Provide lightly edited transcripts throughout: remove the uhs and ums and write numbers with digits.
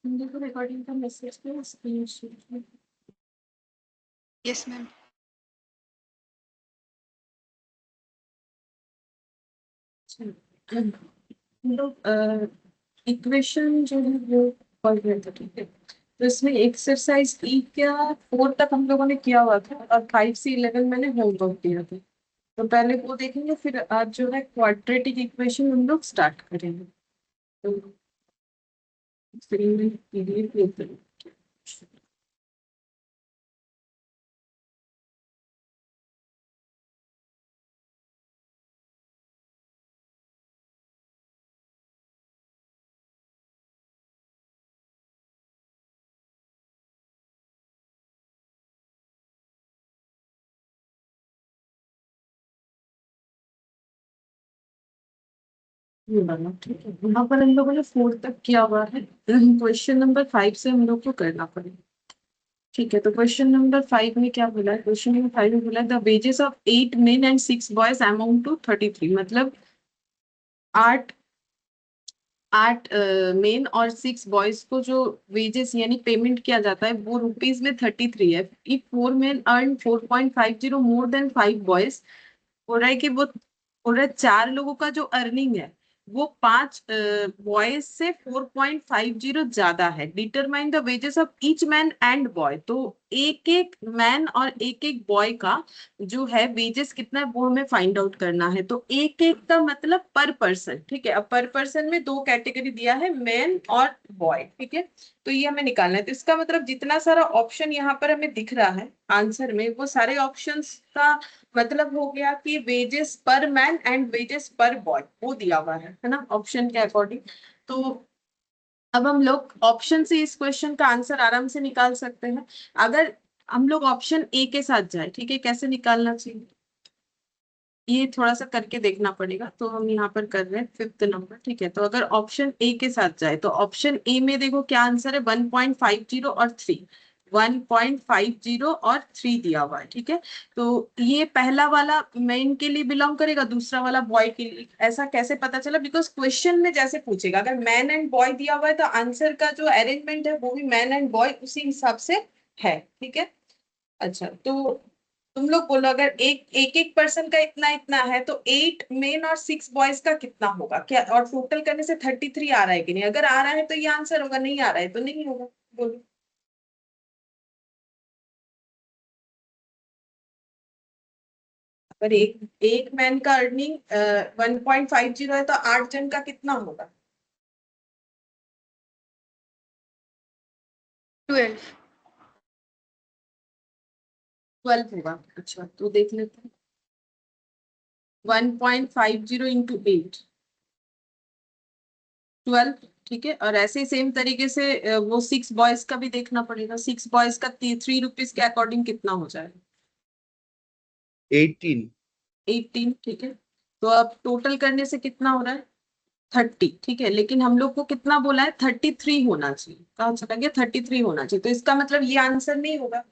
देखो रिकॉर्डिंग का मैसेज में स्क्रीन शेयर। Yes ma'am. हम लोग इक्वेशन जो है वो पढ़ रहे थे, ठीक है। तो इसमें एक्सरसाइज ई क्या 4 तक हम लोगों ने किया हुआ था और 5 से 11 मैंने होमवर्क दिया था। तो पहले वो देखेंगे, फिर आज जो है क्वाड्रेटिक इक्वेशन हम लोग स्टार्ट करेंगे। तो स्क्रीन में पीडीएफ लेते हैं। ये वाला ठीक है, यहाँ पर हम लोगों ने 4 तक किया हुआ है। क्वेश्चन नंबर 5 से हम लोग को करना पड़ेगा। ठीक है, तो क्वेश्चन नंबर 5 में क्या बोला है? क्वेश्चन नंबर 5 में बोला है the wages of 8 men and 6 boys amount to 33। मतलब 8 8 मेन और 6 बॉयज को जो वेजेस यानी पेमेंट किया जाता है वो रुपीज में 33 है। If 4 main earn 4.50 more than 5 boys, हो रहा है कि वो हो रहा है 4 लोगों का जो अर्निंग है वो 5 बॉयज से 4.50 ज्यादा है। Determine the wages of each man and boy. तो एक एक मैन और एक एक बॉय का जो है वेजेस कितना है वो हमें फाइंड आउट करना है। तो एक एक का मतलब पर पर्सन, ठीक है। अब पर पर्सन में 2 कैटेगरी दिया है, मैन और बॉय, ठीक है। तो ये हमें निकालना है। तो इसका मतलब जितना सारा ऑप्शन यहाँ पर हमें दिख रहा है आंसर में, वो सारे ऑप्शंस का मतलब हो गया कि वेजेस पर मैन एंड वेजेस पर बॉय वो दिया हुआ है ना, ऑप्शन के अकॉर्डिंग। तो अब हम लोग ऑप्शन से इस क्वेश्चन का आंसर आराम से निकाल सकते हैं। अगर हम लोग ऑप्शन ए के साथ जाए, ठीक है, कैसे निकालना चाहिए ये थोड़ा सा करके देखना पड़ेगा। तो हम यहाँ पर कर रहे हैं 5th नंबर, ठीक है। तो अगर ऑप्शन ए के साथ जाए तो ऑप्शन ए में देखो क्या आंसर है, 1.50 और 3। 1.50 और 3 दिया हुआ है, ठीक है। तो ये पहला वाला मेन के लिए बिलोंग करेगा, दूसरा वाला बॉय के लिए। ऐसा कैसे पता चला? बिकॉज क्वेश्चन में जैसे पूछेगा, अगर मैन एंड बॉय दिया हुआ है तो आंसर का जो अरेंजमेंट है वो भी मैन एंड बॉय उसी हिसाब से है, ठीक है। अच्छा, तो तुम लोग बोलो अगर एक पर्सन का इतना इतना है तो 8 मेन और 6 बॉयज का कितना होगा क्या? और टोटल करने से 33 आ रहा है कि नहीं? अगर आ रहा है तो ये आंसर होगा, नहीं आ रहा है तो नहीं होगा। बोलो। अगर एक एक मैन का अर्निंग 1.50 है तो 8 जन का कितना होगा? 12। 12 होगा। अच्छा, तो देख लेते हैं। 1.50 इंटू 8, 12, ठीक है। और ऐसे ही सेम तरीके से वो 6 बॉयज का भी देखना पड़ेगा। 6 बॉयज का 3 रुपीज के अकॉर्डिंग कितना हो जाएगा? 18। 18, ठीक है। तो अब टोटल करने से कितना हो रहा है? 30, ठीक है। लेकिन हम लोग को कितना बोला है? 33 होना चाहिए। कहाँ चला गया? 33 होना चाहिए। तो इसका मतलब ये आंसर नहीं होगा।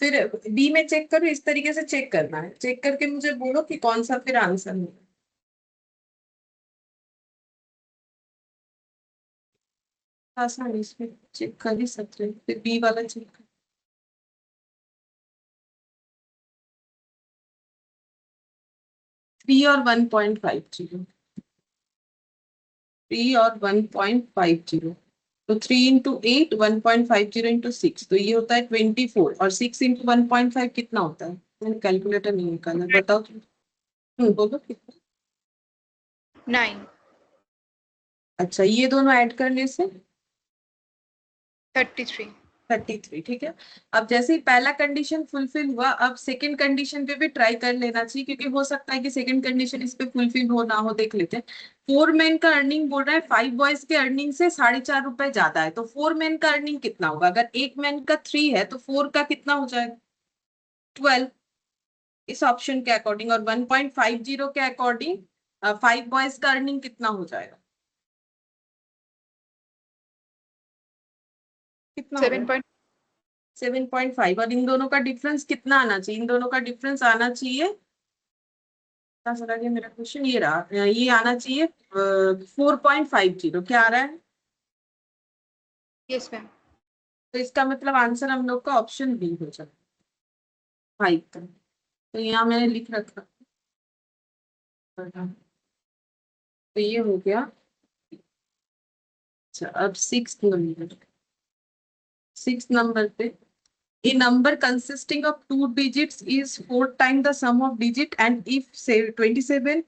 फिर बी में चेक करो, इस तरीके से चेक करना है। चेक करके मुझे बोलो कि कौन सा फिर आंसर होगा। आसान है, इसमें चेक कर ही सकते हैं। फिर बी वाला चेक कर। 3 और 1.50। 3 और 1.50। तो 3 इंटू 8, 1.50 इंटू 6, तो ये होता है 24। और 6 इंटू 1.5 कितना होता है? मैंने कैलकुलेटर नहीं निकाला, बताओ तुम। बोलो कितना। 9। अच्छा, ये दोनों ऐड करने से 33। 33, ठीक है। अब जैसे ही पहला कंडीशन फुलफिल हुआ, अब सेकंड कंडीशन पे भी ट्राई कर लेना चाहिए, क्योंकि हो सकता है कि सेकंड कंडीशन इस पे फुलफिल हो ना हो। देख लेते हैं। 4 मैन का अर्निंग बोल रहा है 5 बॉयज के अर्निंग से 4.5 रुपए ज्यादा है। तो 4 मैन का अर्निंग कितना होगा? अगर एक मैन का 3 है तो 4 का कितना हो जाएगा? 12, इस ऑप्शन के अकॉर्डिंग। और 1.50 के अकॉर्डिंग 5 बॉयज का अर्निंग कितना हो जाएगा? कितना हो रहा है? 7 पॉइंट 7.5। और इन दोनों का डिफरेंस कितना आना चाहिए? इन दोनों का डिफरेंस आना चाहिए, पता चला गया मेरा क्वेश्चन ये रहा, ये आना चाहिए 4.50। क्या आ रहा है? Yes, ma'am. तो इसका मतलब आंसर हम लोग का ऑप्शन बी हो जाएगा 5 का। तो यहाँ मैंने लिख रखा, तो ये हो गया। अच्छा, अब सिक्स नंबर पे, a number consisting of two digits is 4 times the sum of digit, and if say 27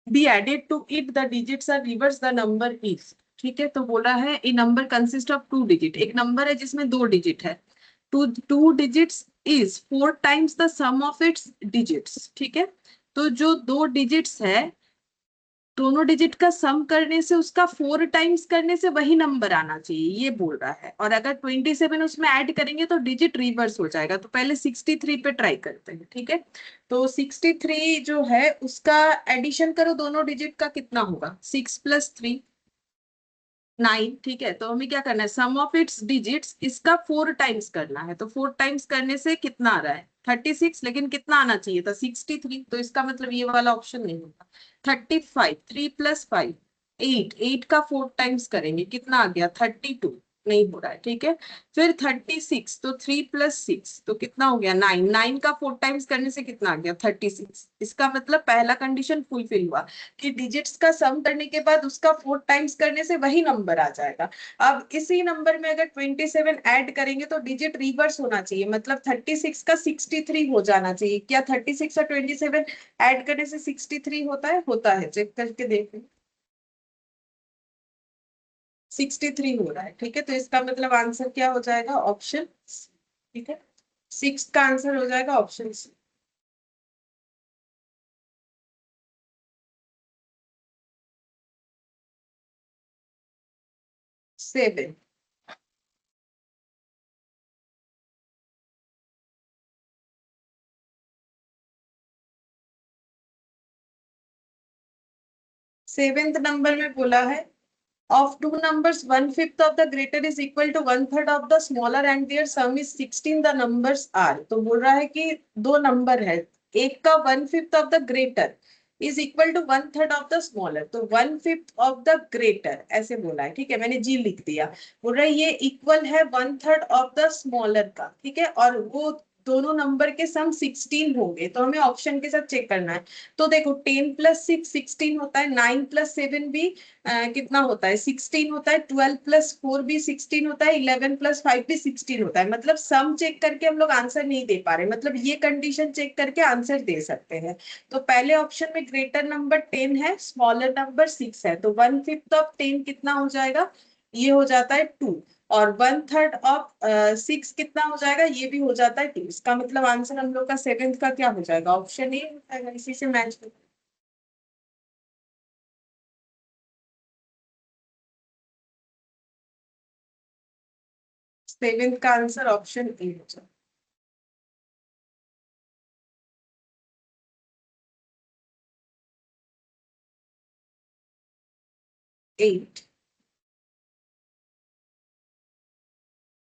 be added to it, the digits are reversed, the number is। ठीक है, तो बोला है a number consist of two digit, एक number है जिसमें दो digit है, two digits is 4 times the sum of its digits. ठीक है, तो जो दो डिजिट्स है, दोनों डिजिट का सम करने से उसका 4 टाइम्स करने से वही नंबर आना चाहिए, ये बोल रहा है। और अगर 27 उसमें ऐड करेंगे तो डिजिट रिवर्स हो जाएगा। तो पहले 63 पे ट्राई करते हैं। ठीक है, तो 63 जो है उसका एडिशन करो, दोनों डिजिट का कितना होगा, 6 + 3 9। ठीक है, तो हमें क्या करना है, सम ऑफ इट्स डिजिट्स इसका 4 टाइम्स करना है। तो 4 टाइम्स करने से कितना आ रहा है, 36, लेकिन कितना आना चाहिए था, 63। तो इसका मतलब ये वाला ऑप्शन नहीं होगा। 35, 3 + 5 8, 8 का 4 टाइम्स करेंगे, कितना आ गया, 32, नहीं हो रहा है। ठीक है, फिर 36, तो 3 + 6 तो कितना हो गया, 9, 9 का 4 टाइम्स करने से कितना आ गया, 36। इसका मतलब पहला कंडीशन फुलफिल हुआ कि डिजिट्स का सम करने के बाद उसका 4 टाइम्स करने से वही नंबर आ जाएगा। अब इसी नंबर में अगर 27 ऐड करेंगे तो डिजिट रिवर्स होना चाहिए, मतलब 36 का 63 हो जाना चाहिए। क्या 36 और 27 ऐड करने से 63 होता है, चेक करके देख लो। 63 हो रहा है। ठीक है, तो इसका मतलब आंसर क्या हो जाएगा, ऑप्शन। ठीक है, 6 का आंसर हो जाएगा ऑप्शन सी। 7। 7th नंबर में बोला है, of two numbers 1/5 of the greater is equal to 1/3 of the smaller and their sum is 16, the numbers are। तो बोल रहा है कि दो नंबर है, एक का 1/5 of the greater is equal to 1/3 of the smaller। तो 1/5 of the greater ऐसे बोला है। ठीक है, मैंने जी लिख दिया। बोल रहा है ये इक्वल है 1/3 of the smaller का। ठीक है, और वो दोनों नंबर के सम 16 होंगे। तो हमें ऑप्शन के साथ चेक करना है। तो देखो 10 + 6 16 होता है, 9 + 7 भी कितना होता है, 16 होता है, 12 + 4 भी 16 होता है, 11 + 5 भी 16 होता है। मतलब सम चेक करके हम लोग आंसर नहीं दे पा रहे, मतलब ये कंडीशन चेक करके आंसर दे सकते हैं। तो पहले ऑप्शन में ग्रेटर नंबर 10 है, स्मॉलर नंबर 6 है, तो 1/5 ऑफ 10 कितना हो जाएगा, ये हो जाता है 2। और 1/3 ऑफ 6 कितना हो जाएगा, ये भी हो जाता है 2। इसका मतलब आंसर हम लोग का 7th का क्या हो जाएगा, ऑप्शन ए हो जाएगा। इसी से मैच 7th का आंसर ऑप्शन ए हो जाएगा। 8,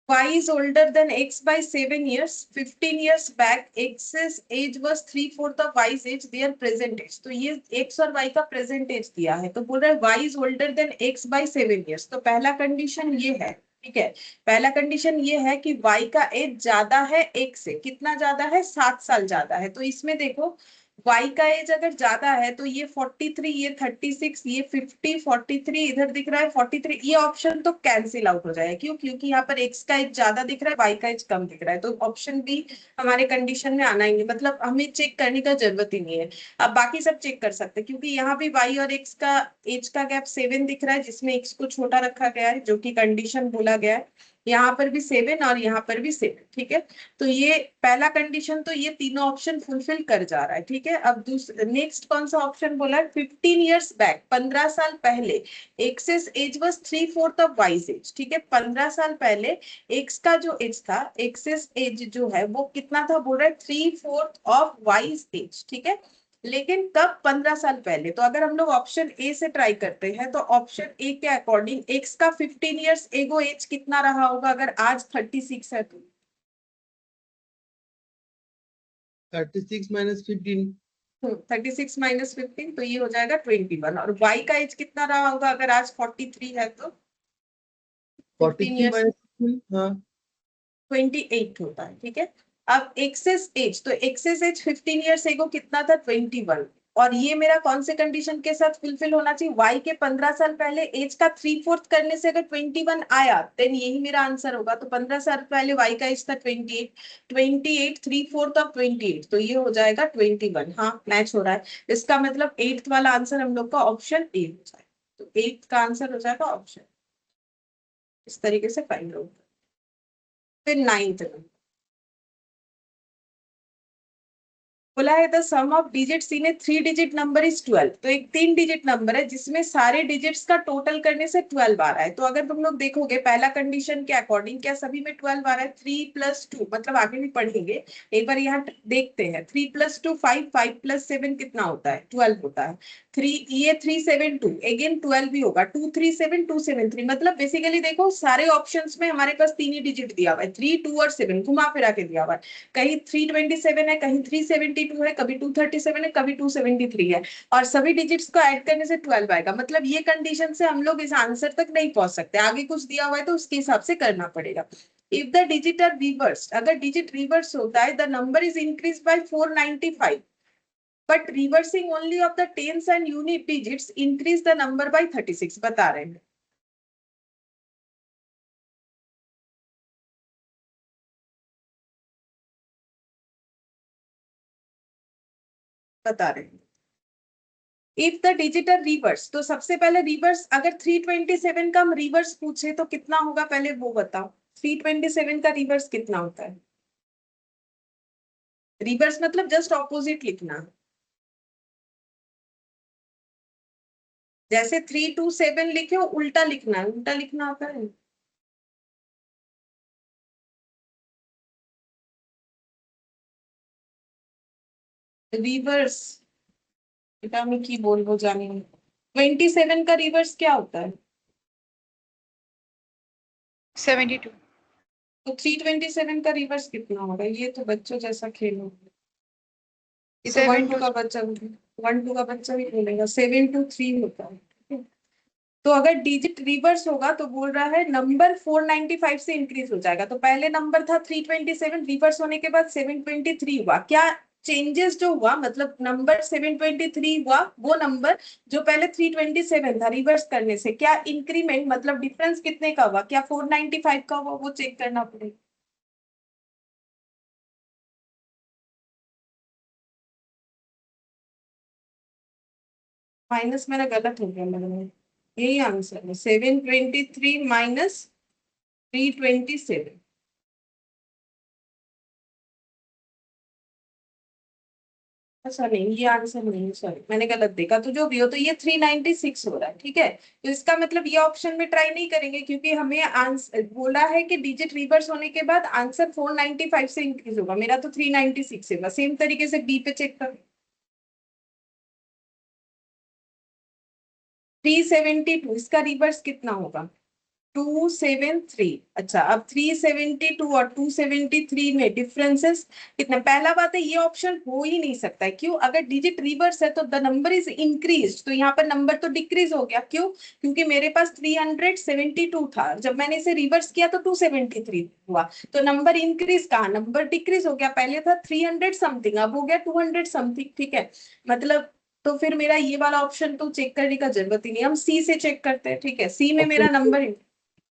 y is older than x by 7 years. 15 years back, x's age was 3/4 of y's age, their present age। तो ये x और y का present age दिया है, तो बोल रहा है y is older than x by 7 years। तो पहला कंडीशन ये है। ठीक है, पहला कंडीशन ये है कि y का एज ज्यादा है x से, कितना ज्यादा है, 7 साल ज्यादा है। तो इसमें देखो y का एज अगर ज्यादा है तो ये 43, ये 36, ये 50, 43 इधर दिख रहा है 43, ये ऑप्शन तो कैंसिल आउट हो जाएगा। क्यों, क्योंकि यहाँ पर x का एज ज्यादा दिख रहा है, y का एज कम दिख रहा है। तो ऑप्शन बी हमारे कंडीशन में आना ही नहीं, मतलब हमें चेक करने का जरूरत ही नहीं है। अब बाकी सब चेक कर सकते हैं, क्योंकि यहाँ भी y और x का एज का गैप 7 दिख रहा है, जिसमें x को छोटा रखा गया है, जो कि कंडीशन बोला गया है। यहाँ पर भी 7 और यहाँ पर भी 7। ठीक है, तो ये पहला कंडीशन, तो ये तीनों ऑप्शन फुलफिल कर जा रहा है। ठीक है, अब नेक्स्ट कौन सा ऑप्शन बोला है, 15 इयर्स बैक, 15 साल पहले X's age was 3/4 of Y's age. ठीक है, 15 साल पहले एक्स का जो एज था, एक्सेस एज जो है वो कितना था, बोल रहा है 3/4 ऑफ वाइज एज। ठीक है, लेकिन कब, 15 साल पहले। तो अगर हम लोग ऑप्शन ए से ट्राई करते हैं, तो ऑप्शन ए के अकॉर्डिंग एक्स का 15 इयर्स एगो एज कितना रहा होगा, अगर आज 36 है तो 36 - 15। 36 - 15, तो ये हो जाएगा 21। और y का एज कितना रहा होगा अगर आज 43 है तो 15 43 years minus 15, हाँ 28 होता है, ठीक है। अब एक्सेस एज, तो एक्सेस एज 15 ईयर्स एगो कितना था, 21। और ये मेरा कौन से कंडीशन के साथ फुलफिल होना चाहिए, वाई के 15 साल पहले एज का 3/4 करने से अगर 21 आया, देन यही मेरा आंसर होगा। तो 15 साल पहले वाई का एज था 28, 28 3/4 ऑफ 28, तो ये हो जाएगा 21। हाँ मैच हो रहा है। इसका मतलब 8th वाला आंसर हम लोग का ऑप्शन ए हो जाएगा। तो 8th का आंसर हो जाएगा ऑप्शन, इस तरीके से फाइंड आउट। फिर 9th बोला है the sum of digits in a 3 digit number is 12। तो एक 3 डिजिट नंबर है जिसमें सारे डिजिट्स का टोटल करने से 12 आ रहा है। तो अगर तुम लोग देखोगे पहला कंडीशन के अकॉर्डिंग क्या सभी में 12 आ रहा है, 3 + 2, मतलब आगे भी पढ़ेंगे, एक बार यहाँ देखते हैं। 3 + 2 5, 5 + 7 कितना होता है, 12 होता है। 3 ये 372 अगेन 12 भी होगा, 237 273, मतलब बेसिकली देखो सारे ऑप्शंस में हमारे पास 3 ही डिजिट दिया हुआ है, 3 2 और 7 घुमा फिरा के दिया हुआ है। कहीं 327 है, कहीं 372 है, कभी 237 है, कभी 273 है, और सभी डिजिट्स को ऐड करने से 12 आएगा। मतलब ये कंडीशन से हम लोग इस आंसर तक नहीं पहुंच सकते, आगे कुछ दिया हुआ है तो उसके हिसाब से करना पड़ेगा। If the digit are reverse, अगर डिजिट रिवर्स होता है, the number is increase by 495, but reversing only of the tens and unit digits increase the number by 36, बता रहे हैं। बता रहे हैं if the digit are reverse, तो सबसे पहले रिवर्स, अगर 327 का हम रिवर्स पूछे तो कितना होगा, पहले वो बताओ। 327 का रिवर्स कितना होता है, रिवर्स मतलब जस्ट ऑपोजिट लिखना। जैसे 327 लिखे हो उल्टा लिखना है, उल्टा लिखना होता है। रिवर्स, बेटा मैं की बोलबो जानी, 27 का रिवर्स क्या होता है, 72। तो 327 का रिवर्स कितना होगा, ये तो बच्चों जैसा खेल होगा, ये तो 7 1 2 का बच्चा, 1 2 का बच्चा भी बोलेगा, 7 2 3 होता है। तो अगर डिजिट रिवर्स होगा तो बोल रहा है नंबर 495 से इंक्रीज हो जाएगा। तो पहले नंबर था 327, रिवर्स होने के बाद 723 हुआ, क्या चेंजेस जो हुआ, मतलब नंबर 723 हुआ, वो नंबर जो पहले 327 था रिवर्स करने से, क्या इंक्रीमेंट मतलब डिफरेंस कितने का हुआ, क्या 495 का हुआ, वो चेक करना पड़ेगा। माइनस मेरा गलत हो गया लग रहा है, यही आंसर है 723 माइनस 327। अच्छा नहीं, ये आंसर नहीं, सॉरी मैंने गलत देखा, तो जो भी हो, तो ये 396 हो रहा है, ठीक है। तो इसका मतलब ये ऑप्शन में ट्राई नहीं करेंगे, क्योंकि हमें आंसर बोला है कि डिजिट रिवर्स होने के बाद आंसर 495 से इंक्रीज होगा, मेरा तो 396 है। सेम तरीके से बी पे चेक कर, 372, इसका रिवर्स कितना होगा, 273। अच्छा अब 372 और 273 में डिफरेंसेस कितना, पहला बात है ये ऑप्शन हो ही नहीं सकता है, क्यों, अगर डिजिट रिवर्स है तो द नंबर इज इंक्रीज, तो यहाँ पर नंबर तो डिक्रीज हो गया, क्यों, क्योंकि मेरे पास 372 था, जब मैंने इसे रिवर्स किया तो 273 हुआ, तो नंबर इंक्रीज कहा, नंबर डिक्रीज हो गया, पहले था 300 समथिंग, अब हो गया 200 समथिंग, ठीक है। मतलब तो फिर मेरा ये वाला ऑप्शन तो चेक करने का जरूरत ही नहीं, हम सी से चेक करते हैं, ठीक है। सी में मेरा ऑप्शन नंबर,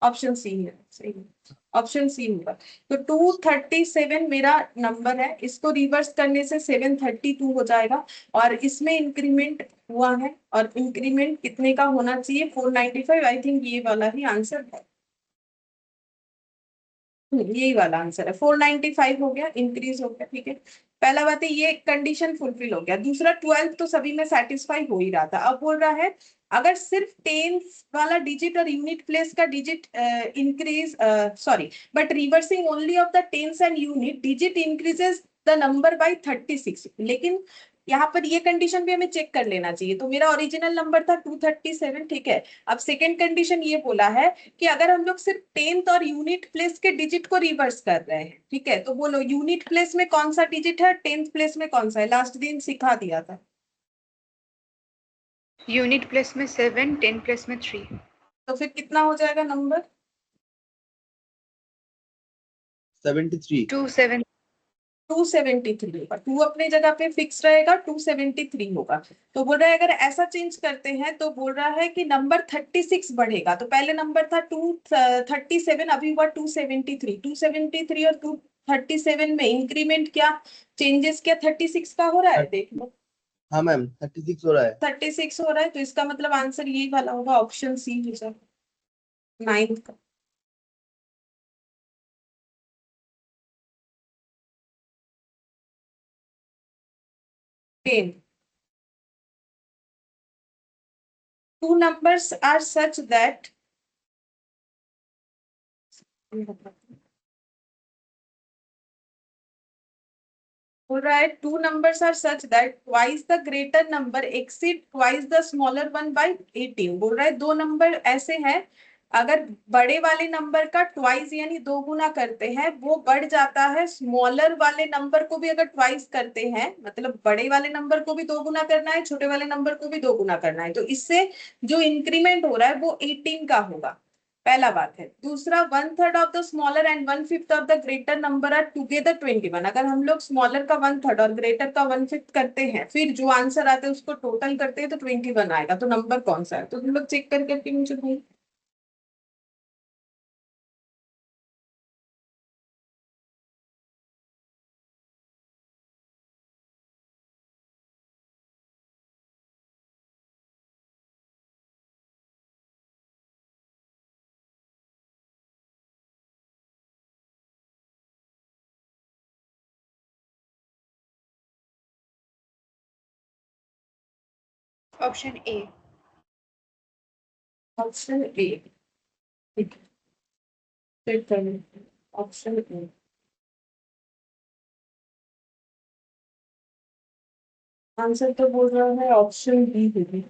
ऑप्शन सी है, सही है, ऑप्शन सी होगा। तो 237 मेरा नंबर है, इसको रिवर्स करने से 732 हो जाएगा, और इसमें इंक्रीमेंट हुआ है, और इंक्रीमेंट कितने का होना चाहिए, 495, आई थिंक ये वाला ही आंसर है। यही वाला आंसर है, 495 हो गया, इंक्रीज हो गया, ठीक है। पहला बात है ये कंडीशन फुलफिल हो गया। दूसरा 12 तो सभी में सेटिस्फाई हो ही रहा था, अब बोल रहा है अगर सिर्फ टेंस वाला डिजिट और यूनिट प्लेस का digit increase, sorry, but reversing only of the tens and unit digit increases the number by 36, लेकिन यहाँ पर ये कंडीशन भी हमें चेक कर लेना चाहिए। तो मेरा ओरिजिनल नंबर था 237, ठीक है। अब सेकेंड कंडीशन ये बोला है कि अगर हम लोग सिर्फ टेंथ और यूनिट प्लेस के डिजिट को रिवर्स कर रहे हैं, ठीक है, तो बोलो यूनिट प्लेस में कौन सा डिजिट है, टेंथ प्लेस में कौन सा है, लास्ट दिन सिखा दिया था। यूनिट प्लेस में 7, 10 प्लेस में 3। तो फिर कितना हो जाएगा नंबर, 73. 27. 273 होगा, 2 अपने जगह पे फिक्स रहेगा, 273 होगा। तो बोल रहा है अगर ऐसा चेंज करते हैं तो बोल रहा है कि नंबर 36 बढ़ेगा। तो पहले नंबर था 237, अभी हुआ 273। 273 और 237 में इंक्रीमेंट क्या, चेंजेस क्या 36 का हो रहा है, देख लो। हाँ मैम 36 हो रहा है। 36 हो रहा है, तो इसका मतलब आंसर यही वाला होगा, ऑप्शन सी हो जाएगा 9th का। 10. Two numbers are such that बोल रहा है two numbers are such that twice the greater number exceed twice the smaller one by 18। बोल रहा है दो नंबर ऐसे हैं, अगर बड़े वाले नंबर का ट्वाइस यानी दो गुना करते हैं, वो बढ़ जाता है स्मॉलर वाले नंबर को भी अगर ट्वाइस करते हैं, मतलब बड़े वाले नंबर को भी दो गुना करना है, छोटे वाले नंबर को भी दो गुना करना है, तो इससे जो इंक्रीमेंट हो रहा है वो 18 का होगा। पहला बात है। दूसरा, 1/3 of the smaller and 1/5 of the greater number are together 21। अगर हम लोग स्मॉलर का 1/3 और ग्रेटर का 1/5 करते हैं, फिर जो आंसर आता है उसको टोटल करते हैं तो 21 आएगा। तो नंबर कौन सा है, तो हम लोग चेक करके मुझे भाई। Option A. ऑप्शन ए, ठीक है, चेक करें। ऑप्शन ए, आंसर तो बोल रहा है ऑप्शन बी होगी।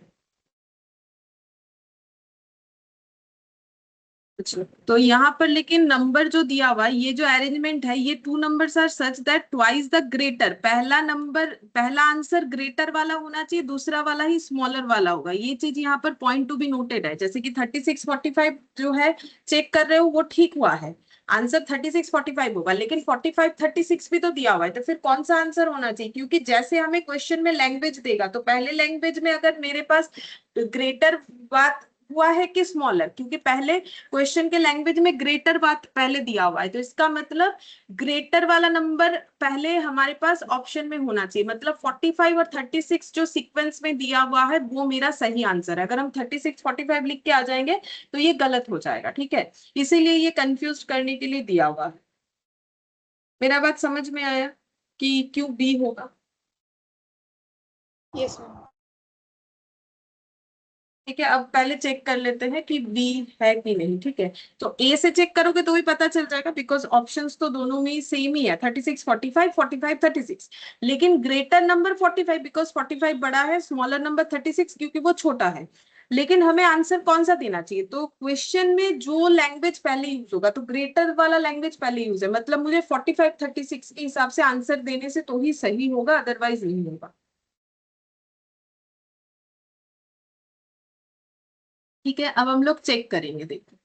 अच्छा, तो यहाँ पर लेकिन नंबर जो दिया हुआ है, ये जो अरेंजमेंट है, ये two numbers are such that twice the greater, पहला नंबर, पहला आंसर ग्रेटर वाला होना चाहिए, दूसरा वाला ही स्मॉलर वाला होगा। ये चीज यहाँ पर पॉइंट टू बी नोटेड है। जैसे कि 36-45 जो है चेक कर रहे हो, वो ठीक हुआ है, आंसर 36-45 होगा, लेकिन 45-36 भी तो दिया हुआ है, तो फिर कौन सा आंसर होना चाहिए? क्योंकि जैसे हमें क्वेश्चन में लैंग्वेज देगा, तो पहले लैंग्वेज में अगर मेरे पास ग्रेटर बात हुआ है कि स्मॉलर, क्योंकि पहले क्वेश्चन के लैंग्वेज में ग्रेटर बात पहले दिया हुआ है, तो इसका मतलब ग्रेटर वाला नंबर पहले हमारे पास ऑप्शन में होना चाहिए। मतलब 45 और 36 जो सीक्वेंस में दिया हुआ है वो मेरा सही आंसर है। अगर हम 36-45 लिख के आ जाएंगे तो ये गलत हो जाएगा, ठीक है, इसीलिए ये कंफ्यूज करने के लिए दिया हुआ है। मेरा बात समझ में आया कि क्यों बी होगा? Yes, ma'am. ठीक है, अब पहले चेक कर लेते हैं कि बी है कि नहीं। ठीक है, तो ए से चेक करोगे तो भी पता चल जाएगा, बिकॉज ऑप्शंस तो दोनों में सेम ही है, 36-45, 45-36, लेकिन ग्रेटर नंबर 45, बिकॉज 45 बड़ा है, स्मॉलर नंबर 36 क्योंकि वो छोटा है। लेकिन हमें आंसर कौन सा देना चाहिए? तो क्वेश्चन में जो लैंग्वेज पहले यूज होगा, तो ग्रेटर वाला लैंग्वेज पहले यूज है, मतलब मुझे 45-36 के हिसाब से आंसर देने से तो ही सही होगा, अदरवाइज नहीं होगा। ठीक है, अब हम लोग चेक करेंगे, देखो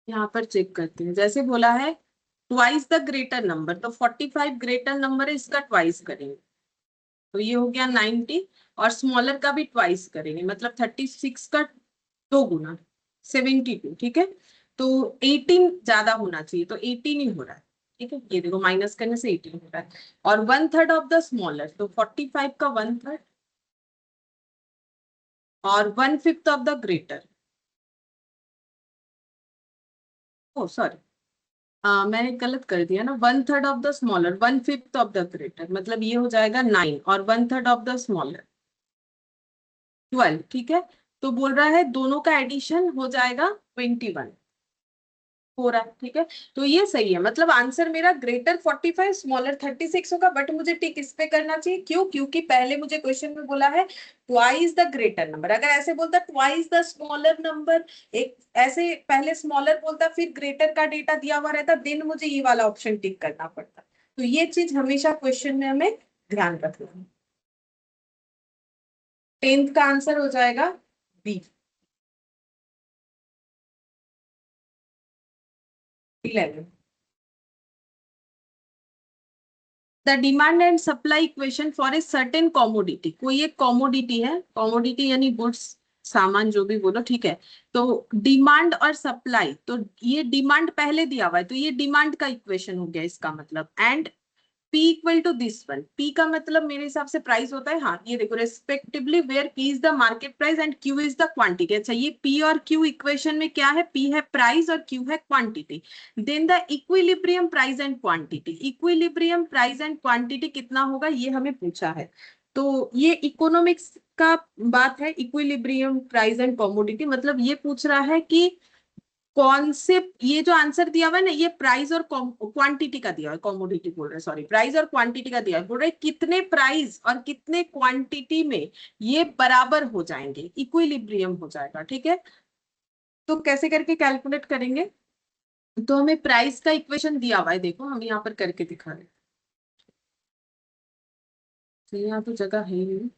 यहाँ पर चेक करते हैं। जैसे बोला है ट्वाइस द ग्रेटर नंबर, तो 45 ग्रेटर नंबर है, इसका ट्वाइस करेंगे तो ये हो गया 90, और स्मॉलर का भी ट्वाइस करेंगे, मतलब 36 का दो गुना 72। ठीक है, तो 18 ज्यादा होना चाहिए, तो 18 ही हो रहा है। ठीक है, ये देखो माइनस करने से 18 हो रहा है। और 1/3 ऑफ द स्मॉलर, तो 45 का 1/3, और 1/5 of the greater, oh sorry, मैंने गलत कर दिया ना, 1/3 of the smaller, 1/5 of the greater, मतलब ये हो जाएगा 9, और 1/3 ऑफ द स्मॉलर 12। ठीक है, तो बोल रहा है दोनों का एडिशन हो जाएगा 21 हो रहा है। ठीक है, तो ये सही है, मतलब आंसर मेरा ग्रेटर 45 स्मॉलर 36 होगा। बट मुझे टिक इस पे करना चाहिए, क्यों? क्योंकि पहले मुझे क्वेश्चन में बोला है ट्वाइस द ग्रेटर नंबर। अगर ऐसे बोलता ट्वाइस द स्मॉलर नंबर, एक ऐसे पहले स्मॉलर बोलता फिर ग्रेटर का डेटा दिया हुआ रहता, देन मुझे ये वाला ऑप्शन टिक करना पड़ता। तो ये चीज हमेशा क्वेश्चन में हमें ध्यान रखना है। 10th का आंसर हो जाएगा B. 11. The demand and supply equation for a certain commodity, कोई एक कॉमोडिटी है, कॉमोडिटी यानी गुड्स, सामान जो भी बोलो, ठीक है। तो डिमांड और सप्लाई, तो ये डिमांड पहले दिया हुआ है, तो ये डिमांड का इक्वेशन हो गया इसका मतलब। And P equal to this one, P का मतलब मेरे हिसाब से प्राइस होता है, हाँ ये देखो, respectively where P is the market price and Q is the quantity. अच्छा, ये P और Q इक्वेशन में क्या है, P है प्राइस और Q है quantity. Then the equilibrium price and quantity, equilibrium price and quantity कितना होगा ये हमें पूछा है। तो ये इकोनॉमिक्स का बात है, इक्विलिब्रियम प्राइस एंड कमोडिटी, मतलब ये पूछ रहा है कि कौन से, ये जो आंसर दिया हुआ है ना, ये प्राइस और क्वांटिटी का दिया है, कॉमोडिटी बोल रहे हैं, सॉरी, प्राइस और क्वांटिटी का दिया है, बोल रहे कितने प्राइस और कितने क्वांटिटी में ये बराबर हो जाएंगे, इक्विलिब्रियम हो जाएगा, ठीक है। तो कैसे करके कैलकुलेट करेंगे, तो हमें प्राइस का इक्वेशन दिया हुआ है, देखो हम यहाँ पर करके दिखा रहे हैं, तो यहाँ तो जगह है ही नहीं,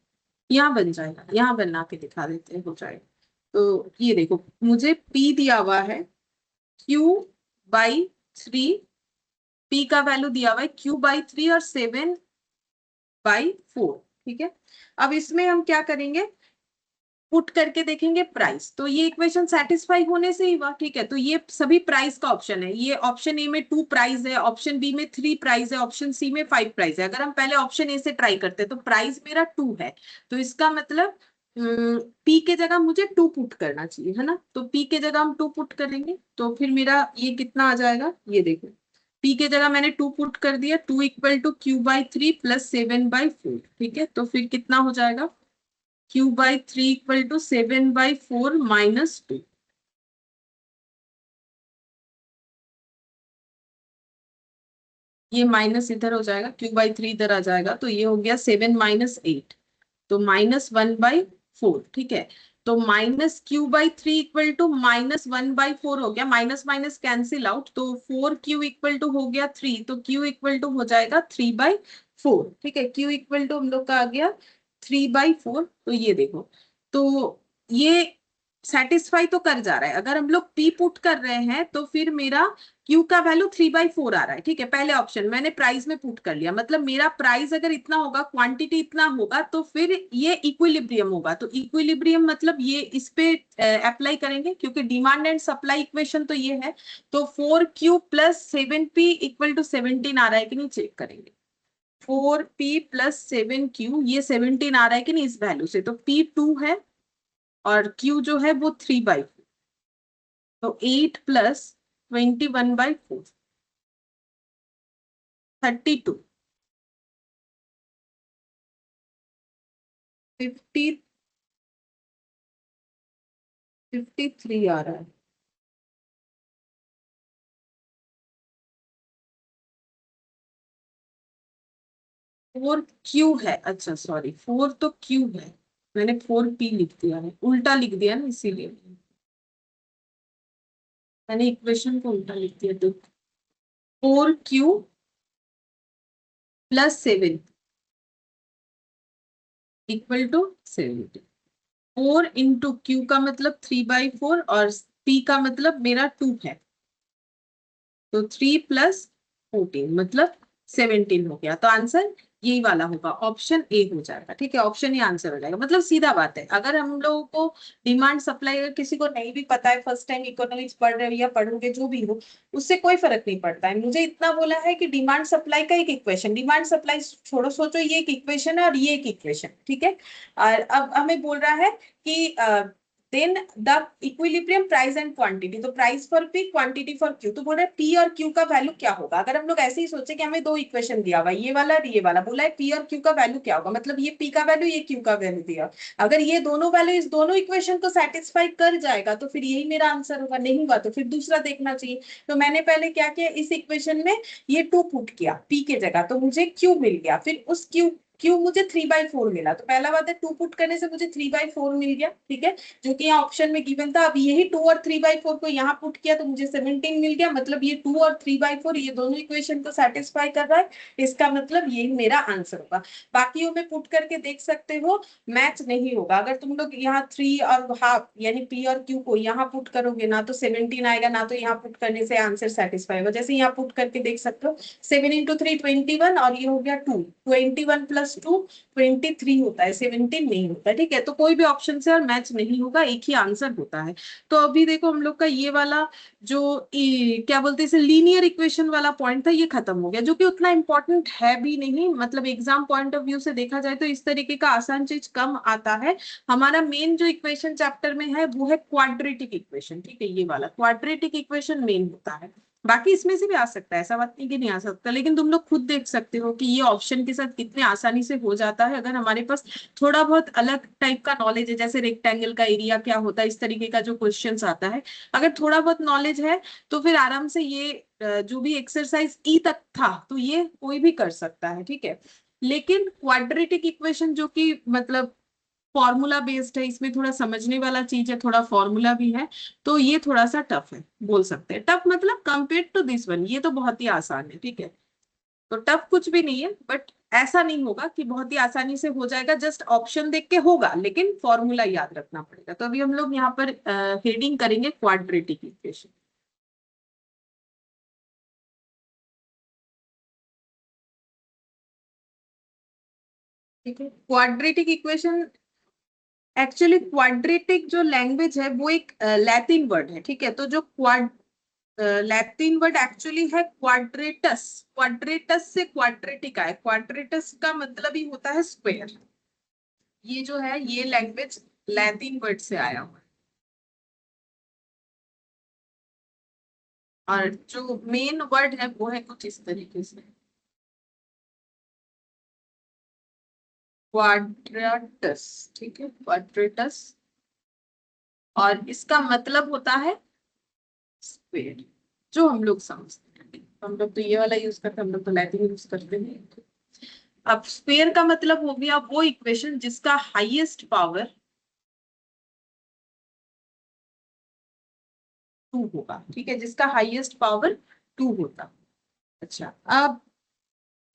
यहाँ बन जाएगा, यहाँ बना के दिखा देते हैं, हो जाएगा। तो ये देखो, मुझे P दिया हुआ है Q/3, P का वैल्यू दिया हुआ है Q/3 और 7/4, ठीक है। अब इसमें हम क्या करेंगे, पुट करके देखेंगे प्राइस, तो ये इक्वेशन सेटिस्फाई होने से ही हुआ, ठीक है। तो ये सभी प्राइस का ऑप्शन है, ये ऑप्शन ए में 2 प्राइस है, ऑप्शन बी में 3 प्राइस है, ऑप्शन सी में 5 प्राइस है। अगर हम पहले ऑप्शन ए से ट्राई करते हैं तो प्राइस मेरा 2 है, तो इसका मतलब पी के जगह मुझे 2 पुट करना चाहिए, है ना। तो पी के जगह हम 2 पुट करेंगे, तो फिर मेरा ये कितना आ जाएगा, ये देखो, पी के जगह मैंने 2 पुट कर दिया, 2 इक्वल टू Q/3 प्लस 7/4, ठीक है। तो फिर कितना हो जाएगा, Q/3 इक्वल टू 7/4 -2, ये माइनस इधर हो जाएगा, Q/3 इधर आ जाएगा, तो ये हो गया 7 - 8, तो -1/4, ठीक है। तो माइनस Q/3 इक्वल टू -1/4 हो गया, माइनस माइनस कैंसिल आउट, तो 4Q इक्वल टू हो गया 3, तो Q इक्वल टू हो जाएगा 3/4, ठीक है। Q इक्वल टू हम लोग का आ गया 3/4, तो ये देखो, तो ये सेटिस्फाई तो कर जा रहा है। अगर हम लोग P पुट कर रहे हैं तो फिर मेरा Q का वैल्यू 3/4 आ रहा है, ठीक है। पहले ऑप्शन मैंने प्राइस में पुट कर लिया, मतलब मेरा प्राइस अगर इतना होगा, क्वांटिटी इतना होगा, तो फिर ये इक्विलिब्रियम होगा। तो इक्विलिब्रियम मतलब ये इस पे अप्लाई करेंगे, क्योंकि डिमांड एंड सप्लाई इक्वेशन तो ये है। तो 4Q plus 7P equal to 17 आ रहा है कि नहीं, चेक करेंगे। 4P प्लस 7Q, ये 17 आ रहा है कि नहीं इस वैल्यू से, तो P 2 है और Q जो है वो 3/4, तो 8 प्लस 21/4, 32, 53 आ रहा है। 4Q है, अच्छा सॉरी, 4 तो Q है, मैंने 4P लिख दिया है, उल्टा लिख दिया ना, इसीलिए मैंने इक्वेशन को उल्टा लिख दिया। तो 4Q plus 7 equal to 70, 4 into Q का मतलब 3/4 और P का मतलब मेरा 2 है, तो 3 प्लस 14 मतलब 17 हो गया। तो आंसर यही वाला होगा, ऑप्शन ए हो जाएगा, ठीक है। ऑप्शन ए आंसर हो जाएगा, मतलब सीधा बात है। अगर हम लोगों को डिमांड सप्लाई, अगर किसी को नहीं भी पता है, फर्स्ट टाइम इकोनॉमिक्स पढ़ रहे हो या पढ़ोगे जो भी हो, उससे कोई फर्क नहीं पड़ता है। मुझे इतना बोला है कि डिमांड सप्लाई का एक इक्वेशन, डिमांड सप्लाई छोड़ो, सोचो ये एक इक्वेशन है और ये एक इक्वेशन, ठीक है। और अब हमें बोल रहा है कि then the equilibrium price and quantity, तो price for P, quantity for Q, तो बोल रहे पी और क्यू का वैल्यू क्या होगा। अगर हम लोग ऐसे ही सोचे कि हमें 2 इक्वेशन दिया हुआ, ये वाला और ये वाला, बोला है पी और क्यू का वैल्यू क्या होगा, मतलब ये पी का वैल्यू, ये क्यू का वैल्यू दिया, अगर ये दोनों वैल्यू इस दोनों इक्वेशन को सेटिस्फाई कर जाएगा तो फिर यही मेरा आंसर होगा, नहीं हुआ तो फिर दूसरा देखना चाहिए। तो मैंने पहले क्या किया, इस इक्वेशन में ये 2 पुट किया P के जगह, तो मुझे Q मिल गया, फिर उस Q क्यों मुझे 3/4 मिला, तो पहला बात है 2 पुट करने से मुझे 3/4 मिल गया, ठीक है, जो कि यहाँ ऑप्शन में गिवन था। अब यही 2 और 3/4 को यहाँ पुट किया तो मुझे 17 मिल गया, मतलब ये 2 और 3/4 ये दोनों इक्वेशन को सेटिस्फाई कर रहा है, इसका मतलब यही मेरा आंसर होगा। बाकियों में पुट करके देख सकते हो, मैच नहीं होगा। अगर तुम लोग यहाँ 3 और हाफ यानी पी और क्यू को यहाँ पुट करोगे ना तो 17 आएगा, ना तो यहाँ पुट करने से आंसर सेटिस्फाई होगा। जैसे यहाँ पुट करके देख सकते हो, 7 इंटू 3 21 और ये हो गया 2, 21 प्लस 2 23 होता है, 17 नहीं होता है, ठीक है। तो कोई भी ऑप्शन से और मैच नहीं होगा, एक ही आंसर होता है। तो अभी देखो हम लोग का ये वाला जो क्या बोलते हैं इसे लीनियर इक्वेशन वाला पॉइंट था, ये खत्म हो गया, जो कि उतना इंपॉर्टेंट है भी नहीं, मतलब एग्जाम पॉइंट ऑफ व्यू से देखा जाए तो इस तरीके का आसान चीज कम आता है। हमारा मेन जो इक्वेशन चैप्टर में है वो है क्वाड्रेटिक इक्वेशन, ठीक है, ये वाला क्वाड्रेटिक इक्वेशन मेन होता है। बाकी इसमें से भी आ सकता है, ऐसा बात नहीं कि नहीं आ सकता, लेकिन तुम लोग खुद देख सकते हो कि ये ऑप्शन के साथ कितने आसानी से हो जाता है, अगर हमारे पास थोड़ा बहुत अलग टाइप का नॉलेज है, जैसे रेक्टेंगल का एरिया क्या होता है, इस तरीके का जो क्वेश्चंस आता है, अगर थोड़ा बहुत नॉलेज है तो फिर आराम से ये जो भी एक्सरसाइज ई तक था तो ये कोई भी कर सकता है, ठीक है। लेकिन क्वाड्रेटिक इक्वेशन जो कि मतलब फॉर्मूला बेस्ड है, इसमें थोड़ा समझने वाला चीज है, थोड़ा फॉर्मूला भी है, तो ये थोड़ा सा टफ है, बोल सकते हैं टफ, मतलब कंपेयर टू दिस वन ये तो बहुत ही आसान है, ठीक है। तो टफ कुछ भी नहीं है, बट ऐसा नहीं होगा कि बहुत ही आसानी से हो जाएगा, जस्ट ऑप्शन देख के होगा, लेकिन फॉर्मूला याद रखना पड़ेगा। तो अभी हम लोग यहाँ पर हेडिंग करेंगे क्वाड्रेटिक इक्वेशन। ठीक है, क्वाड्रेटिक इक्वेशन एक्चुअली क्वाड्रेटिक जो लैंग्वेज है वो एक लैटिन वर्ड है, ठीक है। तो जो क्वाड लैटिन वर्ड एक्चुअली है क्वाड्रेटस, क्वाड्रेटस से क्वाड्रेटिक आया, क्वाड्रेटस का मतलब ही होता है स्क्वायर। ये जो है ये लैंग्वेज लैटिन वर्ड से आया हुआ है, और जो मेन वर्ड है वो है कुछ इस तरीके से क्वाड्रेटस, ठीक है, क्वाड्रेटस, और इसका मतलब होता है स्क्वायर, जो हम लोग समझते हैं। हम लोग तो ये वाला यूज करते हैं, हम लोग तो लैटिन यूज करते हैं। अब स्क्वायर का मतलब हो गया वो इक्वेशन जिसका हाईएस्ट पावर 2 होगा, ठीक है, जिसका हाईएस्ट पावर 2 होता। अच्छा, अब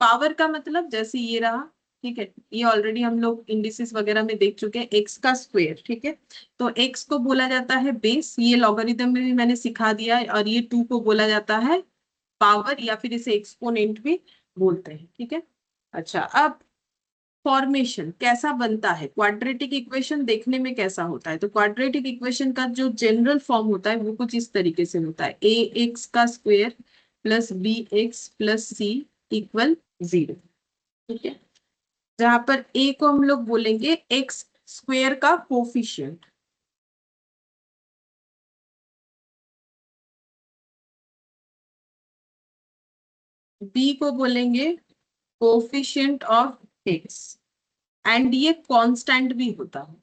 पावर का मतलब जैसे ये रहा, ठीक है, ये ऑलरेडी हम लोग इंडिसेस वगैरह में देख चुके हैं, एक्स का स्क्वायर, ठीक है। तो एक्स को बोला जाता है बेस, ये लॉगरिथम में भी मैंने सिखा दिया है, और ये 2 को बोला जाता है पावर, या फिर इसे एक्सपोनेंट भी बोलते हैं, ठीक है। अच्छा, अब फॉर्मेशन कैसा बनता है, क्वाड्रेटिक इक्वेशन देखने में कैसा होता है, तो क्वाड्रेटिक इक्वेशन का जो जनरल फॉर्म होता है वो कुछ इस तरीके से होता है, ए एक्स का square plus B x plus सी इक्वल 0, ठीक है। जहां पर ए को हम लोग बोलेंगे एक्स स्क्वायर का कोफिशिएंट, बी को बोलेंगे कोफिशिएंट ऑफ एक्स, एंड ये कांस्टेंट भी होता है,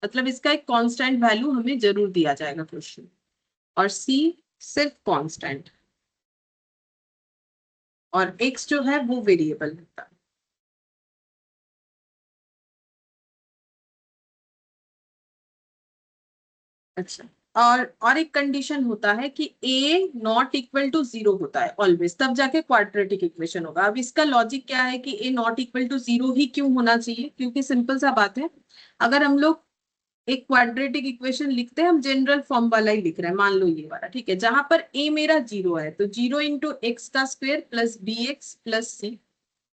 मतलब इसका एक कांस्टेंट वैल्यू हमें जरूर दिया जाएगा क्वेश्चन, और सी सिर्फ कांस्टेंट, और एक्स जो है वो वेरिएबल होता है। अच्छा, और एक कंडीशन होता है कि a नॉट इक्वल टू 0 होता है ऑलवेज, तब जाके क्वाड्रेटिक इक्वेशन होगा। अब इसका लॉजिक क्या है कि a नॉट इक्वल टू 0 ही क्यों होना चाहिए, क्योंकि सिंपल सा बात है, अगर हम लोग एक क्वाड्रेटिक इक्वेशन लिखते हैं, हम जनरल फॉर्म वाला ही लिख रहे हैं, मान लो ये वाला, ठीक है, जहां पर a मेरा 0 है, तो 0 इंटू एक्स का square plus B x plus c,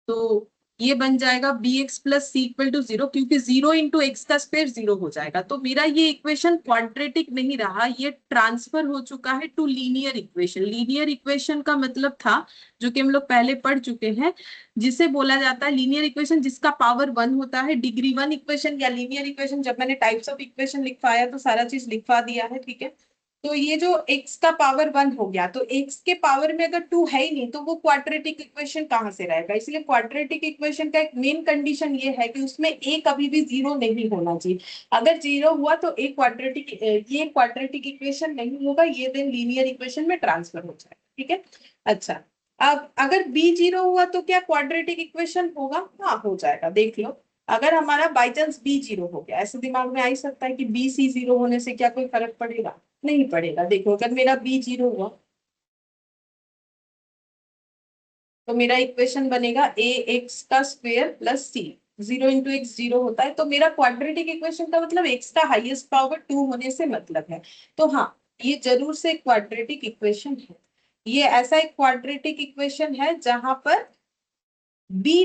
तो ये बन जाएगा b x plus C equal to 0, क्योंकि 0 इंटू एक्स का स्क्वायर 0 हो जाएगा। तो मेरा ये इक्वेशन क्वाड्रेटिक नहीं रहा, ये ट्रांसफर हो चुका है to linear equation. Linear equation का मतलब था, जो कि हम लोग पहले पढ़ चुके हैं, जिसे बोला जाता है लीनियर इक्वेशन जिसका पावर 1 होता है, डिग्री 1 इक्वेशन या लीनियर इक्वेशन। जब मैंने टाइप्स ऑफ इक्वेशन लिखवाया तो सारा चीज लिखवा दिया है, ठीक है। तो ये जो x का पावर 1 हो गया, तो x के पावर में अगर 2 है ही नहीं तो वो क्वाड्रेटिक इक्वेशन कहाँ से रहेगा। इसलिए क्वाड्रेटिक इक्वेशन का एक मेन कंडीशन ये है कि उसमें a कभी भी 0 नहीं होना चाहिए। अगर 0 हुआ तो ये क्वाड्रेटिक इक्वेशन नहीं होगा, ये देन लीनियर इक्वेशन में ट्रांसफर हो जाएगा, ठीक है। अच्छा, अब अगर बी जीरो हुआ तो क्या क्वाड्रेटिक इक्वेशन होगा? हाँ हो जाएगा, देख लो। अगर हमारा बाई चांस बी जीरो हो गया, ऐसे दिमाग में आ ही सकता है कि बी सी जीरो होने से क्या कोई फर्क पड़ेगा? नहीं पड़ेगा। देखो अगर मेरा बी जीरो हुआ तो मेरा इक्वेशन बनेगा ए एक्स का स्क्वेयर प्लस सी। जीरो इंटू एक्स जीरो होता है, तो मेरा क्वाड्रेटिक इक्वेशन का मतलब एक्स का हाईएस्ट पावर टू होने से मतलब है। तो हाँ, ये जरूर से क्वाड्रेटिक इक्वेशन है। ये ऐसा एक क्वाड्रेटिक इक्वेशन है जहां पर बी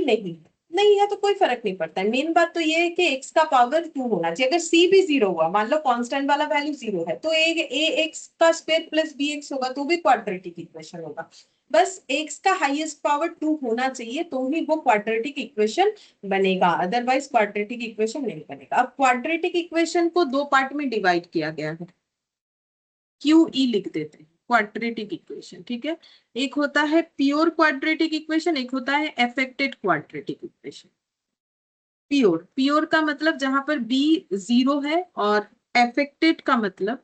नहीं है तो कोई फर्क नहीं पड़ता है। मेन बात तो ये है कि एक्स का पावर टू होना चाहिए। अगर सी भी जीरो हुआ, मान लो कांस्टेंट वाला वैल्यू जीरो है, तो ए एक्स का स्क्वायर प्लस बी एक्स होगा तो भी क्वाड्रेटिक इक्वेशन होगा। बस एक्स का हाईएस्ट पावर टू होना चाहिए तो ही वो क्वाड्रेटिक इक्वेशन बनेगा, अदरवाइज क्वाड्रेटिक इक्वेशन नहीं बनेगा। अब क्वाड्रेटिक इक्वेशन को दो पार्ट में डिवाइड किया गया है, क्यू ई लिख देते हैं क्वाड्रेटिक इक्वेशन, ठीक है। एक होता है प्योर क्वाड्रेटिक इक्वेशन, एक होता है affected quadratic equation. Pure, pure का मतलब जहां पर बी जीरो है, और अफेक्टेड का मतलब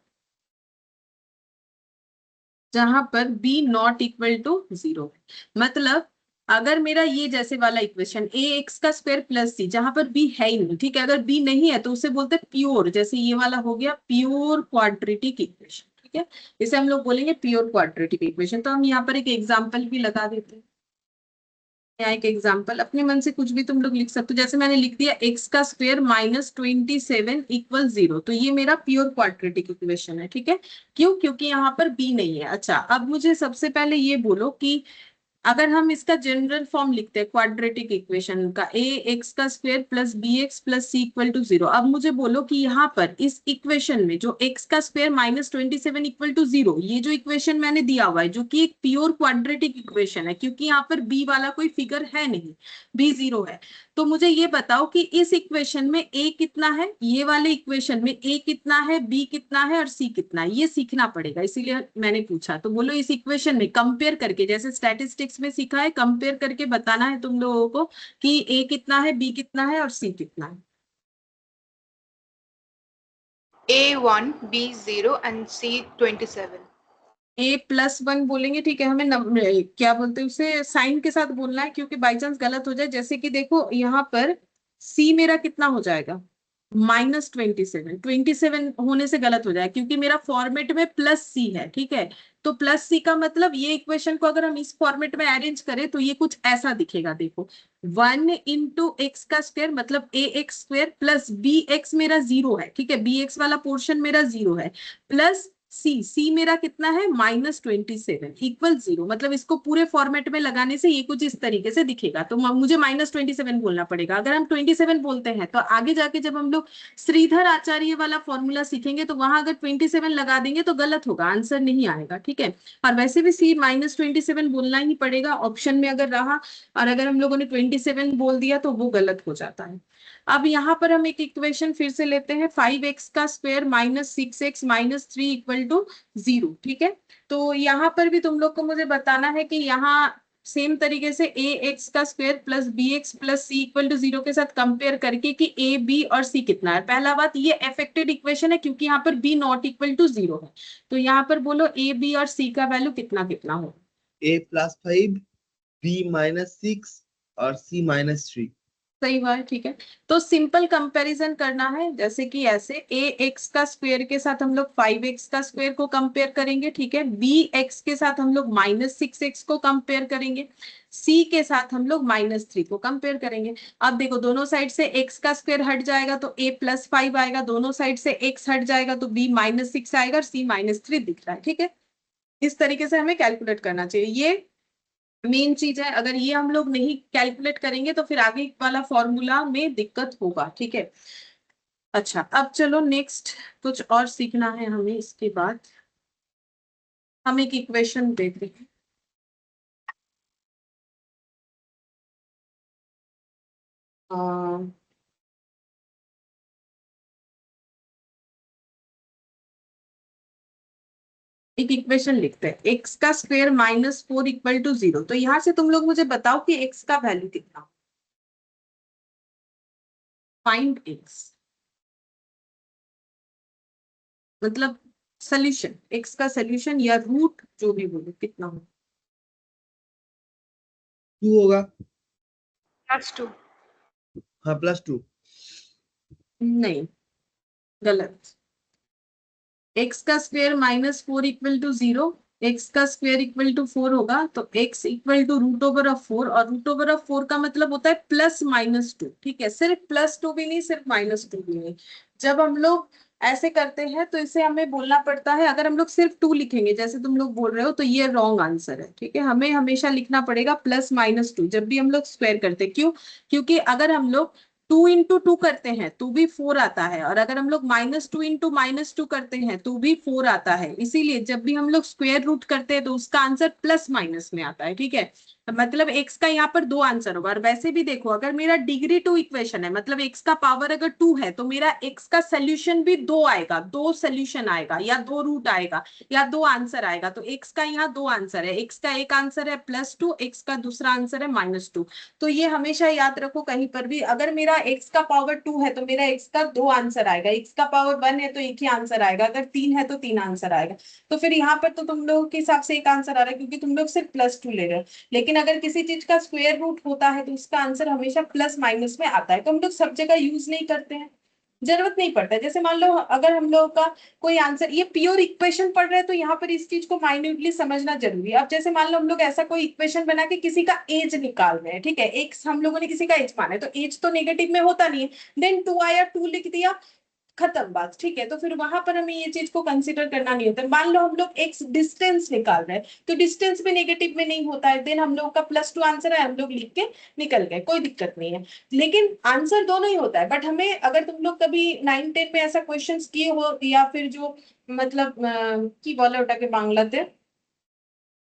जहां पर B not equal to zero है। मतलब अगर मेरा ये जैसे वाला इक्वेशन ए एक्स का स्क्वायर प्लस सी, जहां पर बी है ही नहीं, ठीक है, अगर बी नहीं है तो उसे बोलते हैं प्योर। जैसे ये वाला हो गया प्योर क्वाड्रेटिक इक्वेशन, ठीक है, इसे हम लोग बोलेंगे प्योर क्वाड्रेटिक इक्वेशन। तो हम यहाँ पर एक एग्जाम्पल भी लगा देते हैं। यहाँ एक एग्जाम्पल, अपने मन से कुछ भी तुम लोग लिख सकते हो। जैसे मैंने लिख दिया एक्स का स्क्वायर माइनस 27 इक्वल जीरो, तो ये मेरा प्योर क्वाड्रेटिक इक्वेशन है, ठीक है। क्यों? क्योंकि यहाँ पर बी नहीं है। अच्छा, अब मुझे सबसे पहले ये बोलो कि अगर हम इसका जनरल फॉर्म लिखते हैं क्वाड्रेटिक इक्वेशन का, ए एक्स का square plus B x plus C equal to zero. अब मुझे बोलो कि यहाँ पर इस इक्वेशन में जो एक्स का square minus 27 equal to zero, ये जो इक्वेशन मैंने दिया हुआ है जो कि एक प्योर क्वाड्रेटिक इक्वेशन है, क्योंकि यहाँ पर बी वाला कोई फिगर है नहीं, बी जीरो है। तो मुझे ये बताओ कि इस इक्वेशन में ए कितना है, ये वाले इक्वेशन में ए कितना है, बी कितना है और सी कितना है, ये सीखना पड़ेगा, इसीलिए मैंने पूछा। तो बोलो इस इक्वेशन में कंपेयर करके, जैसे स्टैटिस्टिक्स में सीखा है, कंपेयर करके बताना है तुम लोगों को कि ए कितना है, बी कितना है और सी कितना है। A1, B0 and C27. A plus one बोलेंगे, ठीक है, हमें क्या बोलते हैं उसे, साइन के साथ बोलना है, क्योंकि बाई चांस गलत हो जाए। जैसे कि देखो यहाँ पर सी मेरा कितना हो जाएगा, -27। 27 होने से गलत हो जाए क्योंकि मेरा फॉर्मेट में प्लस सी है, ठीक है। तो प्लस सी का मतलब ये इक्वेशन को अगर हम इस फॉर्मेट में अरेंज करें तो ये कुछ ऐसा दिखेगा। देखो 1 × एक्स का स्क्वायर मतलब a x square plus B x मेरा जीरो है, ठीक है, बी एक्स वाला पोर्शन मेरा जीरो है, प्लस सी मेरा कितना है -27 इक्वल जीरो। मतलब इसको पूरे फॉर्मेट में लगाने से ये कुछ इस तरीके से दिखेगा। तो मुझे -27 बोलना पड़ेगा। अगर हम 27 बोलते हैं तो आगे जाके जब हम लोग श्रीधर आचार्य वाला फॉर्मूला सीखेंगे तो वहां अगर 27 लगा देंगे तो गलत होगा, आंसर नहीं आएगा, ठीक है। और वैसे भी सी -27 बोलना ही पड़ेगा ऑप्शन में अगर रहा, और अगर हम लोगों ने 27 बोल दिया तो वो गलत हो जाता है। अब यहाँ पर हम एक इक्वेशन फिर से लेते हैं, 5x का square -6x - 3 equal to zero, ठीक है। तो यहाँ पर भी तुम लोग को मुझे बताना है कि यहाँ सेम तरीके से ए एक्स का square plus B x plus C equal to zero के साथ कंपेयर करके कि ए बी और सी कितना है। पहला बात, ये अफेक्टेड इक्वेशन है क्योंकि यहाँ पर B not equal to zero है। तो यहाँ पर बोलो ए बी और सी का वैल्यू कितना कितना हो। A + 5, B-6 और C-3। सही बात है, ठीक है। तो सिंपल कंपैरिजन करना है, जैसे कि ऐसे ए एक्स का स्क्वायर के साथ हम लोग 5x का स्क्वायर को कंपेयर करेंगे, ठीक है। बी एक्स के साथ हम लोग -6x को कंपेयर करेंगे, सी के साथ हम लोग -3 को कंपेयर करेंगे। अब देखो दोनों साइड से x का स्क्वायर हट जाएगा तो a + 5 आएगा, दोनों साइड से x हट जाएगा तो b -6 आएगा और c -3 दिख रहा है, ठीक है। इस तरीके से हमें कैलकुलेट करना चाहिए, ये मेन चीज है। अगर ये हम लोग नहीं कैलकुलेट करेंगे तो फिर आगे वाला फॉर्मूला में दिक्कत होगा, ठीक है। अच्छा, अब चलो नेक्स्ट कुछ और सीखना है हमें। इसके बाद हम एक इक्वेशन देखते हैं। एक इक्वेशन लिखते हैं, एक्स का स्क्वायर -4 इक्वल टू जीरो। तो यहां से तुम लोग मुझे बताओ कि एक्स का वैल्यू कितना। फाइंड एक्स मतलब सोल्यूशन, एक्स का सोल्यूशन या रूट जो भी बोलो कितना हो। 2 होगा। +2। हाँ +2। नहीं, गलत। एक्स का स्क्वायर -4 इक्वल टू 0, एक्स का स्क्वायर इक्वल टू 4 होगा, तो एक्स इक्वल टू √4, और √4 का मतलब होता है +-2। ठीक है, सिर्फ +2 भी नहीं, सिर्फ -2 भी नहीं। जब हम लोग ऐसे करते हैं तो इसे हमें बोलना पड़ता है, अगर हम लोग सिर्फ 2 लिखेंगे जैसे तुम लोग बोल रहे हो तो ये रॉन्ग आंसर है। ठीक है, हमें हमेशा लिखना पड़ेगा +-2 जब भी हम लोग स्क्वायर करते हैं। क्यों? क्योंकि अगर हम लोग 2 × 2 करते हैं तो भी 4 आता है, और अगर हम लोग -2 × -2 करते हैं तो भी 4 आता है। इसीलिए जब भी हम लोग स्क्वायर रूट करते हैं तो उसका आंसर प्लस माइनस में आता है। ठीक है, तो मतलब एक्स का यहाँ पर 2 आंसर होगा। और वैसे भी देखो, अगर मेरा डिग्री 2 इक्वेशन है, मतलब एक्स का पावर अगर 2 है, तो मेरा एक्स का सोल्यूशन भी 2 आएगा, 2 सोल्यूशन आएगा, या 2 रूट आएगा, या 2 आंसर आएगा। तो एक्स का यहाँ 2 आंसर है, एक्स का एक आंसर है +2, एक्स का दूसरा आंसर है -2। तो ये हमेशा याद रखो, कहीं पर भी अगर मेरा x का पावर 2 है तो मेरा x का 2 आंसर आएगा, x का पावर 1 है तो एक ही आंसर आएगा, अगर 3 है तो 3 आंसर आएगा। तो फिर यहाँ पर तो तुम लोगों के हिसाब से एक आंसर आ रहा है क्योंकि तुम लोग सिर्फ +2 ले रहे हो। लेकिन अगर किसी चीज का स्क्वायर रूट होता है तो उसका आंसर हमेशा प्लस माइनस में आता है, तो हम लोग सब जगह यूज नहीं करते हैं, जरूरत नहीं पड़ता है। जैसे मान लो अगर हम लोग का कोई आंसर, ये प्योर इक्वेशन पढ़ रहे हैं तो यहाँ पर इस चीज को माइन्यूटली समझना जरूरी है। अब जैसे मान लो हम लोग ऐसा कोई इक्वेशन बना के किसी का एज निकाल रहे हैं, ठीक है, एक हम लोगों ने किसी का एज माना है, तो एज तो नेगेटिव में होता नहीं है, देन 2 आया, 2 लिख दिया, खत्म बात। ठीक है, तो फिर वहां पर हमें ये चीज को कंसीडर करना नहीं होता। मान लो हम लोग एक्स डिस्टेंस निकाल रहे हैं तो डिस्टेंस भी नेगेटिव में नहीं होता है, देन हम लोग का +2 आंसर है, हम लोग लिख के निकल गए, कोई दिक्कत नहीं है। लेकिन आंसर दोनों ही होता है। बट हमें, अगर तुम लोग कभी 9-10 में ऐसा क्वेश्चन किए हो, या फिर जो मतलब কি বলে ওটাকে বাংলাতে,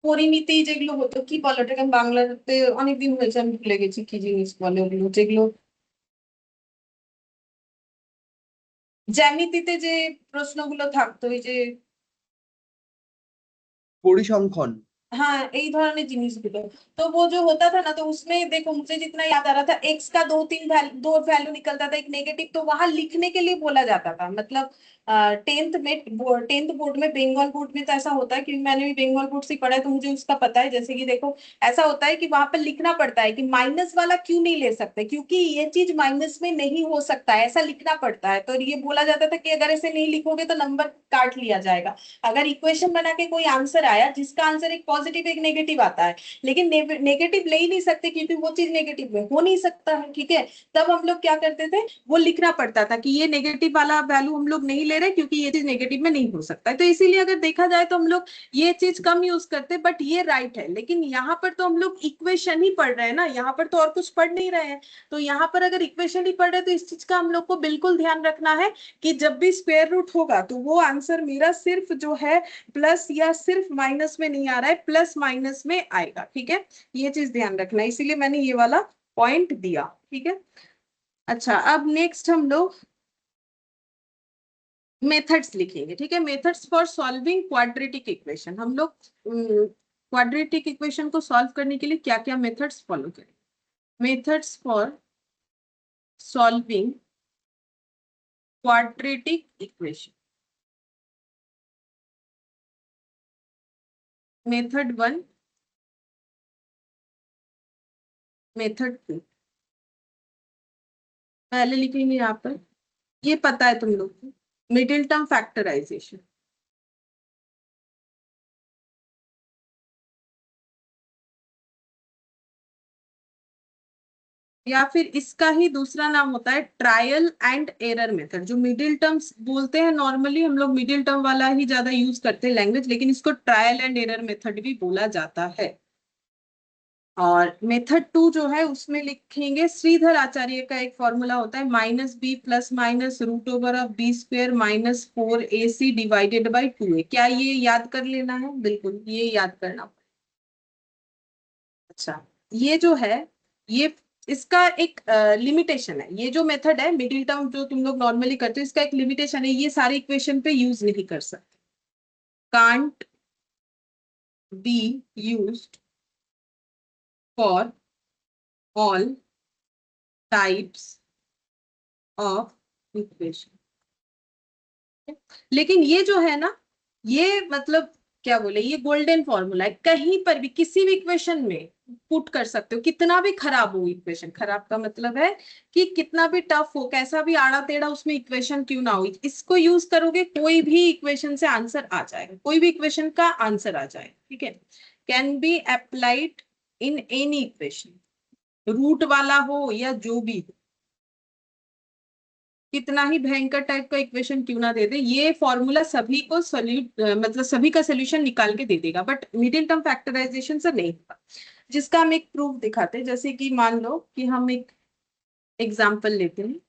পরিমিতি যেগুলো হতো, কি বলে ওটাকে বাংলাতে, অনেকদিন হয়েছে আমি ভুলে গেছি কি জিনিস বলে ওগুলো, যেগুলো জ্যামিতিতে যে প্রশ্নগুলো থাকতো, ওই যে পরিসংখ্যান। हाँ, यही धरনের জিনিসগুলো। तो वो जो होता था ना, तो उसमें देखो मुझे जितना याद आ रहा था, एक्स का 2 वैल्यू निकलता था, एक नेगेटिव, तो वहां लिखने के लिए बोला जाता था। मतलब 10th बोर्ड में, बंगाल बोर्ड में तो ऐसा होता है, क्योंकि मैंने भी बंगाल बोर्ड से पढ़ा है तो मुझे उसका पता है। जैसे कि देखो, ऐसा होता है कि वहां पर लिखना पड़ता है कि माइनस वाला क्यों नहीं ले सकते, क्योंकि ये चीज माइनस में नहीं हो सकता है, ऐसा लिखना पड़ता है। तो ये बोला जाता था कि अगर ऐसे नहीं लिखोगे तो नंबर काट लिया जाएगा। अगर इक्वेशन बना के कोई आंसर आया जिसका आंसर एक पॉजिटिव एक नेगेटिव आता है, लेकिन नेगेटिव ले ही नहीं सकते क्योंकि वो चीज नेगेटिव में हो नहीं सकता है, ठीक है, तब हम लोग क्या करते थे, वो लिखना पड़ता था कि ये नेगेटिव वाला वैल्यू हम लोग नहीं ले रहे क्योंकि ये चीज नेगेटिव में नहीं हो सकता है। तो इसीलिए अगर देखा जाए तो हम लोग ये चीज कम यूज करते, बट ये राइट है। लेकिन यहाँ पर तो हम लोग इक्वेशन ही पढ़ रहे हैं ना, यहाँ पर तो और कुछ पढ़ नहीं रहे हैं। तो यहाँ पर अगर इक्वेशन ही पढ़ रहे हैं तो इस चीज का हम लोग को बिल्कुल ध्यान रखना है कि जब भी स्क्वायर रूट होगा तो वो आंसर मेरा सिर्फ जो है प्लस या सिर्फ माइनस में नहीं आ रहा है, प्लस माइनस में आएगा। ठीक है, ये चीज ध्यान रखना है, इसीलिए मैंने ये वाला पॉइंट दिया। ठीक है, अच्छा, अब नेक्स्ट हम लोग मेथड्स लिखेंगे। ठीक है, methods for solving quadratic equation. हम लोग क्वाड्रेटिक इक्वेशन को सॉल्व करने के लिए क्या क्या मेथड्स फॉलो करें। Methods for solving quadratic equation. Method 1, method 2। पहले लिखेंगे यहाँ पर, ये पता है तुम लोग को, मिडिल टर्म फैक्टराइजेशन। या फिर इसका ही दूसरा नाम होता है ट्रायल एंड एरर मेथड। जो मिडिल टर्म्स बोलते हैं, नॉर्मली हम लोग मिडिल टर्म वाला ही ज्यादा यूज करते हैं लैंग्वेज, लेकिन इसको ट्रायल एंड एरर मेथड भी बोला जाता है। और मेथड 2 जो है उसमें लिखेंगे श्रीधर आचार्य का एक फॉर्मूला होता है, -b + √(b²) -4ac divided by 2a। क्या ये याद कर लेना है? बिल्कुल, ये याद करना। अच्छा, ये जो है, ये इसका एक लिमिटेशन है। ये जो मेथड है मिडिल टर्म जो तुम लोग नॉर्मली करते हो, इसका एक लिमिटेशन है, ये सारी इक्वेशन पे यूज नहीं कर सकते। Can't be used for all types of equation. लेकिन ये जो है ना, ये मतलब क्या बोले, ये गोल्डन फॉर्मूला है, कहीं पर भी किसी भी इक्वेशन में पुट कर सकते हो, कितना भी खराब हो इक्वेशन, खराब का मतलब है कि कितना भी टफ हो, कैसा भी आड़ा टेढ़ा उसमें इक्वेशन क्यों ना हो, इसको यूज करोगे कोई भी इक्वेशन से आंसर आ जाएगा, कोई भी इक्वेशन का आंसर आ जाएगा, ठीक है। Can be applied in any equation, root वाला हो या जो भी हो, कितना ही भयंकर टाइप का इक्वेशन क्यों ना दे दे, ये फॉर्मूला सभी को मतलब सभी का सोल्यूशन निकाल के दे देगा, बट मिडिल टर्म फैक्टराइजेशन से नहीं होगा। जिसका हम एक प्रूफ दिखाते हैं, जैसे कि मान लो कि हम एक एग्जाम्पल लेते हैं,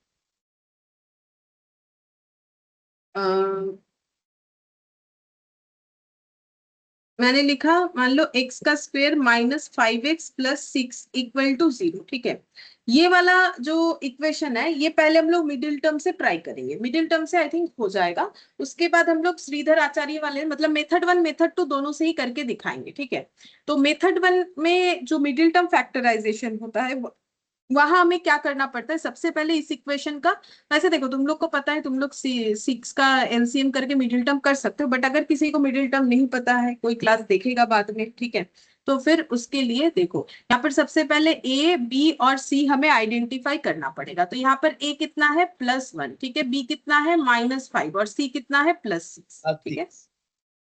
मैंने लिखा मान लो एक्स का square minus 5x plus 6 equal to 0, ठीक है। ये वाला जो इक्वेशन है, ये पहले हम लोग मिडिल टर्म से ट्राई करेंगे, मिडिल टर्म से आई थिंक हो जाएगा, उसके बाद हम लोग श्रीधर आचार्य वाले मतलब मेथड 1 मेथड 2 दोनों से ही करके दिखाएंगे, ठीक है। तो मेथड 1 में जो मिडिल टर्म फैक्टराइजेशन होता है वहां हमें क्या करना पड़ता है, सबसे पहले इस इक्वेशन का, वैसे देखो तुम लोग को पता है, तुम लोग 6 का एलसीएम करके मिडिल टर्म कर सकते हो, बट अगर किसी को मिडिल टर्म नहीं पता है, कोई क्लास देखेगा बाद में, ठीक है, तो फिर उसके लिए देखो यहाँ पर सबसे पहले ए बी और सी हमें आइडेंटिफाई करना पड़ेगा। तो यहाँ पर ए कितना है +1, ठीक है, बी कितना है -5 और सी कितना है +6, ठीक है।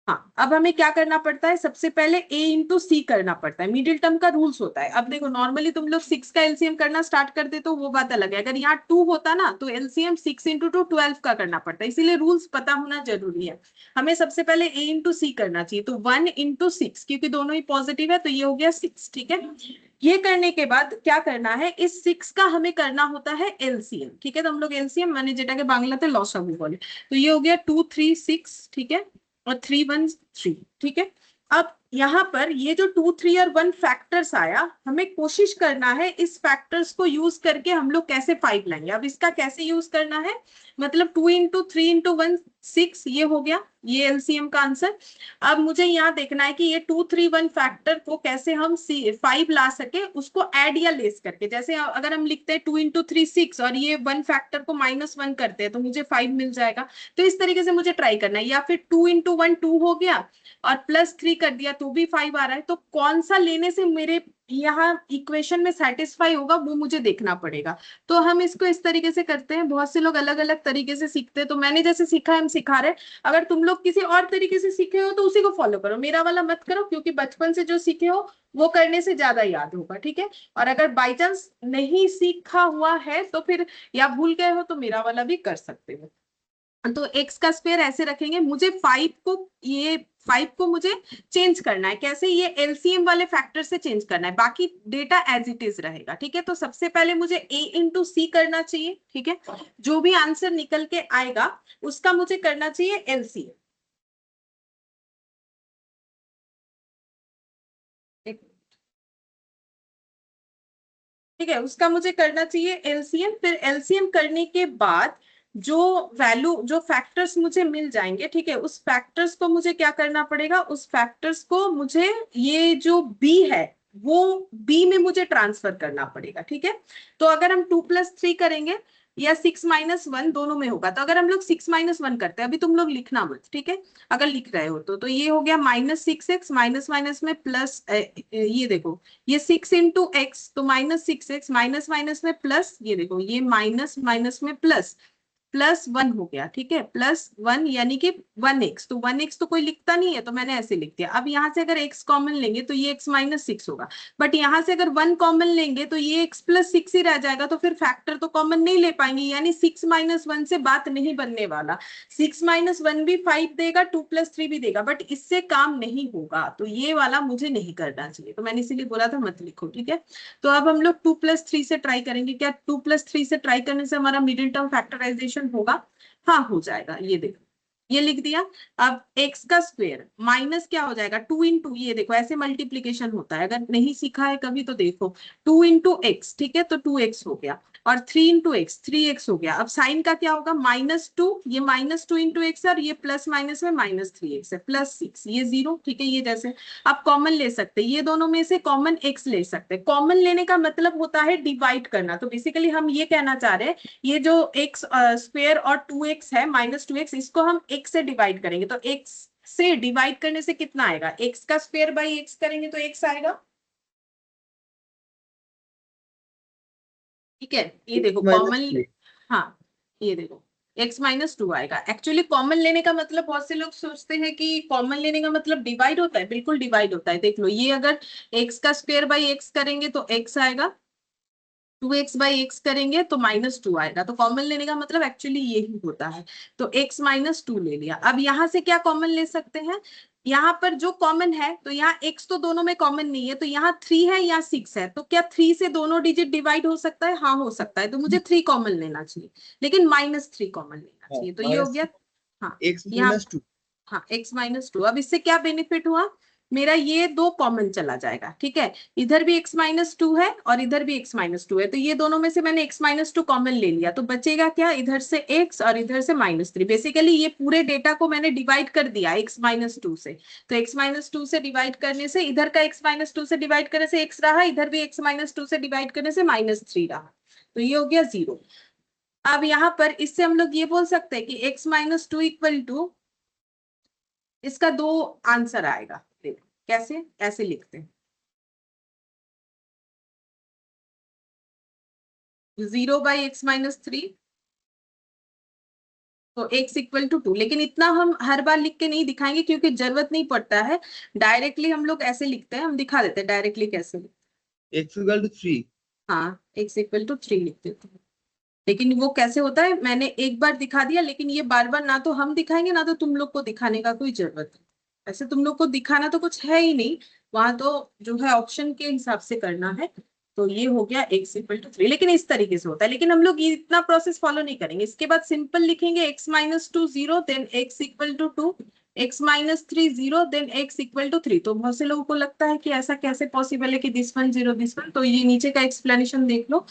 हाँ, अब हमें क्या करना पड़ता है, सबसे पहले a इंटू सी करना पड़ता है, मिडिल टर्म का रूल्स होता है। अब देखो नॉर्मली तुम लोग 6 का एलसीएम करना स्टार्ट कर दे तो वो बात अलग है, अगर यहाँ 2 होता ना तो एलसीएम 6 इंटू 2 12 का करना पड़ता है, इसीलिए रूल्स पता होना जरूरी है। हमें सबसे पहले a इंटू सी करना चाहिए, तो 1 इंटू 6, क्योंकि दोनों ही पॉजिटिव है तो ये हो गया 6, ठीक है। ये करने के बाद क्या करना है, इस 6 का हमें करना होता है एलसीएम, ठीक है। तो हम लोग एलसीएम माने जेटा के बांग्लाते लसागु बोले, तो ये हो गया 2 3 6, ठीक है, और 3 1 3, ठीक है। अब यहाँ पर ये जो 2 3 और 1 फैक्टर्स आया, हमें कोशिश करना है इस फैक्टर्स को यूज करके हम लोग कैसे 5 लाएंगे। अब इसका कैसे यूज करना है, मतलब 2 इंटू 3 इंटू 1 6, ये हो गया ये एलसीएम का आंसर। अब मुझे यहाँ देखना है कि ये 2 3 1 फैक्टर को कैसे हम 5 ला सके, उसको ऐड या लेस करके, जैसे अगर हम लिखते हैं 2 इंटू 3 6 और ये 1 फैक्टर को -1 करते हैं तो मुझे 5 मिल जाएगा। तो इस तरीके से मुझे ट्राई करना है, या फिर 2 इंटू 1 2 हो गया और +3 कर दिया तो भी 5 आ रहा है, तो कौन सा लेने से मेरे यहाँ इक्वेशन में सेटिस्फाई होगा वो मुझे देखना पड़ेगा। तो हम इसको इस तरीके से करते हैं, बहुत से लोग अलग अलग तरीके से सीखते हैं, तो मैंने जैसे सीखा है हम सिखा रहे हैं। अगर तुम लोग किसी और तरीके से सीखे हो तो उसी को फॉलो करो, मेरा वाला मत करो, क्योंकि बचपन से जो सीखे हो वो करने से ज्यादा याद होगा, ठीक है। और अगर बाई चांस नहीं सीखा हुआ है तो फिर या भूल गए हो तो मेरा वाला भी कर सकते हो। तो एक्स का स्क्वायर ऐसे रखेंगे, मुझे 5 को मुझे चेंज करना है, कैसे, ये एलसीएम वाले फैक्टर से चेंज करना है, बाकी डेटा एज इट इज रहेगा, ठीक है। तो सबसे पहले मुझे a इंटू सी करना चाहिए, ठीक है, जो भी आंसर निकल के आएगा उसका मुझे करना चाहिए एलसीएम। ठीक है, उसका मुझे करना चाहिए एलसीएम। फिर एलसीएम करने के बाद जो वैल्यू, जो फैक्टर्स मुझे मिल जाएंगे, ठीक है, उस फैक्टर्स को मुझे क्या करना पड़ेगा, उस फैक्टर्स को मुझे ये जो बी है वो बी में मुझे ट्रांसफर करना पड़ेगा, ठीक है। तो अगर हम 2 + 3 करेंगे या 6 - 1 दोनों में होगा, तो अगर हम लोग 6 - 1 करते हैं, अभी तुम लोग लिखना मत, ठीक है, अगर लिख रहे हो तो ये हो गया -6x, माइनस माइनस में प्लस, ये देखो ये 6 इंटू एक्स तो -6x, माइनस माइनस में प्लस, ये देखो ये माइनस माइनस में प्लस, +1 हो गया, ठीक है, +1 यानी कि 1x, तो 1x तो कोई लिखता नहीं है तो मैंने ऐसे लिख दिया। अब यहाँ से अगर x कॉमन लेंगे तो ये x -6 होगा, बट यहाँ से अगर 1 कॉमन लेंगे तो ये x + 6 ही रह जाएगा, तो फिर फैक्टर तो कॉमन नहीं ले पाएंगे, यानी 6 - 1 से बात नहीं बनने वाला। 6 - 1 भी 5 देगा, 2 + 3 भी देगा, बट इससे काम नहीं होगा, तो ये वाला मुझे नहीं करना चाहिए, तो मैंने इसीलिए बोला था मत लिखो, ठीक है। तो अब हम लोग 2 + 3 से ट्राई करेंगे, क्या 2 + 3 से ट्राई करने से हमारा मिडिल टर्म फैक्टराइजेशन होगा? हाँ हो जाएगा, ये देखो ये लिख दिया। अब x का स्क्वायर माइनस क्या हो जाएगा, 2 इंटू, ये देखो ऐसे मल्टीप्लीकेशन होता है, अगर नहीं सीखा है कभी तो देखो, 2 इंटू एक्स, ठीक है, तो 2x हो गया, और 3 इंटू एक्स 3x हो गया। अब साइन का क्या होगा, -2, ये -2 इंटू एक्स, और ये प्लस माइनस में -3x है, +6, ये 0, ठीक है। ये जैसे आप कॉमन ले सकते हैं, ये दोनों में से कॉमन x ले सकते हैं, कॉमन लेने का मतलब होता है डिवाइड करना, तो बेसिकली हम ये कहना चाह रहे हैं, ये जो x स्क्वायर और 2x है -2x, इसको हम x से डिवाइड करेंगे, तो x से डिवाइड करने से कितना आएगा, x का स्क्वायर बाई x करेंगे तो x आएगा। ठीक है, ये देखो कॉमन, हाँ ये देखो x माइनस टू आएगा। एक्चुअली कॉमन लेने का मतलब, बहुत से लोग सोचते हैं कि कॉमन लेने का मतलब डिवाइड होता है, बिल्कुल डिवाइड होता है। देख लो, ये अगर x का स्क्वायर बाई x करेंगे तो x आएगा, 2x बाई एक्स करेंगे तो माइनस टू आएगा। तो कॉमन लेने का मतलब एक्चुअली यही होता है। तो x माइनस टू ले लिया। अब यहाँ से क्या कॉमन ले सकते हैं, यहाँ पर जो कॉमन है, तो यहाँ x तो दोनों में कॉमन नहीं है, तो यहाँ 3 है, यहाँ 6 है, तो क्या 3 से दोनों डिजिट डिवाइड हो सकता है? हाँ हो सकता है। तो मुझे 3 कॉमन लेना चाहिए, लेकिन -3 कॉमन लेना चाहिए। तो ये हो गया, हाँ x यहाँ, -2। हाँ x माइनस टू। अब इससे क्या बेनिफिट हुआ, मेरा ये दो कॉमन चला जाएगा। ठीक है, इधर भी x माइनस टू है और इधर भी x माइनस टू है, तो ये दोनों में से मैंने x माइनस टू कॉमन ले लिया। तो बचेगा क्या, इधर से x और इधर से -3। बेसिकली ये पूरे डेटा को मैंने डिवाइड कर दिया x माइनस टू से। तो x माइनस टू से डिवाइड करने से, इधर का x माइनस टू से डिवाइड करने से x रहा, इधर भी x माइनस टू से डिवाइड करने से -3 रहा। तो ये हो गया 0। अब यहाँ पर इससे हम लोग ये बोल सकते हैं कि x minus two equal to, इसका दो आंसर आएगा। देखो कैसे, ऐसे लिखते हैं, 0 बाई एक्स माइनस थ्री, तो x इक्वल टू 2। लेकिन इतना हम हर बार लिख के नहीं दिखाएंगे क्योंकि जरूरत नहीं पड़ता है। डायरेक्टली हम लोग ऐसे लिखते हैं, हम दिखा देते हैं डायरेक्टली कैसे लिखते x इक्वल टू 3। हैं। हाँ x इक्वल टू 3 लिख देते हैं। लेकिन वो कैसे होता है मैंने एक बार दिखा दिया, लेकिन ये बार बार ना तो हम दिखाएंगे ना तो तुम लोग को दिखाने का कोई जरूरत है। ऐसे तुम लोग को दिखाना तो कुछ है ही नहीं, वहां तो जो है ऑप्शन के हिसाब से करना है। तो ये हो गया x इक्वल टू 3, लेकिन इस तरीके से होता है। लेकिन हम लोग ये इतना प्रोसेस फॉलो नहीं करेंगे। इसके बाद सिंपल लिखेंगे x minus two 0 then x equal to 2, x minus 3 0 then x equal to 3। तो बहुत से लोगों को लगता है कि ऐसा कैसे पॉसिबल है कि दिस वन 0 दिस वन। तो ये नीचे का एक्सप्लेनेशन देख लो,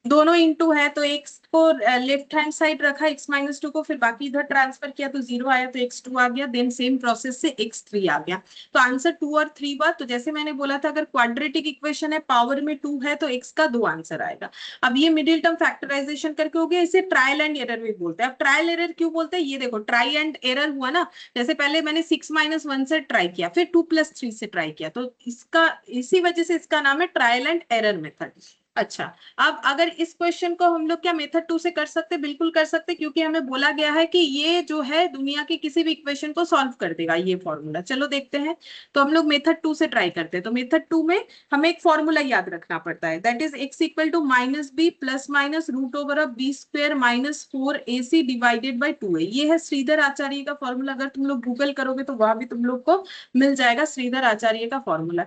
दोनों इंटू है तो x को लेफ्ट हैंड साइड रखा, x माइनस टू को, फिर बाकी इधर ट्रांसफर किया तो 0 आया, तो x2 आ गया, देन सेम प्रोसेस से x3 आ गया। तो आंसर 2 और 3 बार। तो जैसे मैंने बोला था, अगर क्वाड्रेटिक इक्वेशन है, पावर में 2 है, तो x का 2 आंसर आएगा। अब ये मिडिल टर्म फैक्टराइजेशन करके हो गया। इसे ट्रायल एंड एरर भी बोलते हैं। अब ट्रायल एरर क्यों बोलते हैं, ये देखो ट्राई एंड एरर हुआ ना। जैसे पहले मैंने 6 माइनस 1 से ट्राई किया, फिर 2 प्लस 3 से ट्राई किया, तो इसका, इसी वजह से इसका नाम है ट्रायल एंड एरर मेथड। अच्छा, अब अगर इस क्वेश्चन को हम लोग क्या मेथड 2 से कर सकते, बिल्कुल कर सकते, क्योंकि हमें बोला गया है कि ये जो है दुनिया की किसी भी इक्वेशन को सॉल्व कर देगा ये फॉर्मूला। चलो देखते हैं। तो हम लोग मेथड 2 से ट्राई करते हैं। तो मेथड 2 में हमें एक फॉर्मूला याद रखना पड़ता है, that is x equal to minus B plus minus root over of B square minus 4ac divided by 2a। ये है श्रीधर आचार्य का फॉर्मूला। अगर तुम लोग गूगल करोगे तो वहां भी तुम लोग को मिल जाएगा श्रीधर आचार्य का फॉर्मूला।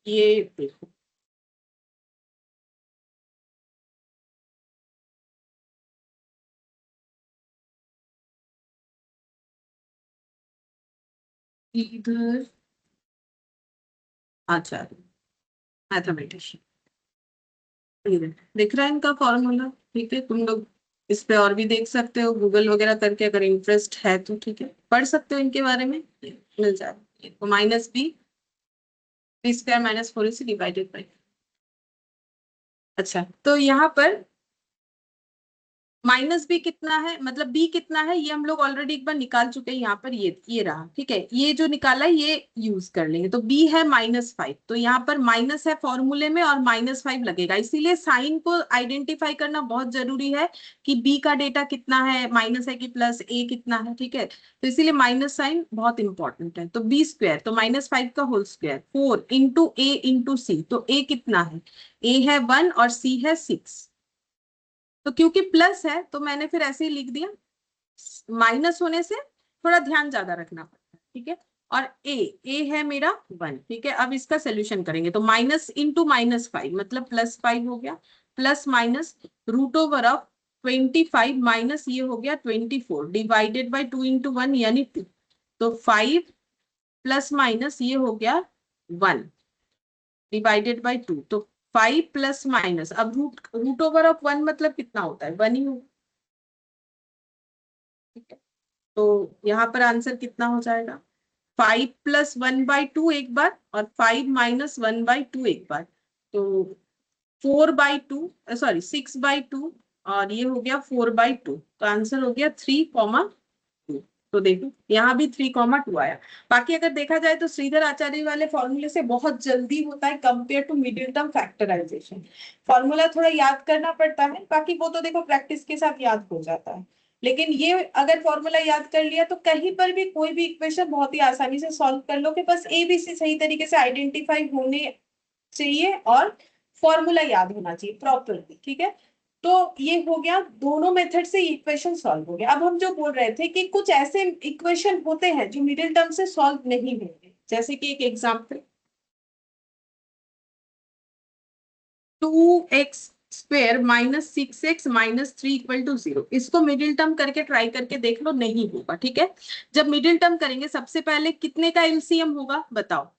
ये देखो, श्रीधर आचार्य, मैथमेटिशियन। दिख रहा है इनका फॉर्मूला? ठीक है, तुम लोग इस पे और भी देख सकते हो गूगल वगैरह करके, अगर इंटरेस्ट है तो। ठीक है, पढ़ सकते हो इनके बारे में, मिल जाएगा। तो minus B square minus 4ac divided by. अच्छा, तो यहाँ पर माइनस बी कितना है, मतलब बी कितना है, ये हम लोग ऑलरेडी एक बार निकाल चुके हैं। यहाँ पर ये रहा। ठीक है, ये जो निकाला है ये यूज कर लेंगे। तो बी है -5, तो यहाँ पर माइनस है फॉर्मूले में और -5 लगेगा, इसीलिए साइन को आइडेंटिफाई करना बहुत जरूरी है कि बी का डेटा कितना है, माइनस है कि प्लस, ए कितना है। ठीक है, तो इसीलिए माइनस साइन बहुत इंपॉर्टेंट है। तो बी स्क्वायर तो -5 का होल स्क्वायर 4 इंटू ए इंटू सी। तो ए कितना है, ए है 1 और सी है 6। तो क्योंकि प्लस है तो मैंने फिर ऐसे ही लिख दिया। माइनस होने से थोड़ा ध्यान ज्यादा रखना पड़ता है। ठीक है, और ए है मेरा 1। ठीक है, अब इसका सोल्यूशन करेंगे तो माइनस इंटू -5 मतलब +5 हो गया, plus minus root over of 25 minus ये हो गया 24 डिवाइडेड बाई 2 इंटू 1 यानी 2। तो 5 प्लस माइनस ये हो गया 1 डिवाइडेड बाई 2। तो 5 प्लस माइनस, अब रूट ओवर ऑफ 1 मतलब कितना होता है, 1 ही होगा। ठीक है, तो यहाँ पर आंसर कितना हो जाएगा, 5 प्लस 1/2 एक बार और 5 माइनस 1/2 एक बार। तो 4/2, सॉरी 6/2, और ये हो गया 4/2। तो आंसर हो गया 3,2। तो देखो यहाँ भी 3,2 आया। बाकी अगर देखा जाए तो श्रीधर आचार्य वाले फॉर्मूले से बहुत जल्दी होता है compare to middle term factorization. Formula थोड़ा याद करना पड़ता है, बाकी वो तो देखो प्रैक्टिस के साथ याद हो जाता है। लेकिन ये अगर फॉर्मूला याद कर लिया तो कहीं पर भी कोई भी इक्वेशन बहुत ही आसानी से सॉल्व कर लो, कि बस ABC सही तरीके से आइडेंटिफाई होने चाहिए और फॉर्मूला याद होना चाहिए प्रॉपरली, ठीक है। तो ये हो गया, दोनों मेथड से इक्वेशन सॉल्व हो गया। अब हम जो बोल रहे थे कि कुछ ऐसे इक्वेशन होते हैं जो मिडिल टर्म से सॉल्व नहीं होंगे, जैसे कि एक example 2x square minus 6x minus 3 equal to 0, इसको मिडिल टर्म करके ट्राई करके देख लो, नहीं होगा, ठीक है। जब मिडिल टर्म करेंगे सबसे पहले कितने का एलसीएम होगा बताओ।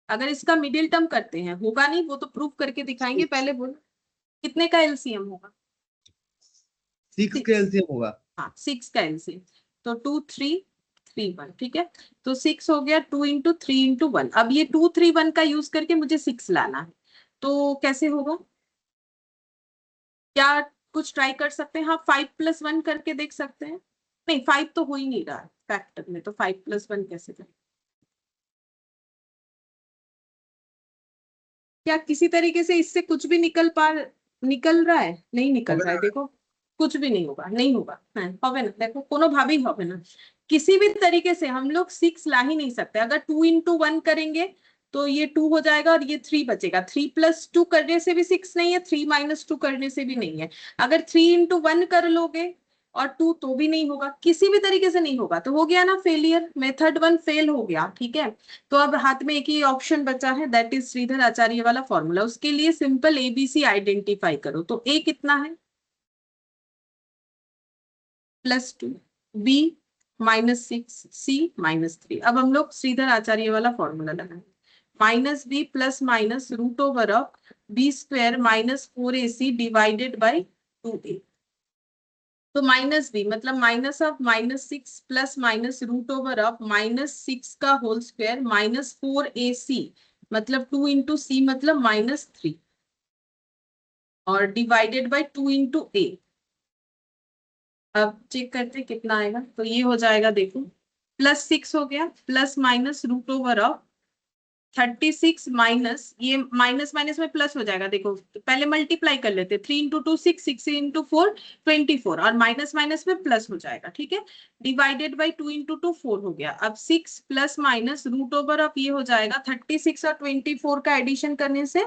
अगर इसका मिडिल टर्म करते हैं, होगा नहीं, वो तो प्रूफ करके दिखाएंगे, पहले बोलो कितने का एलसीएम होगा। 6 का एलसीएम होगा। हाँ 6 का एलसीएम, तो 2 3 3 1, ठीक है। तो 6 हो गया 2 इंटू 3 इंटू 1। अब ये 2 3 1 का यूज करके मुझे 6 लाना है, तो कैसे होगा, क्या कुछ ट्राई कर सकते हैं। हाँ 5 + 1 करके देख सकते हैं। नहीं 5 तो हो ही नहीं रहा फैक्टर में, तो 5 + 1 कैसे करें। क्या किसी तरीके से इससे कुछ भी निकल रहा है, नहीं निकल रहा है, देखो कुछ भी नहीं होगा, नहीं होगा, হবে না, देखो कोनो भाभी হবে ना, किसी भी तरीके से हम लोग 6 ला ही नहीं सकते। अगर 2 इंटू 1 करेंगे तो ये 2 हो जाएगा और ये 3 बचेगा। 3 + 2 करने से भी 6 नहीं है, 3 - 2 करने से भी नहीं है। अगर 3 इंटू 1 कर लोगे और 2 तो भी नहीं होगा, किसी भी तरीके से नहीं होगा, तो हो गया ना फेलियर, मेथड 1 फेल हो गया, ठीक है। तो अब हाथ में एक ही ऑप्शन बचा है, दैट इज श्रीधर आचार्य वाला फॉर्मूला। उसके लिए सिंपल ABC आइडेंटिफाई करो। तो A कितना है +2, B -6, C -3। अब हम लोग श्रीधर आचार्य वाला फॉर्मूला लगाएं, -B + minus √B² -4AC divided by 2A। तो -B मतलब माइनस ऑफ -6 + -√(-6 का होल स्क्वायर -4AC मतलब 2 इंटू C मतलब -3 और डिवाइडेड बाय 2 इंटू A। अब चेक करते हैं कितना आएगा। तो ये हो जाएगा, देखो +6 हो गया +√36 माइनस ये माइनस माइनस में प्लस हो जाएगा। देखो तो पहले मल्टीप्लाई कर लेते, 3 इंटू 2 6, 6 इंटू 4 24 और माइनस माइनस में प्लस हो जाएगा, ठीक है। डिवाइडेड बाई 2 इंटू 2 4 हो गया। अब 6 प्लस माइनस √ऑफ ये हो जाएगा 36 और 24 का एडिशन करने से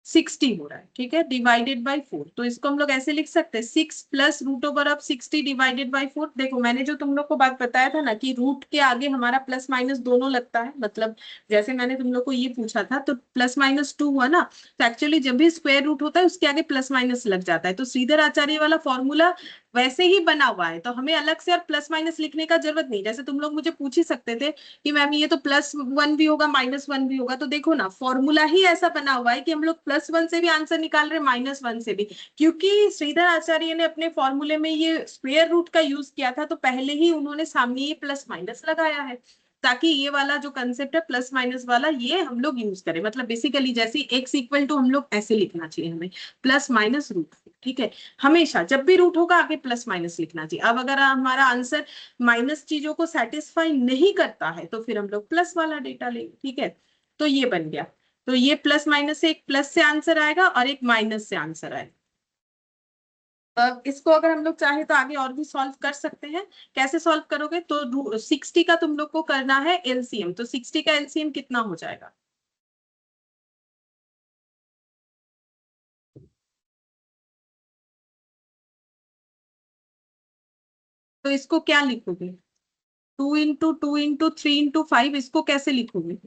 60 हो रहा है, ठीक है, डिवाइडेड बाई 4। तो इसको हम लोग ऐसे लिख सकते हैं 6 + √60 डिवाइडेड बाई 4। देखो मैंने जो तुम लोग को बात बताया था ना कि रूट के आगे हमारा प्लस माइनस दोनों लगता है, मतलब जैसे मैंने तुम लोग को ये पूछा था तो +-2 हुआ ना, तो एक्चुअली जब भी स्क्वायर रूट होता है उसके आगे प्लस माइनस लग जाता है। तो श्रीधर आचार्य वाला फॉर्मूला वैसे ही बना हुआ है, तो हमें अलग से और प्लस माइनस लिखने का जरूरत नहीं। जैसे तुम लोग मुझे पूछ ही सकते थे कि मैम ये तो +1 भी होगा -1 भी होगा, तो देखो ना फॉर्मूला ही ऐसा बना हुआ है कि हम लोग +1 से भी आंसर निकाल रहे हैं -1 से भी, क्योंकि श्रीधर आचार्य ने अपने फॉर्मूले में ये स्क्वायर रूट का यूज किया था, तो पहले ही उन्होंने सामने ये प्लस माइनस लगाया है ताकि ये वाला जो कंसेप्ट है प्लस माइनस वाला ये हम लोग यूज करें। मतलब बेसिकली जैसे x = हम लोग ऐसे लिखना चाहिए हमें +-√, ठीक है। हमेशा जब भी रूट होगा आगे प्लस माइनस लिखना चाहिए। अब अगर हमारा आंसर माइनस चीजों को सेटिस्फाई नहीं करता है तो फिर हम लोग प्लस वाला डेटा लेंगे, ठीक है। तो ये बन गया। तो ये प्लस माइनस से एक प्लस से आंसर आएगा और एक माइनस से आंसर आएगा। अब इसको अगर हम लोग चाहे तो आगे और भी सॉल्व कर सकते हैं। कैसे सॉल्व करोगे, तो 60 का तुम लोग को करना है एलसीएम। तो 60 का एलसीएम कितना हो जाएगा, तो इसको क्या लिखोगे, 2 इंटू 2 इंटू 3 इंटू 5, इसको कैसे लिखोगे।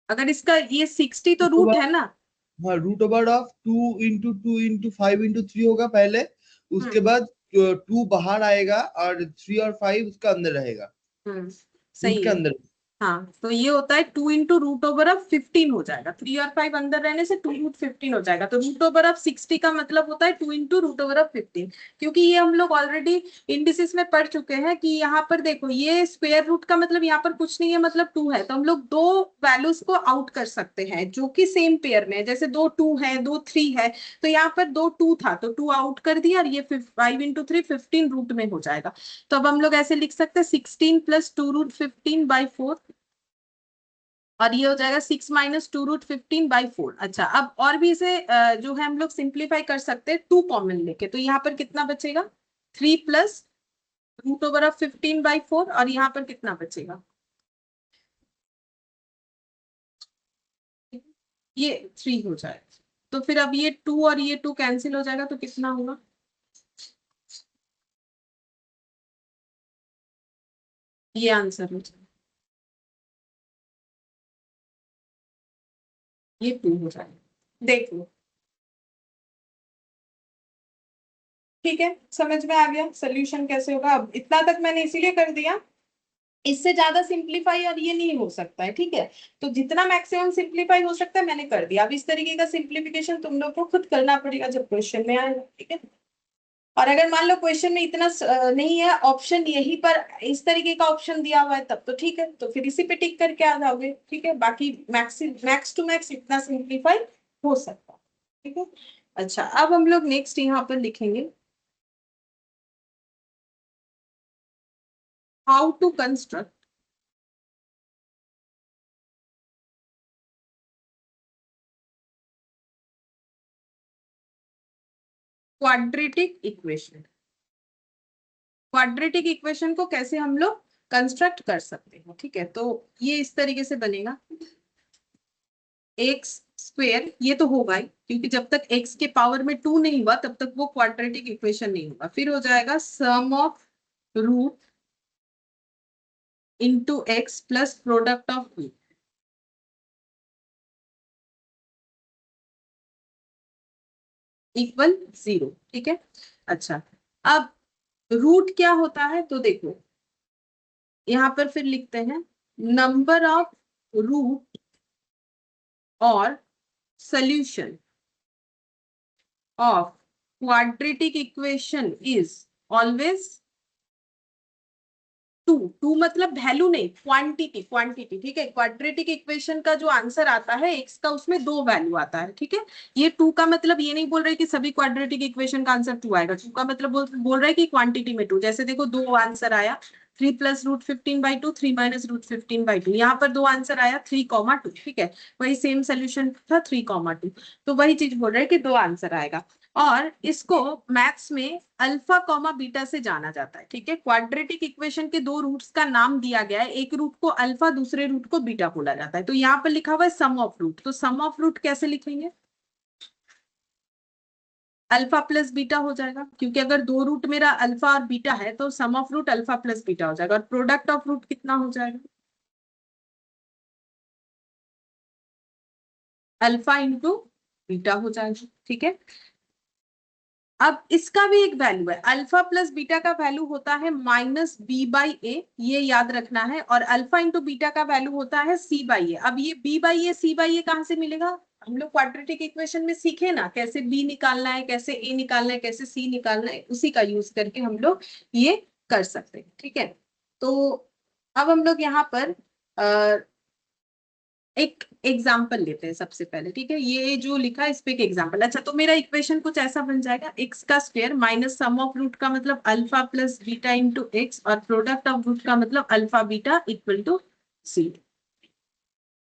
अगर इसका ये 60 तो रूट है ना, हाँ √2 इंटू 2 इंटू 5 इंटू 3 होगा पहले, उसके बाद 2 बाहर आएगा और 3 और 5 उसका अंदर रहेगा, रूट सही के है। अंदर। हाँ, तो ये होता है 2 इंटू रूट ओवर ऑफ 15 हो जाएगा, 3 और 5 अंदर रहने से 2 रूट 15 हो जाएगा। तो रूट ओवर ऑफ 60 का मतलब होता है 2 इंटू रूट ओवर ऑफ 15, क्योंकि ये हम लोग ऑलरेडी इंडिसेस में पढ़ चुके हैं कि यहाँ पर देखो ये स्क्वायर रूट का मतलब यहाँ पर कुछ नहीं है, मतलब 2 है, तो हम लोग दो वैल्यूज को आउट कर सकते हैं जो कि सेम पेयर में है। जैसे दो 2 है, दो 3 है, तो यहाँ पर दो 2 था तो 2 आउट कर दिया, और ये 5 इंटू 3 15 रूट में हो जाएगा। तो अब हम लोग ऐसे लिख सकते हैं 16 प्लस 2 रूट 15 बाई 4, और ये हो जाएगा 6 माइनस 2 रूट 15 बाई 4। अच्छा, अब और भी इसे जो है हम लोग सिंप्लीफाई कर सकते हैं 2 कॉमन लेके, तो यहाँ पर कितना बचेगा 3 plus root over of 15 by 4, और यहाँ पर कितना बचेगा, ये 3 हो जाएगा। तो फिर अब ये 2 और ये 2 कैंसिल हो जाएगा, तो कितना होगा, ये आंसर हो जाएगा, ये 2 हो जाएगा। देख लो, ठीक है, समझ में आ गया सोल्यूशन कैसे होगा। अब इतना तक मैंने इसीलिए कर दिया, इससे ज्यादा सिंप्लीफाई और ये नहीं हो सकता है, ठीक है। तो जितना मैक्सिमम सिंप्लीफाई हो सकता है मैंने कर दिया। अब इस तरीके का सिंप्लीफिकेशन तुम लोग को खुद करना पड़ेगा जब क्वेश्चन में आएगा, ठीक है। और अगर मान लो क्वेश्चन में इतना नहीं है ऑप्शन, यहीं पर इस तरीके का ऑप्शन दिया हुआ है, तब तो ठीक है, तो फिर इसी पे टिक करके आ जाओगे, ठीक है। बाकी मैक्स टू मैक्स इतना सिंप्लीफाई हो सकता है, ठीक है। अच्छा, अब हम लोग नेक्स्ट यहाँ पर लिखेंगे how to construct quadratic equation. Quadratic equation को कैसे हम लोग कंस्ट्रक्ट कर सकते हैं, ठीक है। तो ये इस तरीके से बनेगा, एक्स स्क्वेयर, ये तो होगा ही क्योंकि जब तक एक्स के पावर में 2 नहीं हुआ तब तक वो क्वाड्रेटिक इक्वेशन नहीं होगा। फिर हो जाएगा sum of root into x plus product of root equal 0, ठीक है। अच्छा, अब रूट क्या होता है, तो देखो यहां पर फिर लिखते हैं नंबर ऑफ रूट और solution of quadratic equation is always 2। 2 मतलब वैल्यू नहीं, क्वांटिटी, क्वांटिटी, ठीक है। क्वाड्रेटिक इक्वेशन का जो आंसर आता है एक्स का, उसमें 2 वैल्यू आता है, ठीक है। ये 2 का मतलब ये नहीं बोल रहे कि सभी क्वाड्रेटिक इक्वेशन का आंसर 2 आएगा। 2 का मतलब बोल रहा है कि क्वांटिटी में 2। जैसे देखो 2 आंसर आया, 3 plus root 15 by 2, 3 minus root 15 by 2, यहाँ पर 2 आंसर आया 3,2, ठीक है। वही सेम सोल्यूशन था 3,2, तो वही चीज बोल रहे हैं कि 2 आंसर आएगा। और इसको मैथ्स में अल्फा कॉमा बीटा से जाना जाता है, ठीक है। क्वाड्रेटिक इक्वेशन के 2 रूट्स का नाम दिया गया है, एक रूट को अल्फा, दूसरे रूट को बीटा बोला जाता है। तो यहाँ पर लिखा हुआ है सम ऑफ रूट, तो सम ऑफ रूट कैसे लिखेंगे, अल्फा प्लस बीटा हो जाएगा, क्योंकि अगर 2 रूट मेरा अल्फा और बीटा है तो sum of root alpha plus beta हो जाएगा। और प्रोडक्ट ऑफ रूट कितना हो जाएगा, अल्फा इंटू बीटा हो जाएगा, ठीक है। अब इसका भी एक वैल्यू है, अल्फा प्लस बीटा का वैल्यू होता है माइनस बी बाई ए, ये याद रखना है। और अल्फा इंटू बीटा का वैल्यू होता है सी बाई ए। अब ये b by a c by a कहाँ से मिलेगा, हम लोग क्वाड्रेटिक इक्वेशन में सीखे ना कैसे बी निकालना है, कैसे ए निकालना है, कैसे सी निकालना है, उसी का यूज करके हम लोग ये कर सकते हैं, ठीक है। तो अब हम लोग यहाँ पर एक एग्जाम्पल लेते हैं सबसे पहले, ठीक है। ये जो लिखा है इस पे एक एग्जाम्पल। अच्छा, तो मेरा इक्वेशन कुछ ऐसा बन जाएगा, एक्स का square minus sum of root का मतलब alpha plus beta into X, और प्रोडक्ट ऑफ रूट का मतलब alpha beta equal to C.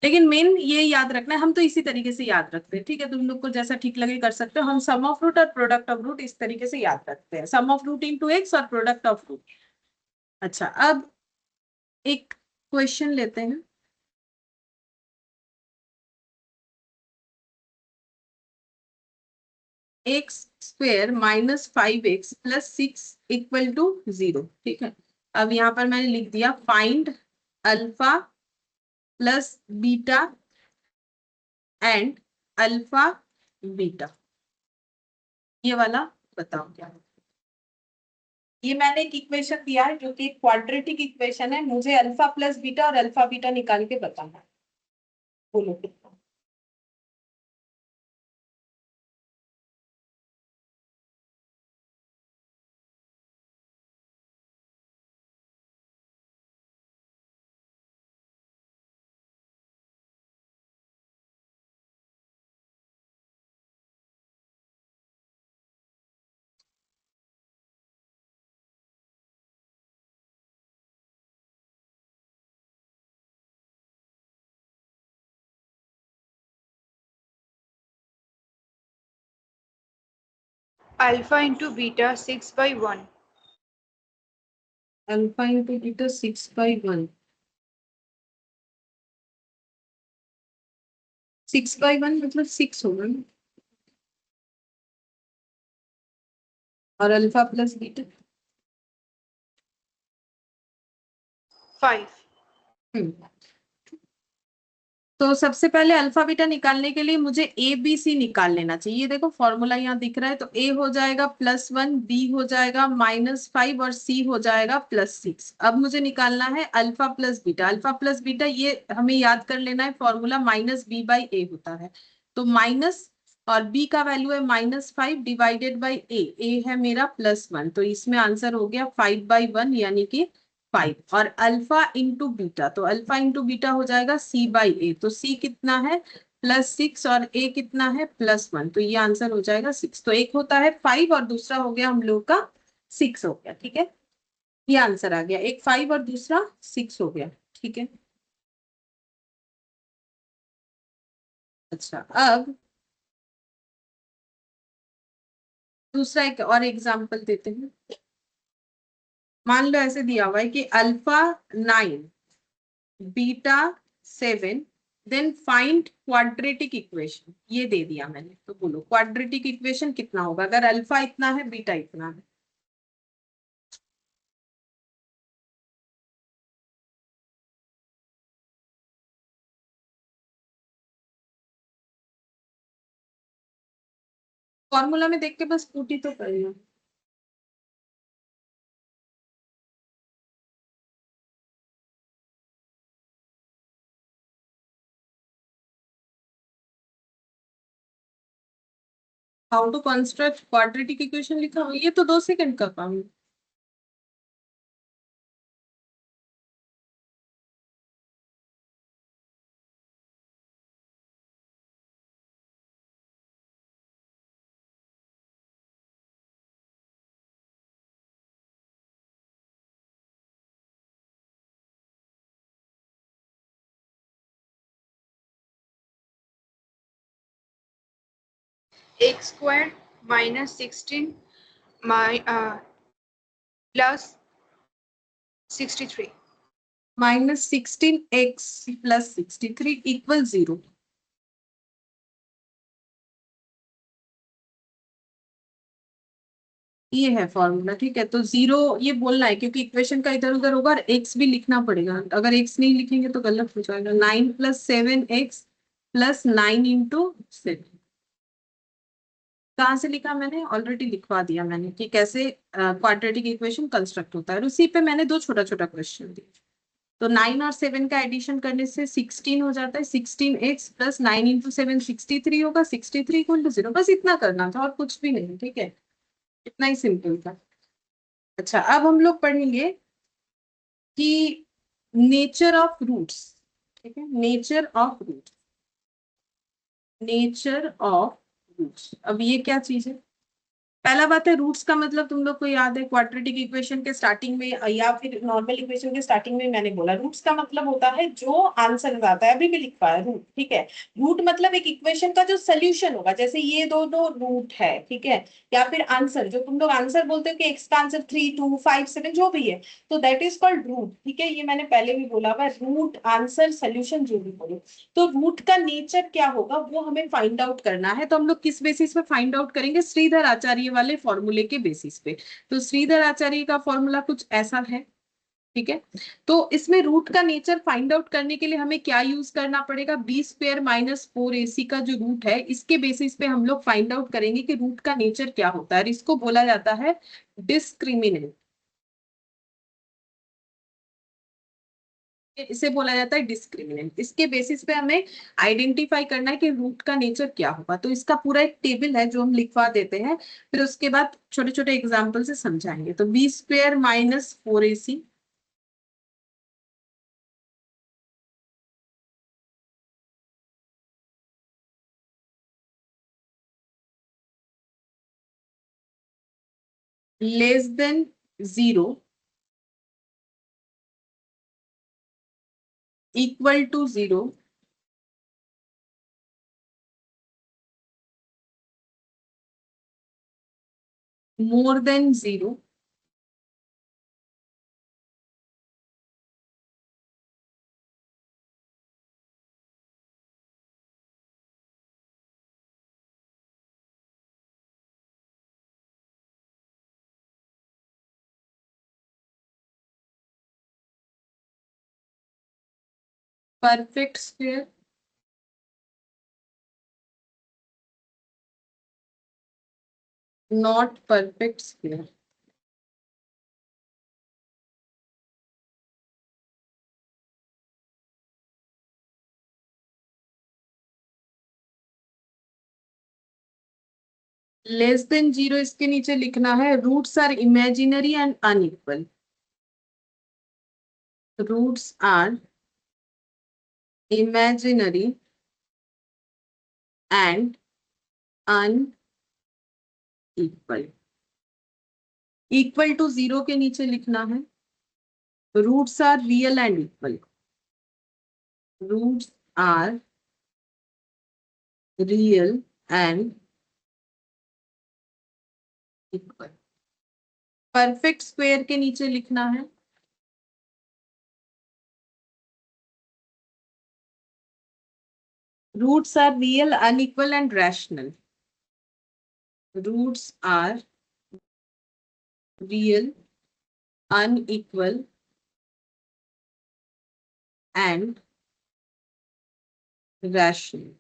लेकिन मेन ये याद रखना है, हम तो इसी तरीके से याद रखते हैं, ठीक है। तुम लोग को जैसा ठीक लगे कर सकते हो। हम सम ऑफ रूट और प्रोडक्ट ऑफ रूट इस तरीके से याद रखते हैं, sum of root into X और प्रोडक्ट ऑफ रूट। अच्छा, अब एक क्वेश्चन लेते हैं, X square minus 5x plus 6 equal to 0, ठीक है। अब यहाँ पर मैंने लिख दिया find alpha plus beta and alpha beta, ये वाला बताओ क्या है। ये मैंने एक इक्वेशन दिया है जो कि क्वाड्रेटिक इक्वेशन है, मुझे अल्फा प्लस बीटा और अल्फा बीटा निकाल के बताना है। बोलो कितना। Alpha into beta 6/1. Alpha into beta 6/1। 6/1 मतलब 6 होगा ना, और अल्फा प्लस बीटा 5. तो सबसे पहले अल्फा बीटा निकालने के लिए मुझे ए बी सी निकाल लेना चाहिए। ये देखो फॉर्मूला यहाँ दिख रहा है, तो ए हो जाएगा +1, बी हो जाएगा -5 और सी हो जाएगा +6। अब मुझे निकालना है alpha plus beta. Alpha plus beta ये हमें याद कर लेना है, फॉर्मूला -b/a होता है। तो माइनस और b का वैल्यू है -5 डिवाइडेड बाई ए है मेरा +1, तो इसमें आंसर हो गया 5/1 यानी कि 5। और अल्फा इंटू बीटा, तो अल्फा इंटू बीटा हो जाएगा c/a, तो c कितना है +6 और a कितना है +1, तो ये आंसर हो जाएगा 6। तो एक होता है 5 और दूसरा हो गया हम लोग का 6 हो गया। ठीक है, ये आंसर आ गया, एक 5 और दूसरा 6 हो गया। ठीक है, अच्छा अब दूसरा एक और एग्जांपल देते हैं। मान लो ऐसे दिया हुआ है कि alpha 9 beta 7 then find quadratic equation, ये दे दिया मैंने। तो बोलो क्वाड्रेटिक इक्वेशन कितना होगा अगर अल्फा इतना है बीटा इतना है। फॉर्मूला में देख के बस पुट ही तो करना। How to construct quadratic equation लिखा हुआ, ये तो 2 सेकंड का काम है। X squared minus 16 plus 63. -16x + 63 = 0। ये है फॉर्मूला। ठीक है, तो 0 ये बोलना है क्योंकि इक्वेशन का इधर उधर होगा और x भी लिखना पड़ेगा, अगर x नहीं लिखेंगे तो गलत हो जाएगा। 9 + 7x + 9 × 7। कहाँ से लिखा मैंने, ऑलरेडी लिखवा दिया मैंने कि कैसे क्वाड्रेटिक इक्वेशन कंस्ट्रक्ट होता है, और उसी पे मैंने 2 छोटा छोटा क्वेश्चन दिया। तो 9 और 7 का एडिशन करने से 16 हो जाता है, 16x + 9 × 7 63 होगा, 63 = 0। बस इतना करना था और कुछ भी नहीं। ठीक है, इतना ही सिंपल था। अच्छा अब हम लोग पढ़ेंगे कि नेचर ऑफ रूट्स। ठीक है, nature of roots, nature of roots. अब ये क्या चीज है, पहला बात है रूट्स का मतलब तुम लोग को याद है क्वाड्रेटिक इक्वेशन के स्टार्टिंग में या फिर नॉर्मल इक्वेशन के स्टार्टिंग में मैंने बोला रूट्स का मतलब होता है जो आंसर आता है, अभी भी लिखा है रूट। ठीक है, रूट मतलब एक इक्वेशन का जो सोल्यूशन होगा, जैसे ये दो रूट है। ठीक है, या फिर आंसर, जो तुम लोग आंसर बोलते हो कि एक्स का आंसर 3, 2, 5, 7 जो भी है, तो दैट इज कॉल्ड रूट। ठीक है, ये मैंने पहले भी बोला हुआ, रूट आंसर सोल्यूशन जो भी बोलो। तो रूट का नेचर क्या होगा वो हमें फाइंड आउट करना है। तो हम लोग किस बेसिस पे फाइंड आउट करेंगे, श्रीधर आचार्य वाले फॉर्मूले के बेसिस पे। तो श्रीधर आचार्य का फॉर्मूला कुछ ऐसा है। ठीक है, तो इसमें रूट का नेचर फाइंड आउट करने के लिए हमें क्या यूज करना पड़ेगा, b² - 4ac का जो रूट है, इसके बेसिस पे हम लोग फाइंड आउट करेंगे कि रूट का नेचर क्या होता है, और इसको बोला जाता है डिस्क्रिमिनेंट। इसे बोला जाता है डिस्क्रिमिनेंट। इसके बेसिस पे हमें आइडेंटिफाई करना है कि रूट का नेचर क्या होगा। तो इसका पूरा एक टेबल है जो हम लिखवा देते हैं, फिर उसके बाद छोटे छोटे एग्जाम्पल से समझाएंगे। तो B square minus 4ac less than 0 equal to 0 more than 0 perfect square not perfect square। Less than 0 इसके नीचे लिखना है roots are imaginary and unequal. Roots are imaginary and unequal। Equal to 0 के नीचे लिखना है roots are real and equal. Roots are real and equal. Perfect square के नीचे लिखना है roots are real unequal and rational. Roots are real unequal and rational।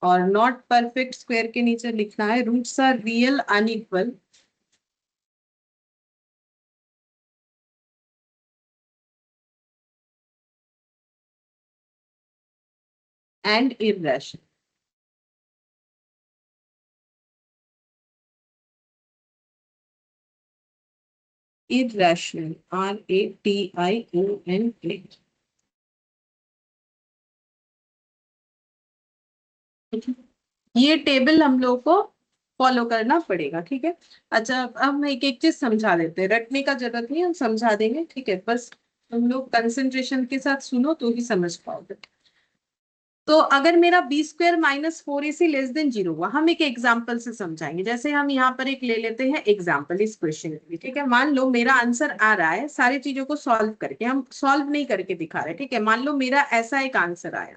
और not perfect square के नीचे लिखना है roots are real unequal and irrational. irrational RATIONA। ये टेबल हम लोग को फॉलो करना पड़ेगा, ठीक है। अच्छा अब हम एक एक चीज समझा देते हैं, रटने का जरूरत नहीं, हम समझा देंगे, ठीक है। बस तुम लोग कंसंट्रेशन के साथ सुनो तो ही समझ पाओगे। तो अगर मेरा B square minus 4ac less than 0 हुआ, हम एक एग्जाम्पल से समझाएंगे। जैसे हम यहाँ पर एक ले लेते हैं एग्जाम्पल इस क्वेश्चन के लिए, ठीक है। मान लो मेरा आंसर आ रहा है, सारी चीजों को सॉल्व करके, हम सॉल्व नहीं करके दिखा रहे, ठीक है। मान लो मेरा ऐसा एक आंसर आया,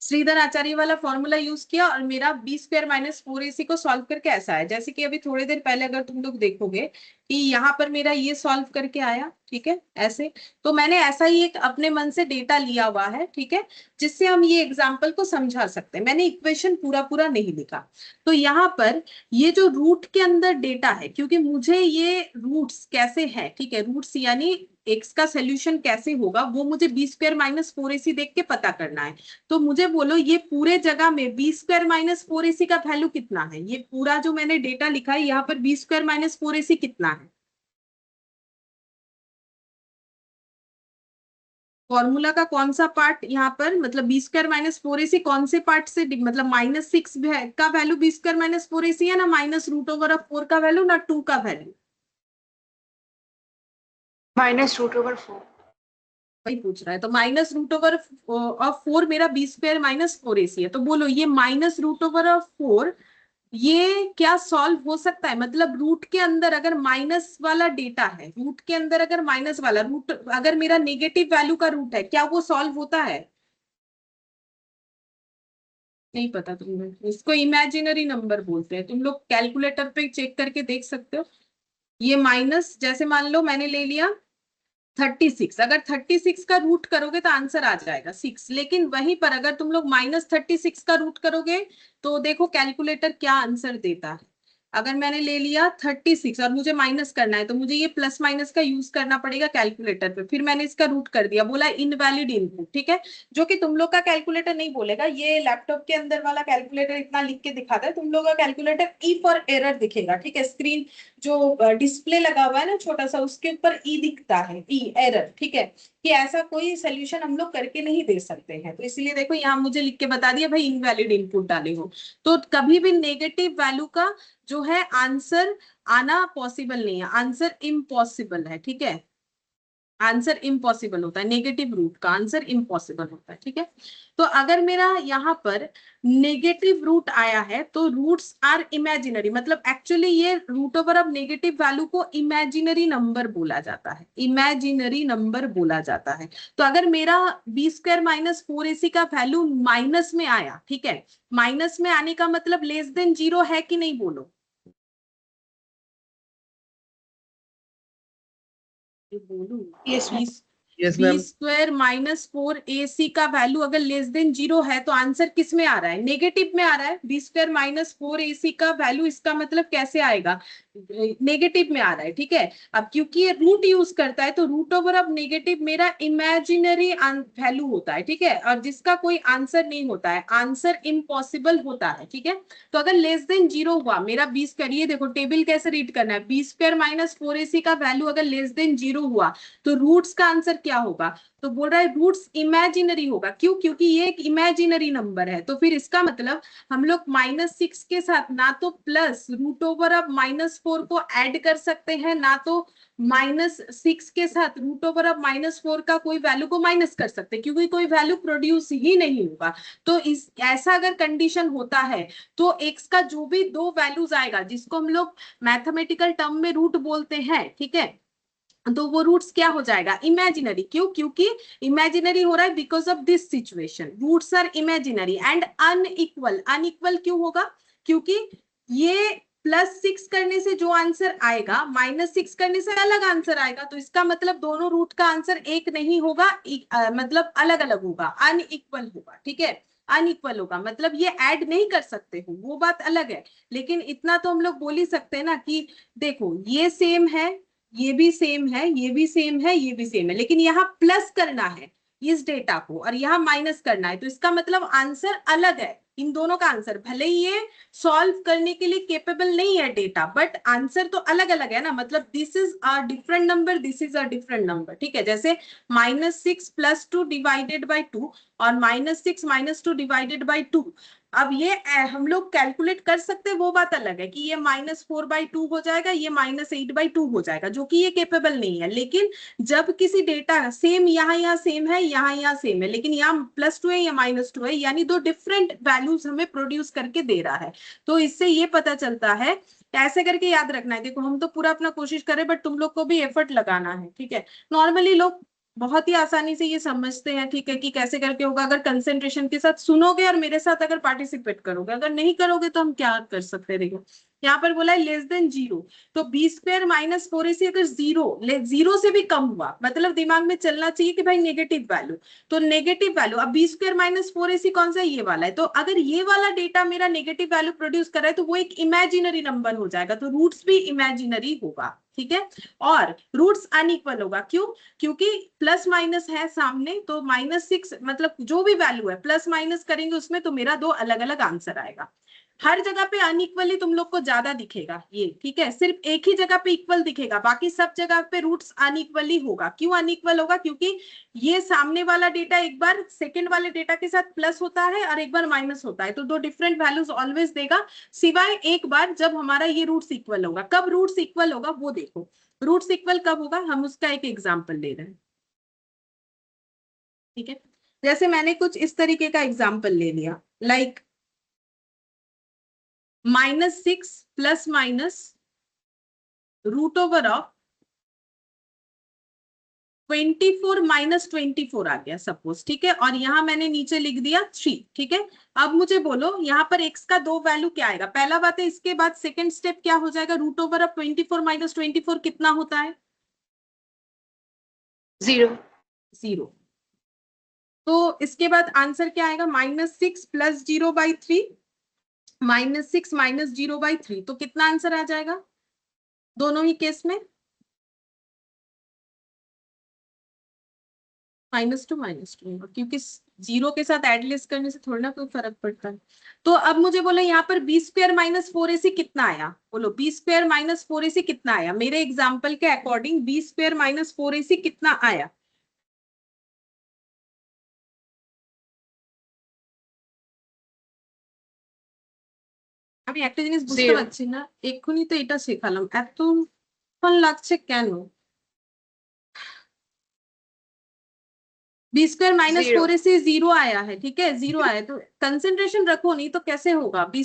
श्रीधर आचार्य वाला फॉर्मूला यूज किया और मेरा बी स्क्वायर माइनस 4ac को सॉल्व करके ऐसा है। जैसे कि अभी थोड़ी देर पहले अगर तुम लोग देखोगे कि यहाँ पर मेरा ये सॉल्व करके आया, ठीक है, ऐसे। तो मैंने ऐसा ही एक अपने मन से डेटा लिया हुआ है, ठीक है, जिससे हम ये एग्जाम्पल को समझा सकते हैं। मैंने इक्वेशन पूरा पूरा नहीं लिखा। तो यहाँ पर ये जो रूट के अंदर डेटा है, क्योंकि मुझे ये रूट्स कैसे है, ठीक है, रूट्स यानी एक्स का सोल्यूशन कैसे होगा वो मुझे बी स्क्वायर माइनस 4ac देख के पता करना है। तो मुझे बोलो ये पूरे जगह में बी स्क्वायर माइनस 4ac का वैल्यू कितना है। ये पूरा जो मैंने डेटा लिखा है यहाँ पर बी स्क्वायर माइनस 4ac कितना है। फॉर्मूला का कौन सा पार्ट यहाँ पर, मतलब बी स्क्वायर माइनस 4ac कौन से पार्ट से, मतलब -6 का value B square minus 4ac है ना, माइनस रूट ओवर ऑफ 4 का वैल्यू ना 2 का वैल्यू। -√4। वही पूछ रहा है। तो माइनस रूट ओवर ऑफ 4 मेरा बी स्क्वायर माइनस 4ac है। तो बोलो ये माइनस रूट ओवर ऑफ 4 ये क्या सॉल्व हो सकता है। मतलब रूट के अंदर अगर माइनस वाला डेटा है, रूट के अंदर अगर माइनस वाला रूट, अगर मेरा नेगेटिव वैल्यू का रूट है, क्या वो सॉल्व होता है। नहीं पता तुम्हें, इसको इमेजिनरी नंबर बोलते हैं। तुम लोग कैलकुलेटर पे चेक करके देख सकते हो। ये माइनस, जैसे मान लो मैंने ले लिया 36, अगर 36 का रूट करोगे तो आंसर आ जाएगा 6। लेकिन वहीं पर अगर तुम लोग -36 का रूट करोगे तो देखो कैलकुलेटर क्या आंसर देता है। अगर मैंने ले लिया 36 और मुझे माइनस करना है तो मुझे ये प्लस माइनस का यूज करना पड़ेगा कैलकुलेटर पे। फिर मैंने इसका रूट कर दिया, बोला इनवैलिड इनपुट, ठीक है, जो कि तुम लोग का कैलकुलेटर नहीं बोलेगा, ये लैपटॉप के अंदर वाला कैलकुलेटर इतना लिख के दिखाता है, तुम लोग का कैलकुलेटर ई फॉर एरर दिखेगा, ठीक है, स्क्रीन जो डिस्प्ले लगा हुआ है ना छोटा सा, उसके ऊपर ई दिखता है, ई एरर, ठीक है, कि ऐसा कोई सोल्यूशन हम लोग करके नहीं दे सकते हैं। तो इसलिए देखो यहाँ मुझे लिख के बता दिया भाई इनवैलिड इनपुट डाले हो। तो कभी भी नेगेटिव वैल्यू का जो है आंसर आना पॉसिबल नहीं है, आंसर इम्पॉसिबल है, ठीक है, आंसर इम्पॉसिबल होता है, नेगेटिव रूट का आंसर इम्पॉसिबल होता है, ठीक है। तो अगर मेरा यहाँ पर नेगेटिव रूट आया है तो रूट्स आर इमेजिनरी, मतलब एक्चुअली ये root over of negative value को इमेजिनरी नंबर बोला जाता है, इमेजिनरी नंबर बोला जाता है। तो अगर मेरा बी स्क्वायर माइनस 4ac का वैल्यू माइनस में आया, ठीक है, माइनस में आने का मतलब लेस देन 0 है कि नहीं, बोलो। Yes, ma'am. Yes B ma'am. Square minus 4ac का वैल्यू अगर लेस देन 0 है तो आंसर किस में आ रहा है, नेगेटिव में आ रहा है। बी स्क्वायर माइनस 4ac का वैल्यू, इसका मतलब कैसे आएगा, नेगेटिव में आ रहा है, ठीक है। अब क्योंकि ये रूट यूज करता है तो रूट ओवर ऑफ नेगेटिव मेरा इमेजिनरी वैल्यू होता है, ठीक है, और जिसका कोई आंसर नहीं होता है, आंसर इम्पॉसिबल होता है, ठीक है। तो अगर लेस देन 0 हुआ मेरा बी स्क्वायर, ये देखो टेबल कैसे रीड करना है, बी स्क्वायर माइनस 4ac का वैल्यू अगर लेस देन 0 हुआ तो रूट्स का आंसर क्या होगा, तो बोल रहा है रूट्स इमेजिनरी होगा। क्यों, क्योंकि ये एक इमेजिनरी नंबर है। तो फिर इसका मतलब हम लोग -6 के साथ ना तो प्लस रूट ओवर ऑफ -4 को ऐड कर सकते हैं, ना तो -6 के साथ रूट ओवर ऑफ -4 का कोई वैल्यू को माइनस कर सकते हैं, क्योंकि कोई वैल्यू प्रोड्यूस ही नहीं होगा। तो इस ऐसा अगर कंडीशन होता है तो एक्स का जो भी दो वैल्यूज आएगा, जिसको हम लोग मैथमेटिकल टर्म में रूट बोलते हैं, ठीक है, तो वो रूट्स क्या हो जाएगा, इमेजिनरी। क्यों, क्योंकि इमेजिनरी हो रहा है because of this situation, roots are imaginary and unequal. Unequal क्यों होगा, क्योंकि ये +6 करने से जो आंसर आएगा -6 करने से अलग आंसर आएगा, तो इसका मतलब दोनों रूट का आंसर एक नहीं होगा, मतलब अलग अलग होगा, अनइक्वल होगा, ठीक है, अनइक्वल होगा, मतलब ये ऐड नहीं कर सकते हो, वो बात अलग है। लेकिन इतना तो हम लोग बोल ही सकते हैं ना कि देखो ये सेम है, ये भी सेम है, ये भी सेम है, ये भी सेम है, लेकिन यहाँ प्लस करना है इस डेटा को और यहाँ माइनस करना है, तो इसका मतलब आंसर अलग है। इन दोनों का आंसर भले ही ये सॉल्व करने के लिए केपेबल नहीं है डेटा, बट आंसर तो अलग अलग है ना, मतलब this is a different number, this is a different number, ठीक है। जैसे -6 + 2 डिवाइडेड बाई 2 और -6 - 2 डिवाइडेड बाई 2, अब ये हम लोग कैलकुलेट कर सकते हैं, वो बात अलग है कि ये -4/2 हो जाएगा, ये -8/2 हो जाएगा, जो कि ये केपेबल नहीं है। लेकिन जब किसी डेटा सेम यहाँ सेम है, यहाँ सेम है, लेकिन यहाँ +2 है या -2 है, यानी दो डिफरेंट वैल्यूज हमें प्रोड्यूस करके दे रहा है, तो इससे ये पता चलता है। ऐसे करके याद रखना है। देखो हम तो पूरा अपना कोशिश करें, बट तुम लोग को भी एफर्ट लगाना है, ठीक है। नॉर्मली लोग बहुत ही आसानी से ये समझते हैं, ठीक है, कि कैसे करके होगा, अगर कंसेंट्रेशन के साथ सुनोगे और मेरे साथ अगर पार्टिसिपेट करोगे। अगर नहीं करोगे तो हम क्या कर सकते हैं। देखो यहाँ पर बोला है लेस देन 0, तो बी स्क्वायर माइनस 4ac अगर 0 से भी कम हुआ, मतलब दिमाग में चलना चाहिए कि भाई नेगेटिव वैल्यू, तो नेगेटिव वैल्यू, अब बी स्क्वायर माइनस 4ac कौन सा है, ये वाला है, तो अगर ये वाला डेटा मेरा नेगेटिव वैल्यू प्रोड्यूस कर रहा है तो वो एक इमेजिनरी नंबर हो जाएगा, तो रूट्स भी इमेजिनरी होगा, ठीक है। और रूट्स अनइक्वल होगा, क्यों, क्योंकि प्लस माइनस है सामने, तो -6 मतलब जो भी वैल्यू है प्लस माइनस करेंगे उसमें, तो मेरा दो अलग अलग आंसर आएगा। हर जगह पे अनइक्वली तुम लोग को ज्यादा दिखेगा ये, ठीक है, सिर्फ एक ही जगह पे इक्वल दिखेगा, बाकी सब जगह पे रूट्स अनइक्वली होगा। क्यों अनइक्वल होगा, क्योंकि ये सामने वाला डेटा एक बार सेकंड वाले डेटा के साथ प्लस होता है और एक बार माइनस होता है, तो दो डिफरेंट वैल्यूज ऑलवेज देगा, सिवाय एक बार जब हमारा ये रूट्स इक्वल होगा। कब रूट्स इक्वल होगा वो देखो, रूट्स इक्वल कब होगा, हम उसका एक एग्जांपल ले रहे हैं, ठीक है। जैसे मैंने कुछ इस तरीके का एग्जांपल ले लिया, like -6 plus minus root over of 24 - 24 आ गया सपोज, ठीक है, और यहां मैंने नीचे लिख दिया 3, ठीक है। अब मुझे बोलो यहाँ पर x का दो वैल्यू क्या आएगा, पहला बात है, इसके बाद सेकंड स्टेप क्या हो जाएगा, रूट ओवर ऑफ 24 - 24 कितना होता है, 0. 0। तो इसके बाद आंसर क्या आएगा, -6 + 0/3 -6 -0/3, तो कितना आंसर आ जाएगा दोनों ही केस में? -2 क्योंकि जीरो के साथ एडलेस करने से थोड़ा ना कोई फर्क पड़ता है। तो अब मुझे बोलो यहाँ पर b² - 4ac कितना आया, बोलो b² - 4ac कितना आया, मेरे एग्जाम्पल के अकॉर्डिंग b² - 4ac कितना आया? আমি একটা জিনিস বুঝতে Zero. পারছি না, এক্ষুনি তো এটা শেখালাম, এতক্ষণ লাগছে কেন? b² - Zero. 4ac जीरो आया है, ठीक है, जीरो आया, तो कंसेंट्रेशन रखो, नहीं तो कैसे होगा? b²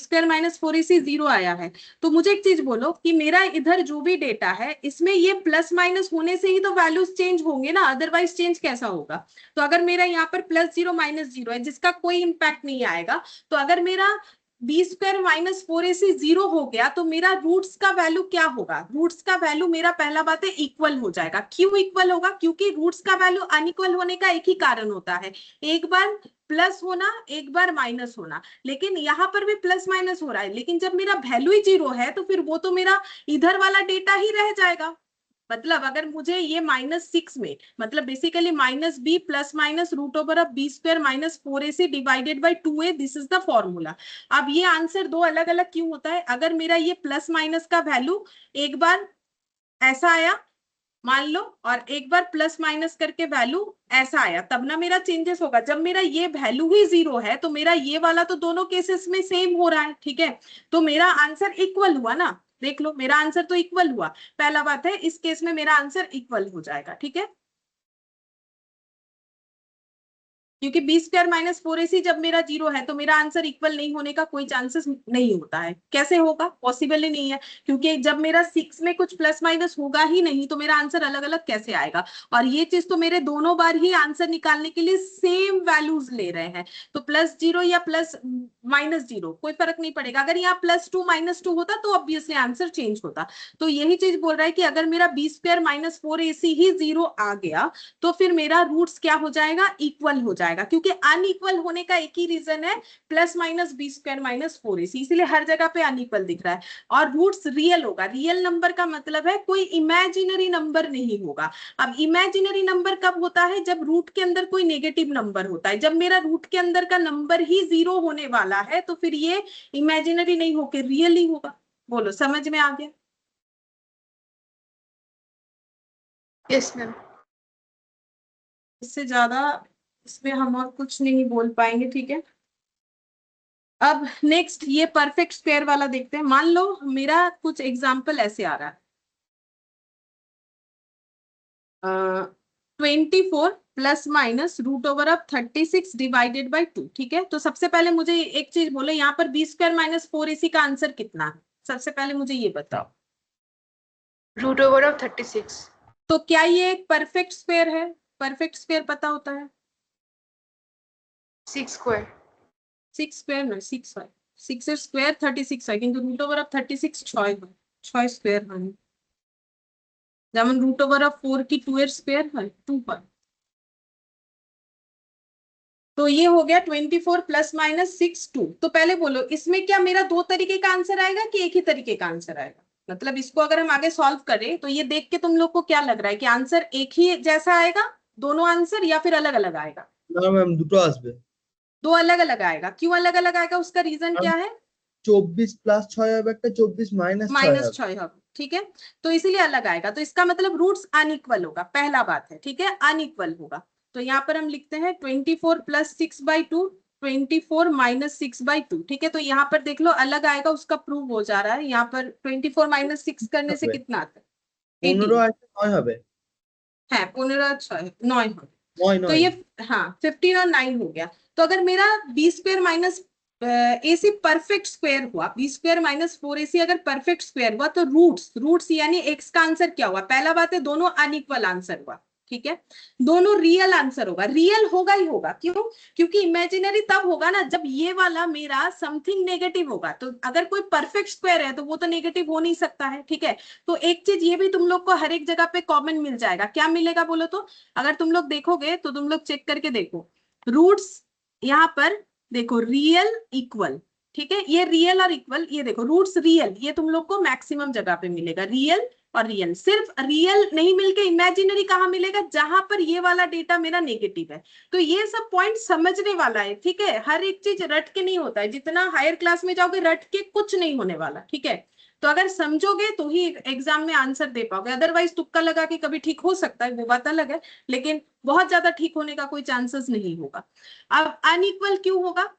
- 4ac जीरो आया है, तो मुझे एक चीज बोलो कि मेरा इधर जो भी डेटा है इसमें ये प्लस माइनस होने से ही तो वैल्यूज चेंज होंगे ना, अदरवाइज चेंज कैसा होगा? तो अगर मेरा यहाँ पर +0 -0 है जिसका कोई इम्पैक्ट नहीं आएगा, तो अगर मेरा b² - 4ac जीरो हो गया तो मेरा रूट्स का वैल्यू क्या होगा? रूट्स का वैल्यू मेरा पहला बात है इक्वल हो जाएगा। क्यों इक्वल होगा? क्योंकि रूट्स का वैल्यू अनइक्वल होने का एक ही कारण होता है, एक बार प्लस होना एक बार माइनस होना, लेकिन यहाँ पर भी प्लस माइनस हो रहा है, लेकिन जब मेरा वैल्यू ही जीरो है तो फिर वो तो मेरा इधर वाला डेटा ही रह जाएगा। मतलब अगर मुझे ये -6 में, मतलब basically -b ±√b² - 4ac divided by 2a, this is the formula. अब ये आंसर दो अलग अलग क्यों होता है? अगर मेरा ये प्लस माइनस का वैल्यू एक बार ऐसा आया मान लो, और एक बार प्लस माइनस करके वैल्यू ऐसा आया, तब ना मेरा चेंजेस होगा। जब मेरा ये वैल्यू ही जीरो है तो मेरा ये वाला तो दोनों केसेस में सेम हो रहा है, ठीक है, तो मेरा आंसर इक्वल हुआ ना, देख लो मेरा आंसर तो इक्वल हुआ। पहला बात है इस केस में मेरा आंसर इक्वल हो जाएगा, ठीक है, क्योंकि b² - 4ac जब मेरा जीरो है तो मेरा आंसर इक्वल नहीं होने का कोई चांसेस नहीं होता है। कैसे होगा? पॉसिबल ही नहीं है, क्योंकि जब मेरा 6 में कुछ प्लस माइनस होगा ही नहीं तो मेरा आंसर अलग अलग कैसे आएगा? और ये चीज तो मेरे दोनों बार ही आंसर निकालने के लिए सेम वैल्यूज ले रहे हैं, तो +0 या +-0 कोई फर्क नहीं पड़ेगा। अगर यहाँ +2 -2 होता तो ऑब्वियसली आंसर चेंज होता। तो यही चीज बोल रहा है कि अगर मेरा b² - 4ac ही जीरो आ गया तो फिर मेरा रूट्स क्या हो जाएगा? इक्वल हो जाएगा, क्योंकि अनइक्वल होने का एक ही रीजन है प्लस माइनस b² - 4ac, इसीलिए हर जगह पे अनइक्वल दिख रहा है। और रूट्स रियल होगा, रियल नंबर का मतलब है कोई इमेजिनरी नंबर नहीं होगा। अब इमेजिनरी नंबर कब होता है? जब रूट के अंदर कोई नेगेटिव नंबर होता है। जब मेरा रूट के अंदर का नंबर ही जीरो होने वाला है तो फिर ये इमेजिनरी नहीं होकर रियल ही होगा। बोलो समझ में आ गया? Yes, ma'am. इससे ज्यादा इसमें हम और कुछ नहीं बोल पाएंगे, ठीक है। अब नेक्स्ट ये परफेक्ट स्क्वायर वाला देखते हैं। मान लो मेरा कुछ एग्जांपल ऐसे आ रहा है, 24 ± √36 डिवाइडेड बाई 2, ठीक है। तो सबसे पहले मुझे एक चीज बोलो, यहाँ पर b² - 4ac का आंसर कितना है? सबसे पहले मुझे ये बताओ। √36. तो क्या ये एक परफेक्ट स्क्वायर है? परफेक्ट स्क्वायर पता होता है? 6². 6 স্কয়ার নয়, 6 হয়, 6 এর স্কয়ার 36 হয়, কিন্তু √36 6 হয়, 6 স্কয়ার হয় না। যেমন √4 কি 2 এর স্কয়ার হয়? 2 হয়। तो ये हो गया 24 ± 6 2। तो पहले बोलो इसमें क्या मेरा दो तरीके का आंसर आएगा कि एक ही तरीके का आंसर आएगा? मतलब इसको अगर हम आगे सॉल्व करें तो ये देख के तुम लोग को क्या लग रहा है कि आंसर एक ही जैसा आएगा दोनों आंसर, या फिर अलग अलग आएगा? না ম্যাম দুটো আসবে। दो अलग अलग आएगा। क्यों अलग अलग आएगा? उसका रीजन क्या है? 24 + 6 হবে একটা, 24 - 6 হবে। -6 হবে, ठीक है, तो इसीलिए अलग आएगा। तो इसका मतलब रूट्स अनइक्वल होगा, पहला बात है, ठीक है, अनइक्वल होगा। तो यहाँ पर हम लिखते हैं 24 + 6/2, 24 - 6/2, ठीक है। तो यहाँ पर देख लो अलग आएगा, उसका प्रूव हो जा रहा है। यहाँ पर 24 - 6 करने से হবে कितना आता है? 15 18। আর 9 হবে। है 15 और 6 9 हो, 9 तो 9 ये हाँ 15 और 9 हो गया। तो अगर मेरा b² - ac परफेक्ट स्क्वायर हुआ, b² - 4ac अगर परफेक्ट स्क्वायर हुआ तो रूट्स यानी x का आंसर क्या हुआ? पहला बात है दोनों अनइक्वल आंसर हुआ, ठीक है, दोनों रियल आंसर होगा। रियल होगा ही होगा, क्यों? क्योंकि इमेजिनरी तब होगा ना जब ये वाला मेरा समथिंग नेगेटिव होगा। तो अगर कोई परफेक्ट स्क्वायर है तो वो तो नेगेटिव हो नहीं सकता है, ठीक है। तो एक चीज ये भी तुम लोग को हर एक जगह पे कॉमन मिल जाएगा। क्या मिलेगा बोलो तो? अगर तुम लोग देखोगे तो तुम लोग चेक करके देखो, रूट्स यहाँ पर देखो रियल इक्वल, ठीक है। ये रियल और इक्वल, ये देखो रूट्स रियल, ये तुम लोग को मैक्सिमम जगह पे मिलेगा, रियल और रियल। सिर्फ रियल नहीं मिलके इमेजिनरी कहाँ मिलेगा, जहां पर ये वाला डेटा मेरा नेगेटिव है। तो ये सब पॉइंट समझने वाला है, ठीक है। हर एक चीज रट के नहीं होता है, जितना हायर क्लास में जाओगे रट के कुछ नहीं होने वाला, ठीक है। तो अगर समझोगे तो ही एग्जाम में आंसर दे पाओगे, अदरवाइज तुक्का लगा के कभी ठीक हो सकता है, वो बात अलग है, लेकिन बहुत ज्यादा ठीक होने का कोई चांसेस नहीं होगा। अब अनइक्वल क्यों होगा?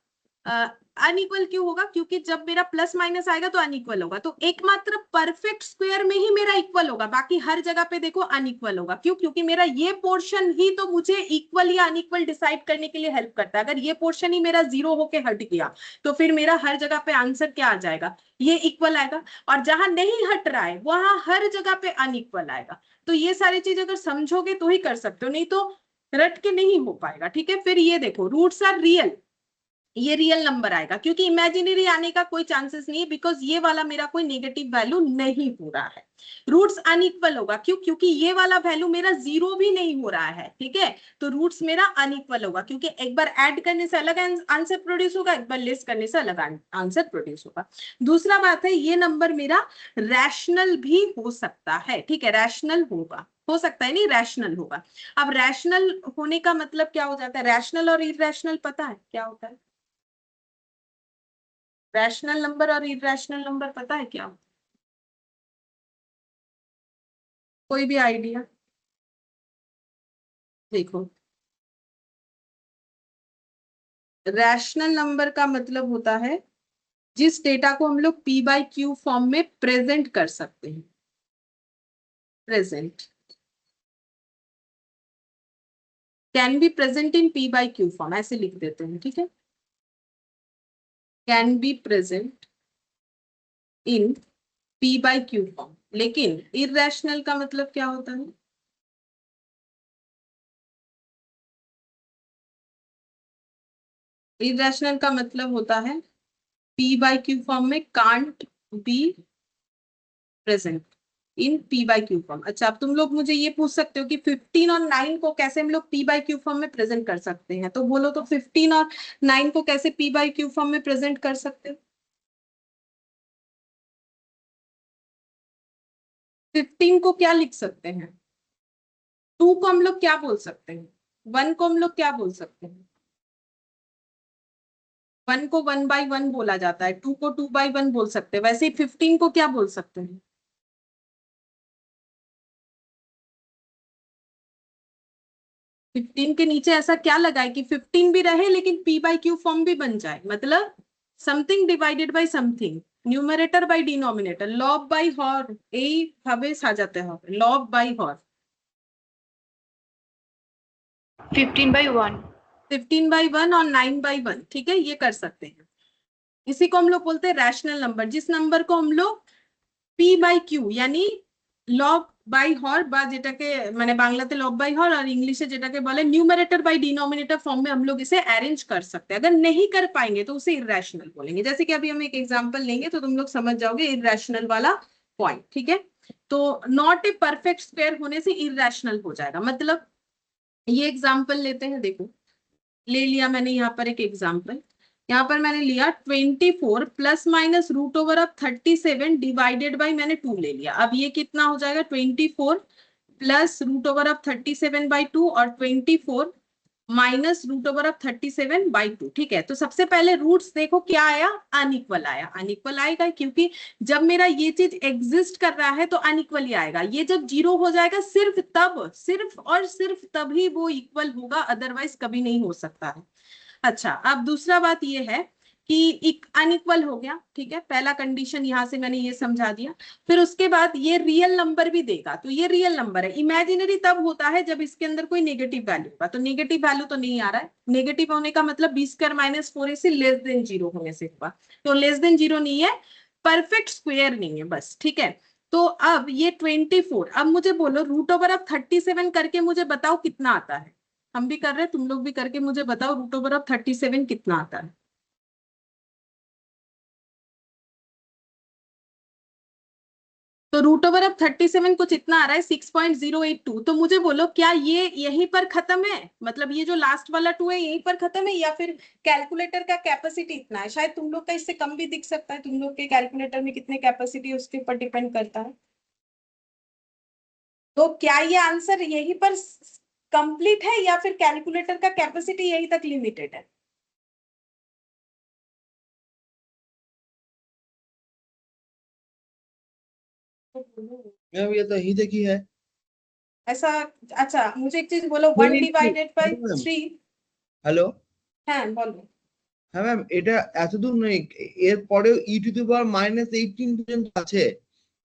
अनइक्वल क्यों होगा? क्योंकि जब मेरा प्लस माइनस आएगा तो अनइक्वल होगा। तो एकमात्र परफेक्ट स्क्वायर में ही मेरा इक्वल होगा, बाकी हर जगह पे देखो अनइक्वल होगा। क्यों? क्योंकि मेरा ये पोर्शन ही तो मुझे इक्वल या अनइक्वल डिसाइड करने के लिए हेल्प करता है। अगर ये पोर्शन ही मेरा जीरो होके हट गया तो फिर मेरा हर जगह पे आंसर क्या आ जाएगा? ये इक्वल आएगा। और जहां नहीं हट रहा है वहां हर जगह पे अनइक्वल आएगा। तो ये सारी चीज अगर समझोगे तो ही कर सकते हो, नहीं तो रट के नहीं हो पाएगा, ठीक है। फिर ये देखो रूट्स आर रियल, ये रियल नंबर आएगा, क्योंकि इमेजिनरी आने का कोई चांसेस नहीं है, बिकॉज ये वाला मेरा कोई नेगेटिव वैल्यू नहीं हो रहा है। रूट्स अनइक्वल होगा, क्यों? क्योंकि ये वाला वैल्यू मेरा जीरो भी नहीं हो रहा है, ठीक है। तो रूट्स मेरा अनइक्वल होगा, क्योंकि एक बार ऐड करने से अलग आंसर प्रोड्यूस होगा, एक बार लेस करने से अलग आंसर प्रोड्यूस होगा। दूसरा बात है, ये नंबर मेरा रैशनल भी हो सकता है, ठीक है। रैशनल होगा, हो सकता है नहीं, रैशनल होगा। अब रैशनल होने का मतलब क्या हो जाता है? रैशनल और इरैशनल पता है क्या होता है? रैशनल नंबर और इरैशनल नंबर पता है क्या? कोई भी आइडिया? देखो, रैशनल नंबर का मतलब होता है जिस डेटा को हम लोग पी बाई क्यू फॉर्म में प्रेजेंट कर सकते हैं। Present can be present in P by Q form, ऐसे लिख देते हैं, ठीक है। Can be present in P by Q form. लेकिन इरैशनल का मतलब क्या होता है? इरैशनल का मतलब होता है पी बाई क्यू फॉर्म में can't be present in P by Q form. अच्छा, अब तुम लोग मुझे ये पूछ सकते हो कि 15 और 9 को कैसे हम लोग पी बाई क्यू फॉर्म में प्रेजेंट कर सकते हैं, तो बोलो तो 15 और 9 को कैसे पी बाई क्यू फॉर्म में प्रेजेंट कर सकते हो? 15 को क्या लिख सकते हैं? 2 को हम लोग क्या बोल सकते हैं? 1 को हम लोग क्या बोल सकते हैं? 1 को 1 बाई 1 बोला जाता है, 2 को 2 बाई 1 बोल सकते हैं, वैसे ही 15 को क्या बोल सकते हैं? 15 के नीचे ऐसा क्या लगा है कि 15 भी रहे लेकिन पी बाई क्यू फॉर्म भी बन जाए, मतलब something divided by something, numerator by denominator, lobe by her, यही भावे साजाते হবে, लॉब बाई हर। 15/1। 15/1 और 9/1, ठीक है, ये कर सकते हैं। इसी को हम लोग बोलते हैं रैशनल नंबर, जिस नंबर को हम लोग পি বাই কিউ यानी লব বাই হর, বা যেটাকে মানে বাংলাতে লব বাই হর और इंग्लिश যেটাকে বলে न्यूमरेटर बाय डिनोमिनेटर फॉर्म में हम लोग इसे अरेंज कर सकते हैं। अगर नहीं कर पाएंगे तो उसे इरेशनल बोलेंगे। जैसे कि अभी हम एक एग्जांपल लेंगे तो तुम लोग समझ जाओगे इरेशनल वाला पॉइंट, ठीक है। तो नॉट ए परफेक्ट स्क्वायर होने से इरेशनल हो जाएगा। मतलब ये एग्जांपल लेते हैं, देखो ले लिया मैंने यहाँ पर एक एग्जांपल, यहाँ पर मैंने लिया 24 plus minus root over of 37 divided by मैंने 2 ले लिया। अब ये कितना हो जाएगा? 24 प्लस रूट ओवर ऑफ 37/2 और 24 माइनस रूट ओवर ऑफ 37/2, ठीक है। तो सबसे पहले रूट्स देखो क्या आया? अनइक्वल आया। अनइक्वल आएगा क्योंकि जब मेरा ये चीज एग्जिस्ट कर रहा है तो अनइक्वल ही आएगा। ये जब जीरो हो जाएगा सिर्फ तब, सिर्फ और सिर्फ तभी वो इक्वल होगा, अदरवाइज कभी नहीं हो सकता है। अच्छा, अब दूसरा बात ये है कि एक अनइक्वल हो गया, ठीक है। पहला कंडीशन यहां से मैंने ये समझा दिया। फिर उसके बाद ये रियल नंबर भी देगा, तो ये रियल नंबर है। इमेजिनरी तब होता है जब इसके अंदर कोई नेगेटिव वैल्यू होगा, तो नेगेटिव वैल्यू तो नहीं आ रहा है। नेगेटिव होने का मतलब b² - 4ac लेस देन 0 होने से होगा, तो लेस देन 0 नहीं है, परफेक्ट स्क्वायर नहीं है बस, ठीक है। तो अब ये 24, अब मुझे बोलो रूट ओवर ऑफ 37 करके मुझे बताओ कितना आता है। हम भी कर रहे हैं, तुम लोग भी करके मुझे बताओ रूट ओवर ऑफ 37 कितना आता है। तो रूट ओवर ऑफ 37 कुछ इतना आ रहा है 6.082। तो मुझे बोलो क्या ये यहीं पर खत्म है, मतलब ये जो लास्ट वाला 2 है यहीं पर खत्म है, या फिर कैलकुलेटर का कैपेसिटी इतना है? शायद तुम लोग का इससे कम भी दिख सकता है, तुम लोग के कैलकुलेटर में कितने कैपेसिटी है उसके ऊपर डिपेंड करता है। तो क्या ये आंसर यहीं पर कंप्लीट है या फिर कैलकुलेटर का कैपेसिटी यहीं तक लिमिटेड है? मैम ये तो ही देखी है। ऐसा? अच्छा मुझे एक चीज बोलो, नहीं 1 नहीं डिवाइडेड बाई नहीं, मैम 3। हेलो। হ্যাঁ বলো। হ্যাঁ ম্যাম, এটা এত দূর নেই, এর পরেও e⁻−18 পর্যন্ত আছে,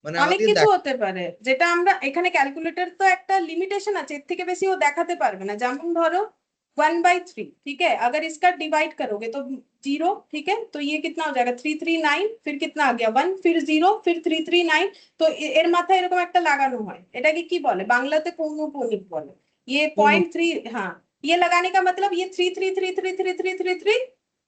মানে অনেক আমাদের কিছু হতে পারে, যেটা আমরা এখানে ক্যালকুলেটর তো একটা लिमिटेशन আছে, এর থেকে বেশি ও দেখাতে পারবে না। যেমন ধরো 1/3, ठीक है, अगर इसका डिवाइड करोगे तो 0, ठीक है, तो ये कितना हो जाएगा 339, फिर कितना आ गया 1, फिर 0, फिर 339। তো এর মাথায় এরকম একটা লাগানো হয়, এটাকে কি বলে বাংলাতে? পৌনঃপুনিক বলে। ये 0.3, हाँ, ये लगाने का मतलब ये 3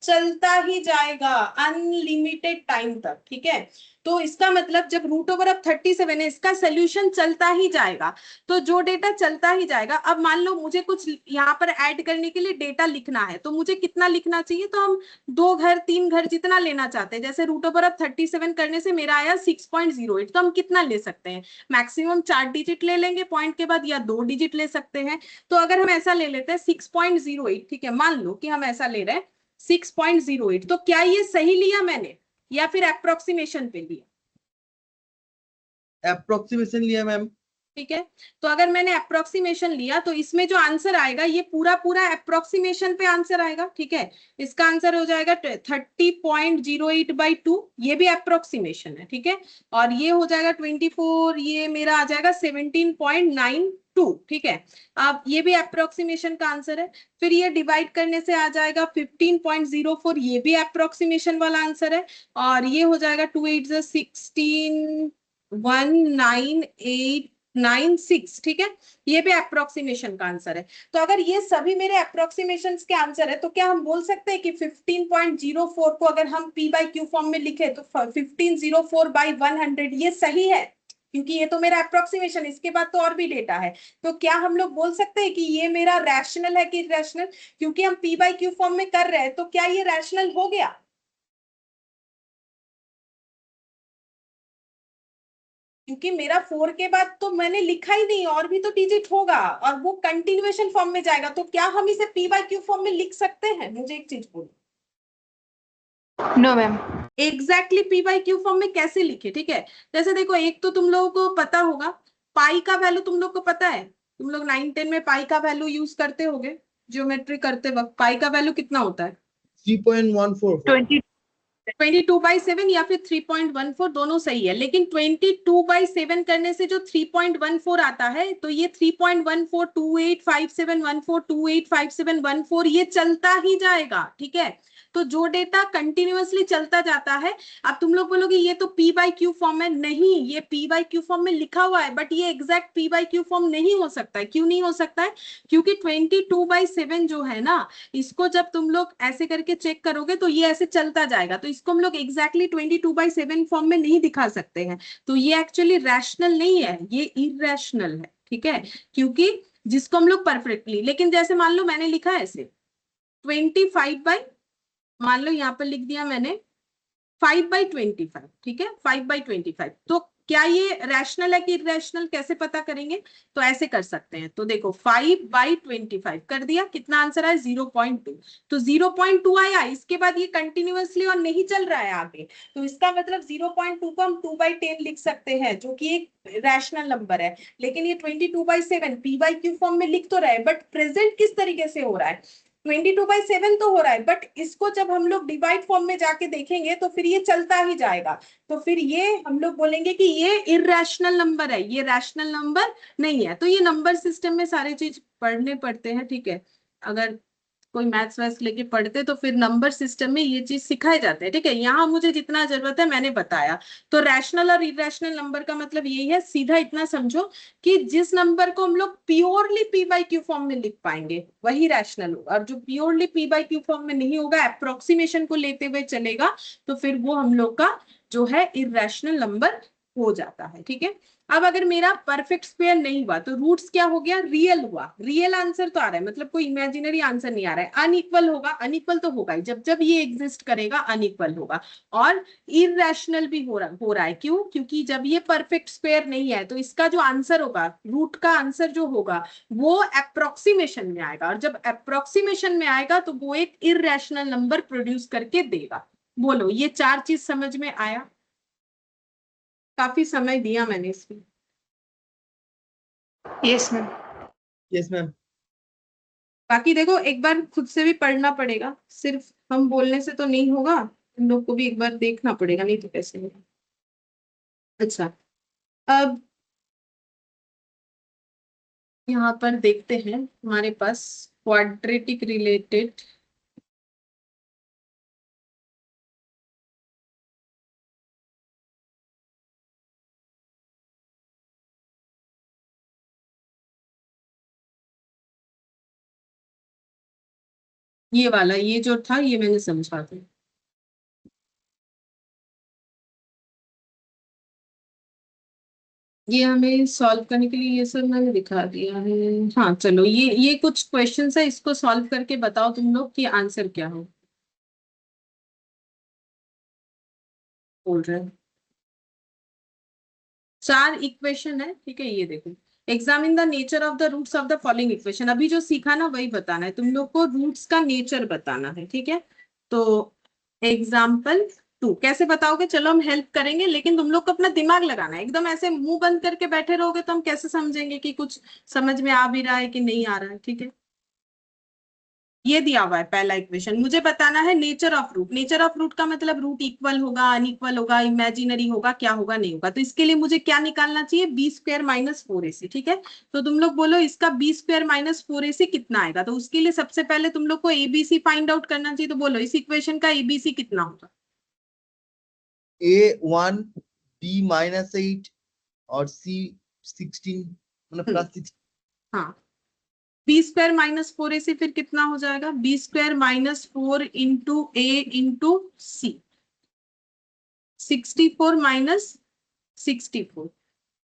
चलता ही जाएगा अनलिमिटेड टाइम तक, ठीक है। तो इसका मतलब जब रूट ओवर ऑफ 37 है इसका सोल्यूशन चलता ही जाएगा। तो जो डेटा चलता ही जाएगा, अब मान लो मुझे कुछ यहाँ पर ऐड करने के लिए डेटा लिखना है, तो मुझे कितना लिखना चाहिए? तो हम 2 घर 3 घर जितना लेना चाहते हैं। जैसे रूट ओवर ऑफ 37 करने से मेरा आया 6.08, तो हम कितना ले सकते हैं? मैक्सिमम 4 डिजिट ले लेंगे पॉइंट के बाद, या 2 डिजिट ले सकते हैं। तो अगर हम ऐसा ले लेते हैं 6.08, ठीक है, मान लो कि हम ऐसा ले रहे हैं 6.08, तो क्या ये सही लिया मैंने या फिर अप्रोक्सीमेशन पे लिया? अप्रोक्सीमेशन लिया मैम। ठीक है, तो अगर मैंने अप्रोक्सीमेशन लिया तो इसमें जो आंसर आएगा ये पूरा पूरा अप्रोक्सीमेशन पे आंसर आएगा, ठीक है। इसका आंसर हो जाएगा 30.08/2, ये भी अप्रोक्सीमेशन है, ठीक है। और ये हो जाएगा 24, ये मेरा आ जाएगा 17.92, ठीक है। अब ये भी अप्रोक्सीमेशन का आंसर है। फिर ये डिवाइड करने से आ जाएगा 15.04, ये भी अप्रोक्सीमेशन वाला आंसर है। और ये हो जाएगा 2 8 16 1996, ठीक है, ये भी अप्रोक्सीमेशन का आंसर है। तो अगर ये सभी मेरे अप्रोक्सीमेशन के आंसर है, तो क्या हम बोल सकते हैं कि 15.04 को अगर हम P बाई Q फॉर्म में लिखे तो 1504/100 ये सही है, क्योंकि ये तो मेरा अप्रोक्सीमेशन, इसके बाद तो और भी डेटा है। तो क्या हम लोग बोल सकते हैं कि ये मेरा रैशनल है कि इरैशनल? क्योंकि हम P बाई Q फॉर्म में कर रहे हैं, तो क्या ये रैशनल हो गया? क्योंकि मेरा 4 के बाद तो मैंने लिखा ही नहीं, और भी तो डिजिट होगा और वो कंटिन्यूएशन फॉर्म में जाएगा। तो क्या हम इसे P बाई Q फॉर्म में लिख सकते हैं? मुझे एक चीज बोलो। No ma'am. Exactly P by Q form में कैसे लिखे? ठीक है, जैसे देखो, एक तो तुम लोगों को पता होगा पाई का वैल्यू, तुम लोग को पता है, तुम लोग 9-10 में पाई का वैल्यू यूज करते होगे ज्योमेट्री करते वक्त। पाई का वैल्यू कितना होता है? 3.144। 22/7 या फिर 3.14, दोनों सही है। लेकिन 22/7 करने से जो 3.14 आता है, तो ये 3.14 285714 285714 ये चलता ही जाएगा, ठीक है। तो जो डेटा कंटिन्यूअसली चलता जाता है, अब तुम लोग बोलोगे ये तो P बाई Q फॉर्म है। नहीं, ये P बाई Q फॉर्म में लिखा हुआ है, बट ये exact P by Q form नहीं हो सकता है। क्यों नहीं हो सकता है? क्योंकि 22/7 जो है ना, इसको जब तुम लोग ऐसे करके चेक करोगे तो ये ऐसे चलता जाएगा, तो इसको हम लोग एग्जैक्टली 22/7 फॉर्म में नहीं दिखा सकते हैं। तो ये एक्चुअली रैशनल नहीं है, ये इरैशनल है, ठीक है। क्योंकि जिसको हम लोग परफेक्टली, लेकिन जैसे मान लो मैंने लिखा है ऐसे 25 मान लो यहाँ पर लिख दिया मैंने 5/25, ठीक है, 5/25, तो क्या ये रैशनल है कि इरैशनल, कैसे पता करेंगे? तो ऐसे कर सकते हैं। तो देखो 5/25 कर दिया, कितना आंसर आया? 0.2। तो 0.2 आया, इसके बाद ये कंटिन्यूअसली और नहीं चल रहा है आगे, तो इसका मतलब 0.2 को हम 2/10 लिख सकते हैं, जो कि एक रैशनल नंबर है। लेकिन ये 22/7 P बाई Q फॉर्म में लिख तो रहे, बट प्रेजेंट किस तरीके से हो रहा है? 22/7 तो हो रहा है, बट इसको जब हम लोग डिवाइड फॉर्म में जाके देखेंगे तो फिर ये चलता ही जाएगा। तो फिर ये हम लोग बोलेंगे कि ये इरैशनल नंबर है, ये रैशनल नंबर नहीं है। तो ये नंबर सिस्टम में सारे चीज पढ़ने पड़ते हैं, ठीक है। अगर कोई मैथ्स वैथ्स लेके पढ़ते तो फिर नंबर सिस्टम में ये चीज सिखाए जाते हैं, ठीक है। यहाँ मुझे जितना जरूरत है मैंने बताया। तो रैशनल और इरैशनल नंबर का मतलब यही है, सीधा इतना समझो कि जिस नंबर को हम लोग purely P by Q form में लिख पाएंगे वही रैशनल होगा, और जो purely P by Q form में नहीं होगा, अप्रोक्सीमेशन को लेते हुए चलेगा, तो फिर वो हम लोग का जो है इरैशनल नंबर हो जाता है, ठीक है। अब अगर मेरा परफेक्ट स्क्वायर नहीं हुआ तो रूट्स क्या हो गया, रियल हुआ, रियल आंसर तो आ रहा है, मतलब कोई इमेजिनरी आंसर नहीं आ रहा है। अनइक्वल होगा, अनइक्वल तो होगा ही, जब जब ये एग्जिस्ट करेगा अनइक्वल होगा। और इरेशनल भी हो रहा है, क्यों, क्योंकि जब ये परफेक्ट स्क्वायर नहीं है तो इसका जो आंसर होगा, रूट का आंसर जो होगा वो अप्रोक्सीमेशन में आएगा, और जब अप्रोक्सीमेशन में आएगा तो वो एक इरेशनल नंबर प्रोड्यूस करके देगा। बोलो ये चार चीज समझ में आया? काफी समय दिया मैंने इसमें। Yes ma'am. Yes ma'am. बाकी देखो एक बार खुद से भी पढ़ना पड़ेगा, सिर्फ हम बोलने से तो नहीं होगा, तुम लोग को भी एक बार देखना पड़ेगा, नहीं तो कैसे होगा। अच्छा, अब यहाँ पर देखते हैं हमारे पास क्वाड्रेटिक रिलेटेड ये वाला, ये जो था ये मैंने समझा था। ये हमें सॉल्व करने के लिए ये सब मैंने दिखा दिया है। हाँ चलो, ये कुछ क्वेश्चंस है, इसको सॉल्व करके बताओ तुम लोग कि आंसर क्या हो, बोल रहे हैं। चार इक्वेशन है, ठीक है, ये देखो। Examine the nature of the roots of the following equation, अभी जो सीखा ना वही बताना है तुम लोग को, रूट्स का नेचर बताना है, ठीक है। तो एग्जाम्पल 2 कैसे बताओगे, चलो हम हेल्प करेंगे, लेकिन तुम लोग को अपना दिमाग लगाना है, एकदम ऐसे मुंह बंद करके बैठे रहोगे तो हम कैसे समझेंगे कि कुछ समझ में आ भी रहा है कि नहीं आ रहा है, ठीक है। ये दिया हुआ है पहला इक्वेशन, मुझे बताना है nature of root. Nature of root का मतलब रूट इक्वल होगा, अनइक्वल होगा, इमेजिनरी होगा, क्या होगा नहीं होगा। तो इसके लिए मुझे क्या निकालना चाहिए, बी स्क्वायर माइनस 4ac, ठीक है। तो तुम लोग बोलो इसका बी स्क्वायर माइनस 4ac कितना आएगा, तो उसके लिए सबसे पहले तुम लोग को एबीसी फाइंड आउट करना चाहिए। तो बोलो इस इक्वेशन का एबीसी कितना होगा। A1 B -8 और C 16 मतलब प्लस 6। हाँ, बी स्क्वायर माइनस 4ac फिर कितना हो जाएगा, बी स्क्वायर माइनस 4 इंटू ए इंटू सी, 64 माइनस 64।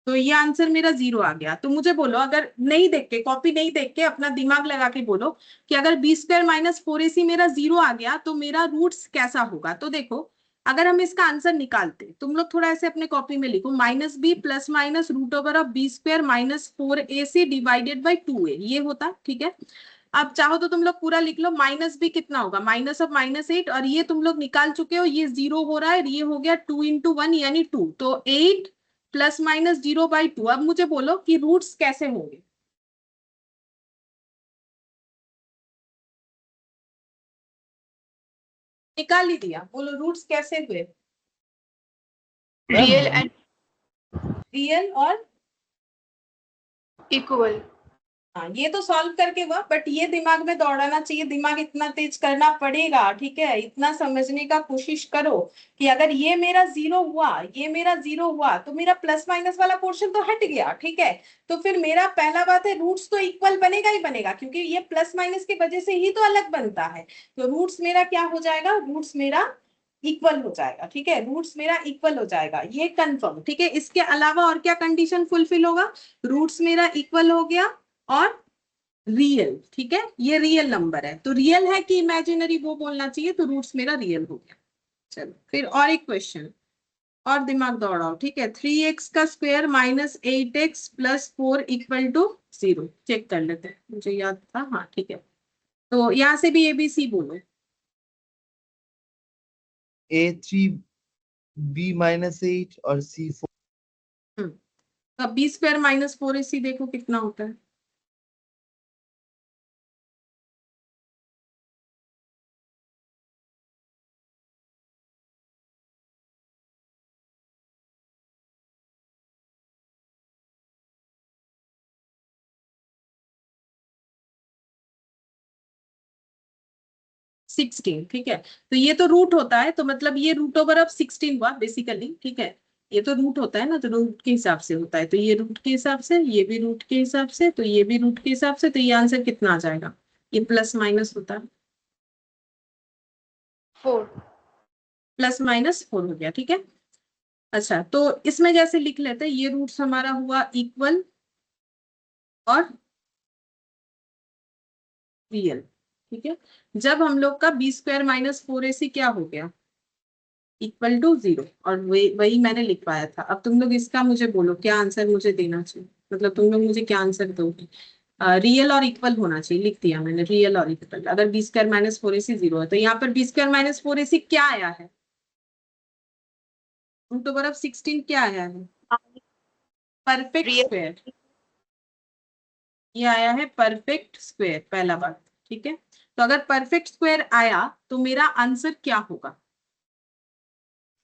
तो ये आंसर मेरा 0 आ गया। तो मुझे बोलो, अगर नहीं देख के, कॉपी नहीं देख के, अपना दिमाग लगा के बोलो कि अगर बी स्क्वायर माइनस 4ac मेरा 0 आ गया तो मेरा रूट्स कैसा होगा। तो देखो, अगर हम इसका आंसर निकालते, तुम लोग थोड़ा ऐसे अपने कॉपी में लिखो, minus B plus minus root over of B square minus 4ac divided by 2a, ये होता, ठीक है। अब चाहो तो तुम लोग पूरा लिख लो, माइनस बी कितना होगा, माइनस ऑफ -8, और ये तुम लोग निकाल चुके हो, ये 0 हो रहा है, ये हो गया 2 इंटू 1 यानी 2, तो 8 प्लस माइनस 0/2। अब मुझे बोलो कि रूट्स कैसे होंगे। निकाल ही दिया, बोलो रूट्स कैसे हुए। रियल एंड रियल और इक्वल। हाँ, ये तो सॉल्व करके हुआ, बट ये दिमाग में दौड़ाना चाहिए, दिमाग इतना तेज करना पड़ेगा, ठीक है। इतना समझने का कोशिश करो कि अगर ये मेरा 0 हुआ, ये मेरा 0 हुआ, तो मेरा प्लस माइनस वाला पोर्शन तो हट गया, ठीक है। तो फिर मेरा पहला बात है, रूट्स तो इक्वल बनेगा ही बनेगा, क्योंकि ये प्लस माइनस की वजह से ही तो अलग बनता है। तो रूट्स मेरा क्या हो जाएगा, रूट्स मेरा इक्वल हो जाएगा, ठीक है, रूट्स मेरा इक्वल हो जाएगा, ये कंफर्म, ठीक है। इसके अलावा और क्या कंडीशन फुलफिल होगा, रूट्स मेरा इक्वल हो गया और रियल, ठीक है, ये रियल नंबर है, तो रियल है कि इमेजिनरी वो बोलना चाहिए, तो रूट्स मेरा रियल हो गया। चलो फिर और एक क्वेश्चन, और दिमाग दौड़ाओ, ठीक है। 3x का square minus 8x plus 4 equal to 0, check कर लेते हैं, मुझे याद था, हाँ ठीक है। तो यहाँ से भी एबीसी बोलो। A3 B -8 और C 4। अब बी स्क्वायर माइनस 4ac देखो कितना होता है। सिक्सटीन, ठीक है। तो ये तो रूट होता है, तो मतलब ये रूट ओवर ऑफ 16 हुआ बेसिकली, ठीक है। ये तो रूट होता है ना, तो रूट के हिसाब से होता है, तो ये रूट के हिसाब से, ये भी रूट के हिसाब से, तो ये भी रूट के हिसाब से, तो ये आंसर कितना आ जाएगा, ये प्लस माइनस होता है, 4। प्लस माइनस 4 हो गया, ठीक है। अच्छा, तो इसमें जैसे लिख लेते हैं, ये रूट्स हमारा हुआ इक्वल और रियल, ठीक है। जब हम लोग का बी स्क्वायर माइनस 4ac क्या हो गया, इक्वल टू 0, और वही वही मैंने लिखवाया था। अब तुम लोग इसका मुझे बोलो क्या आंसर मुझे देना चाहिए, मतलब तुम लोग मुझे क्या आंसर दोगे। रियल और इक्वल होना चाहिए, लिख दिया मैंने रियल और इक्वल। अगर बी स्क्वायर माइनस 4ac 0 है तो यहाँ पर बी स्क्वायर माइनस 4ac क्या आया है, रूट ओवर ऑफ 16 क्या आया है, परफेक्ट रियल स्क्वायर। ये आया है परफेक्ट स्क्वायर, पहला बात, ठीक है। तो अगर परफेक्ट स्क्वायर आया तो मेरा आंसर क्या होगा,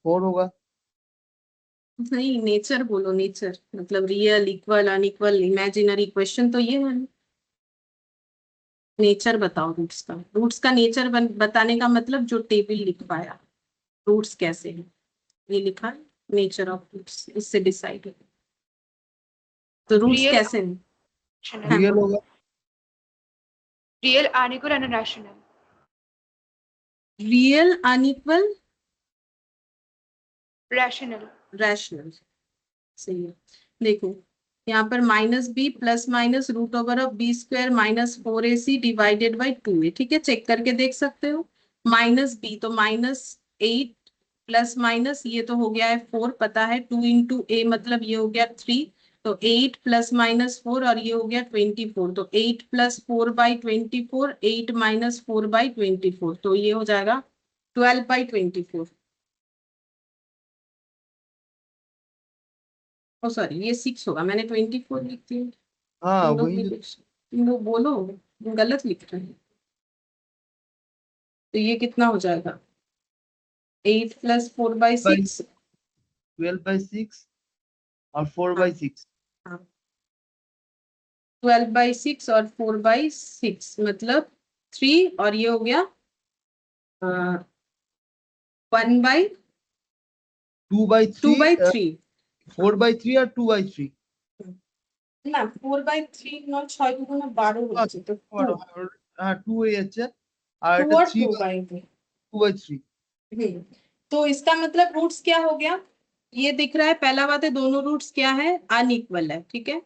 4 होगा। नहीं नेचर बोलो, नेचर मतलब real, equal, unequal, imaginary, question तो ये है। नेचर बताओ रूट्स का, रूट्स का नेचर बताने का मतलब जो टेबल लिख पाया, रूट्स कैसे हैं ये लिखा है, नेचर ऑफ रूट्स इससे डिसाइड है। तो रूट्स रियल कैसे हैं, हाँ रियल बोलो। होगा। Real unequal and rational. Real, unequal, rational. Rational, सही है। देखो यहाँ पर minus B plus minus root over of B square minus 4ac divided by 2 है, ठीक है, चेक करके देख सकते हो। माइनस बी तो -8 प्लस माइनस ये तो हो गया है 4, पता है 2 इंटू ए मतलब ये हो गया 3, तो 8 प्लस माइनस 4 और ये हो गया 24, तो 8 प्लस 4 बाई 24, 8 माइनस 4 बाई 24, तो ये हो जाएगा 12 बाई 24। ओ सॉरी ये 6 होगा, मैंने 24 लिख दिया। हाँ तुम लोग वही भी तो। कुछ, तुम लोग बोलो, तुम गलत लिख रहे हैं। तो ये कितना हो जाएगा, 8 प्लस 4 बाई बाई 6, 12/6 और 4/6। हाँ 12 बाई 6 और 4 बाई 6 मतलब 3, और ये हो गया 1 बाई 2 2/3। बाई 3। 4/3 और 2/3। না 4 বাই 3 নয়, 6 দুগুণে 12 হচ্ছে তো 2, হ্যাঁ 2 হয়ে যাচ্ছে। আর 2 এটা और 3 2 বাই बाई 2। 2/3। तो इसका मतलब रूट्स क्या हो गया, ये दिख रहा है, पहला बात है दोनों रूट्स क्या है, अनइक्वल है, ठीक है।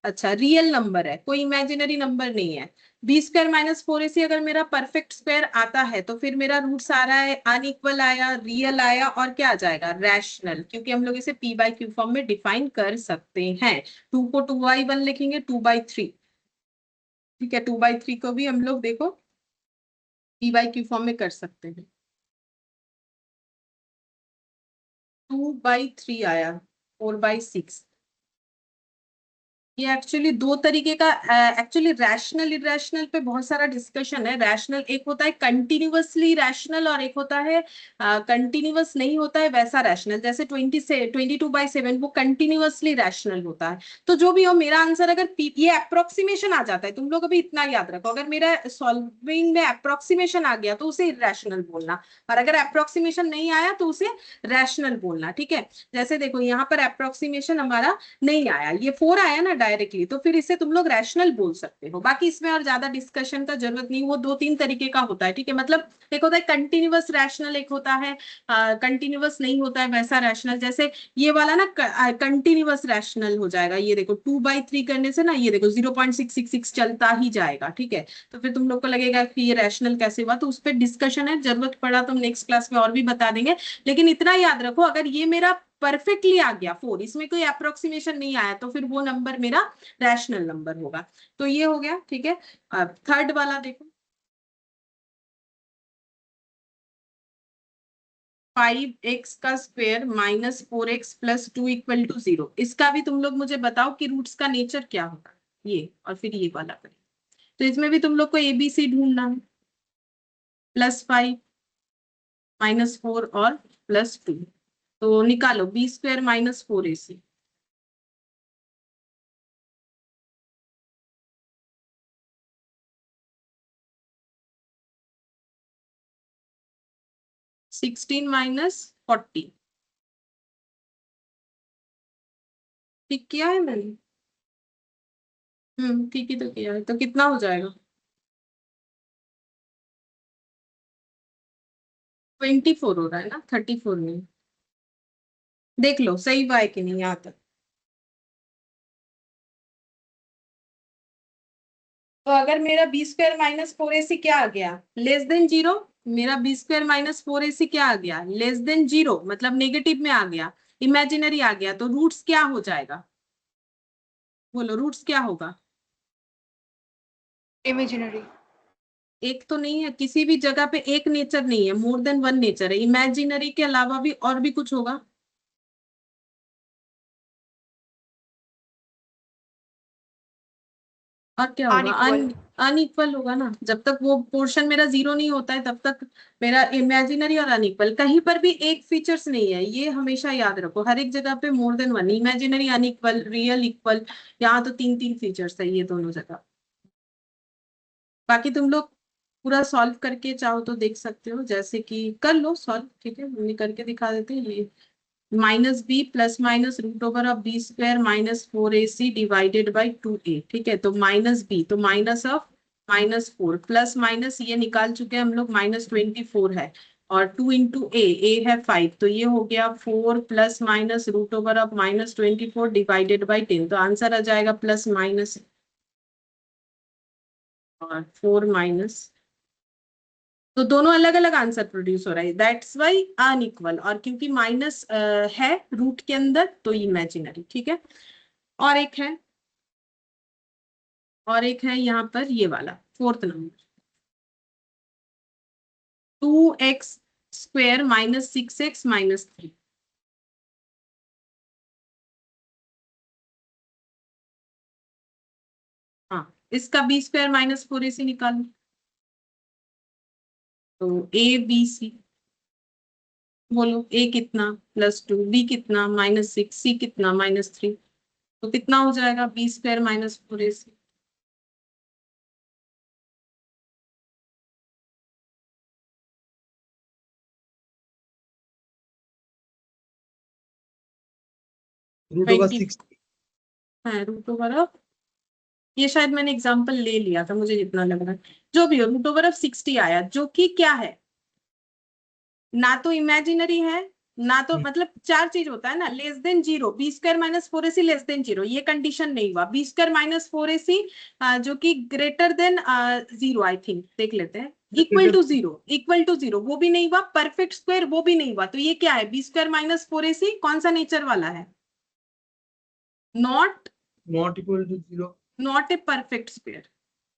अच्छा रियल नंबर है, कोई इमेजिनरी नंबर नहीं है। बी स्क्वायर माइनस 4ac अगर मेरा परफेक्ट स्क्वायर आता है तो फिर मेरा रूट्स आ रहा है, अनइक्वल आया, रियल आया, और क्या आ जाएगा, रैशनल, क्योंकि हम लोग इसे p बाई क्यू फॉर्म में डिफाइन कर सकते हैं। 2 को 2/1 लिखेंगे, 2/3, ठीक है, 2/3 को भी हम लोग देखो p बाई क्यू फॉर्म में कर सकते हैं। 2/3 आया, 4/6। ये एक्चुअली दो तरीके का, एक्चुअली रैशनल इरेशनल पे बहुत सारा डिस्कशन है। रैशनल एक होता है कंटिन्यूअसली रैशनल, और एक होता है कंटिन्यूअस नहीं होता है वैसा रैशनल, जैसे 22/7 वो कंटिन्यूअसली रैशनल होता है। तो जो भी हो, मेरा आंसर अगर ये अप्रोक्सीमेशन आ जाता है, तुम लोग अभी इतना याद रखो, अगर मेरा सॉल्विंग में अप्रोक्सीमेशन आ गया तो उसे इरेशनल बोलना, और अगर अप्रोक्सीमेशन नहीं आया तो उसे रैशनल बोलना, ठीक है। जैसे देखो यहाँ पर अप्रोक्सीमेशन हमारा नहीं आया, ये 4 आया ना डायरेक्टली, तो फिर इसे तुम लोग रैशनल बोल सकते हो। बाकी इसमें और ज्यादा डिस्कशन का जरूरत नहीं, वो 2-3 तरीके का होता है, ठीक है। मतलब एक होता है कंटिन्यूअस रैशनल, एक होता है कंटिन्यूअस नहीं होता है वैसा रैशनल। जैसे ये वाला ना कंटिन्यूअस रैशनल हो जाएगा, ये देखो 2/3 करने से ना ये देखो 0.666 चलता ही जाएगा, ठीक है। तो फिर तुम लोग को लगेगा कि ये रैशनल कैसे हुआ, तो उस पर डिस्कशन है, जरूरत पड़ा तो नेक्स्ट क्लास में और भी बता देंगे। लेकिन इतना याद रखो, अगर ये मेरा परफेक्टली आ गया 4, इसमें कोई अप्रोक्सीमेशन नहीं आया, तो फिर वो नंबर मेरा रैशनल नंबर होगा। तो ये हो गया, ठीक है। अब थर्ड वाला देखो, 5x का square minus 4x plus 2 equal to 0, इसका भी तुम लोग मुझे बताओ कि रूट्स का नेचर क्या होगा, ये और फिर ये वाला करें। तो इसमें भी तुम लोग को एबीसी ढूंढना है, +5 -4 और +2, तो निकालो बी स्क्वायर माइनस 4ac। 16 - 40, ठीक किया है मैंने, ठीक ही तो किया है, तो कितना हो जाएगा, 24 हो रहा है ना, 34 नहीं। देख लो सही हुआ है कि नहीं यहाँ तक। तो अगर मेरा B square minus four a सी क्या आ गया, लेस देन जीरो, मेरा B square minus four a सी क्या आ गया, लेस देन जीरो, मतलब नेगेटिव में आ गया, इमेजिनरी आ गया, तो रूट्स क्या हो जाएगा, बोलो रूट्स क्या होगा। Imaginary. एक तो नहीं है, किसी भी जगह पे एक नेचर नहीं है, मोर देन वन नेचर है, इमेजिनरी के अलावा भी और भी कुछ होगा। और क्या होगा, Unequal. अनइक्वल होगा ना, जब तक वो पोर्शन मेरा जीरो नहीं होता है तब तक मेरा इमेजिनरी और अनइक्वल, कहीं पर भी एक फीचर्स नहीं है, ये हमेशा याद रखो, हर एक जगह पे more than one, imaginary, unequal, real, equal, यहाँ तो तीन तीन फीचर्स है ये दोनों जगह। बाकी तुम लोग पूरा सॉल्व करके चाहो तो देख सकते हो, जैसे कि कर लो सॉल्व, ठीक है, हमने करके दिखा देते हैं ये। Minus B plus minus root over of B square minus four a c divided by two a, ठीक है, तो माइनस बी तो minus of minus four, plus minus ये निकाल चुके हैं हम लोग, माइनस 24 है, और टू इंटू ए है 5, तो ये हो गया 4 plus minus root over of minus 24 divided by 10, तो आंसर आ जाएगा प्लस माइनस और 4 माइनस, तो दोनों अलग अलग आंसर प्रोड्यूस हो रहा है, दैट्स वाई अनइक्वल, और क्योंकि माइनस है रूट के अंदर तो इमेजिनरी, ठीक है। और एक है, और एक है यहाँ पर ये वाला fourth number, 2x square minus 6x minus 3, हाँ, इसका B square minus four a सी निकालो, तो ए बी सी, बोलो ए कितना, +2, बी कितना -6, सी कितना -3, तो कितना हो जाएगा b square minus four a c. Root over 20 6। है रूट ओवर ऑफ, ये शायद मैंने एग्जांपल ले लिया था, मुझे जितना लग रहा है, जो भी हो रूट ओवर ऑफ 60 आया, जो कि क्या है, ना तो इमेजिनरी है, ना तो, मतलब चार चीज होता है ना, less than zero, b square minus four a c less than zero, ये कंडीशन नहीं हुआ, b square minus four a c जो कि greater than zero, I think देख लेते हैं, equal to zero, equal to zero वो भी नहीं हुआ, परफेक्ट स्क्वायर वो भी नहीं हुआ, तो ये क्या है, b square minus four a c कौन सा नेचर वाला है, not, not equal to 0। Not a perfect square,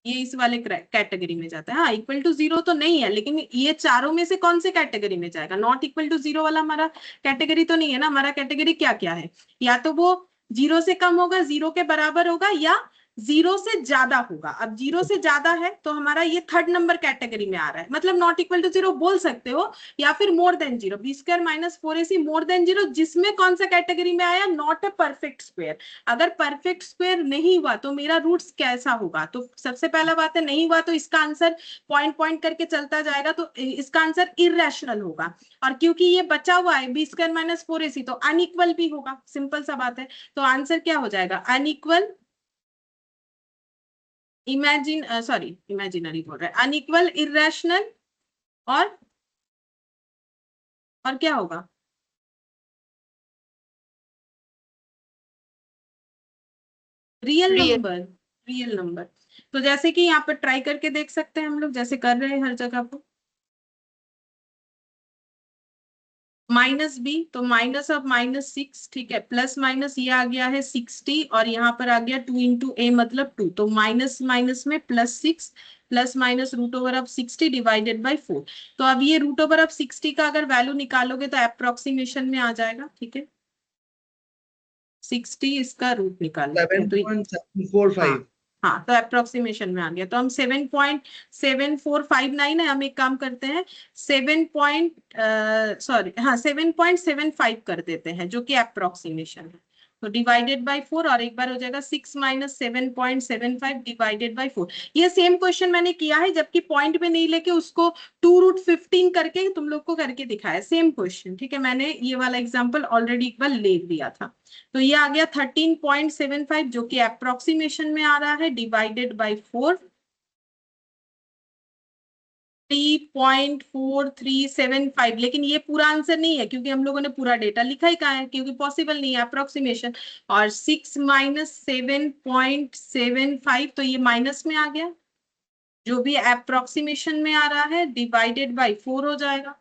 ये इस वाले कैटेगरी में जाता है, हाँ इक्वल टू जीरो तो नहीं है, लेकिन ये चारों में से कौन से कैटेगरी में जाएगा, नॉट इक्वल टू जीरो वाला हमारा कैटेगरी तो नहीं है ना, हमारा कैटेगरी क्या क्या है, या तो वो जीरो से कम होगा, जीरो के बराबर होगा, या जीरो से ज्यादा होगा, अब जीरो से ज्यादा है तो हमारा ये थर्ड नंबर कैटेगरी में आ रहा है, मतलब नॉट इक्वल टू जीरो बोल सकते हो, या फिर more than zero, b square minus four a c more than zero, जिसमें कौन सा कैटेगरी में आया, नॉट ए परफेक्ट स्क्वायर, अगर परफेक्ट स्क्वायर नहीं हुआ तो मेरा रूट्स कैसा होगा, तो सबसे पहला बात है नहीं हुआ तो इसका आंसर पॉइंट पॉइंट करके चलता जाएगा, तो इसका आंसर इरेशनल होगा, और क्योंकि ये बचा हुआ है b square minus four a सी तो अनइक्वल भी होगा, सिंपल सा बात है, तो आंसर क्या हो जाएगा, अनइक्वल, सॉरी इमेजिनरी बोल रहा है, अनइक्वल, इरेशनल, और क्या होगा, real Real. Number, real number, तो जैसे कि यहाँ पर ट्राई करके देख सकते हैं हम लोग, जैसे कर रहे हैं हर जगह पर, माइनस बी तो माइनस ऑफ -6, ठीक है, प्लस माइनस ये आ गया है 60, और यहाँ पर आ गया 2 इंटू ए मतलब 2, तो माइनस माइनस में +6, plus minus root over of 60 divided by 4, तो अब ये रूट ओवर ऑफ 60 का अगर वैल्यू निकालोगे तो अप्रोक्सीमेशन में आ जाएगा, ठीक है, 60 इसका रूट निकाल लेते हैं, तो 7.745। हाँ तो अप्रोक्सीमेशन में आ गया, तो हम 7.7459 है, हम एक काम करते हैं 7.75 कर देते हैं, जो कि अप्रोक्सीमेशन है, तो डिवाइडेड बाय 4, और एक बार हो जाएगा 6 माइनस 7.75 डिवाइडेड बाय 4, ये सेम क्वेश्चन मैंने किया है, जबकि पॉइंट में नहीं लेके उसको 2√15 करके तुम लोग को करके दिखाया, सेम क्वेश्चन, ठीक है, मैंने ये वाला एग्जाम्पल ऑलरेडी एक बार ले लिया था, तो ये आ गया 13.75 जो कि अप्रोक्सीमेशन में आ रहा है, डिवाइडेड बाय 4, 0.4375, लेकिन ये पूरा आंसर नहीं है क्योंकि हम लोगों ने पूरा डेटा लिखा ही कहाँ है, क्योंकि पॉसिबल नहीं है, अप्रोक्सीमेशन। और 6 माइनस 7.75, तो ये माइनस में आ गया, जो भी अप्रोक्सीमेशन में आ रहा है डिवाइडेड बाई 4 हो जाएगा,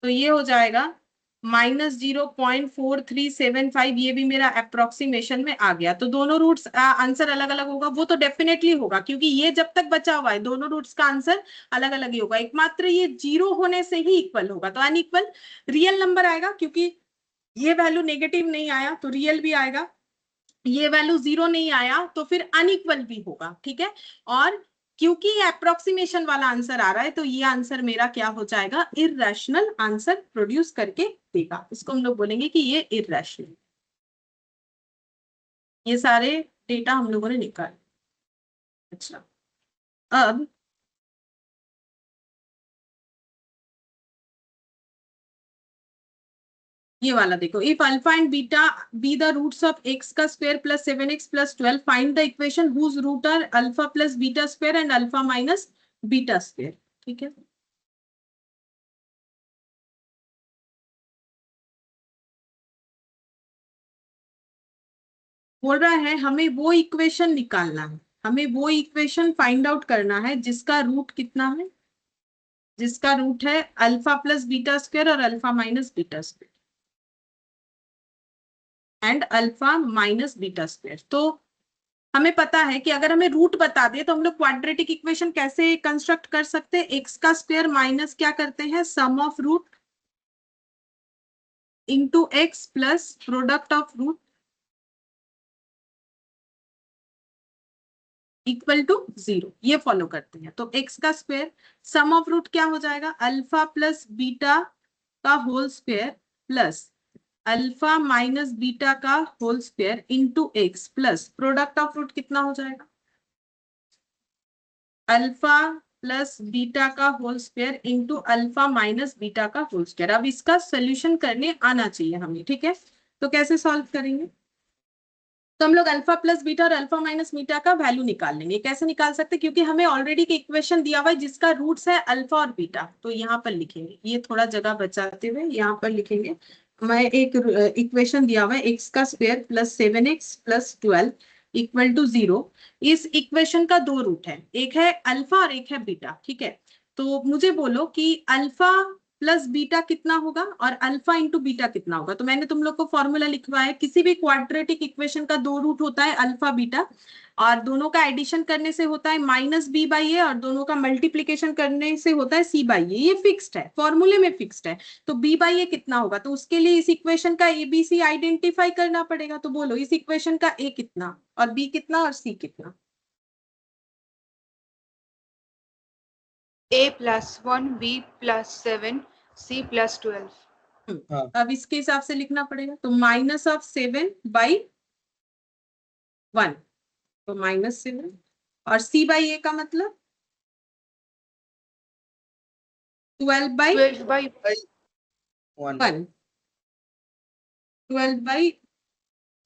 तो ये हो जाएगा -0.4375, ये भी मेरा अप्रोक्सीमेशन में आ गया। तो दोनों रूट्स आंसर अलग अलग होगा, वो तो डेफिनेटली होगा क्योंकि ये जब तक बचा हुआ है दोनों रूट्स का आंसर अलग अलग ही होगा, एकमात्र ये 0 होने से ही इक्वल होगा। तो अनइक्वल रियल नंबर आएगा, क्योंकि ये वैल्यू नेगेटिव नहीं आया तो रियल भी आएगा, ये वैल्यू 0 नहीं आया तो फिर अनइक्वल भी होगा, ठीक है। और क्योंकि अप्रोक्सीमेशन वाला आंसर आ रहा है तो ये आंसर मेरा क्या हो जाएगा, इररेशनल आंसर प्रोड्यूस करके देगा। इसको हम लोग बोलेंगे कि ये इररेशनल। ये सारे डेटा हम लोगों ने निकाले। अच्छा, अब ये वाला देखो, if alpha and beta be the roots of x का square plus 7x plus 12, find the equation whose root are alpha plus beta square and alpha minus beta square, ठीक है। बोल रहा है हमें वो इक्वेशन निकालना है, हमें वो इक्वेशन फाइंड आउट करना है जिसका रूट कितना है, जिसका रूट है अल्फा प्लस बीटा स्क्वायर और alpha minus beta square and alpha minus beta square. तो हमें पता है कि अगर हमें रूट बता दे तो हम लोग क्वाड्रेटिक इक्वेशन कैसे कंस्ट्रक्ट कर सकते हैं, एक्स का स्क्वायर माइनस क्या करते हैं, sum of root into x plus product of root equal to 0, ये फॉलो करते हैं। तो x का स्क्वायर सम ऑफ रूट क्या हो जाएगा, अल्फा प्लस बीटा का whole square plus alpha minus beta का whole square into x plus product of root कितना हो जाएगा, अल्फा प्लस बीटा का whole square into alpha minus beta का होल स्क्वायर। अब इसका सोल्यूशन करने आना चाहिए हमें, ठीक है। तो कैसे सॉल्व करेंगे, तो हम लोग अल्फा प्लस बीटा और अल्फा माइनस बीटा का वैल्यू निकाल लेंगे। कैसे निकाल सकते हैं, क्योंकि हमें ऑलरेडी एक इक्वेशन दिया हुआ है जिसका रूट्स है अल्फा और बीटा, तो यहाँ पर लिखेंगे, ये थोड़ा जगह बचाते हुए यहाँ पर लिखेंगे। मैं एक इक्वेशन दिया हुआ है एक्स का square plus 7x plus 12 equal to 0। इस इक्वेशन का दो रूट है, एक है अल्फा और एक है बीटा, ठीक है। तो मुझे बोलो कि अल्फा प्लस बीटा कितना होगा और अल्फा इंटू बीटा कितना होगा। तो मैंने तुम लोग को फॉर्मूला लिखवाया है, किसी भी क्वाड्रेटिक इक्वेशन का दो रूट होता है अल्फा बीटा, और दोनों का एडिशन करने से होता है माइनस बी बाई ए, और दोनों का मल्टीप्लीकेशन करने से होता है सी बाई ए। ये फिक्स्ड है, फॉर्मूले में फिक्स्ड है। तो बी बाई ए कितना होगा, तो उसके लिए इस इक्वेशन का ए बी सी आइडेंटिफाई करना पड़ेगा। तो बोलो इस इक्वेशन का ए कितना और बी कितना और सी कितना। A plus 1, B plus 7, C plus 12। हाँ। अब इसके हिसाब से लिखना पड़ेगा, तो माइनस ऑफ 7 बाई 1, तो -7, और सी बाई ए का मतलब 12 बाई 12 by 1 1, 12 बाई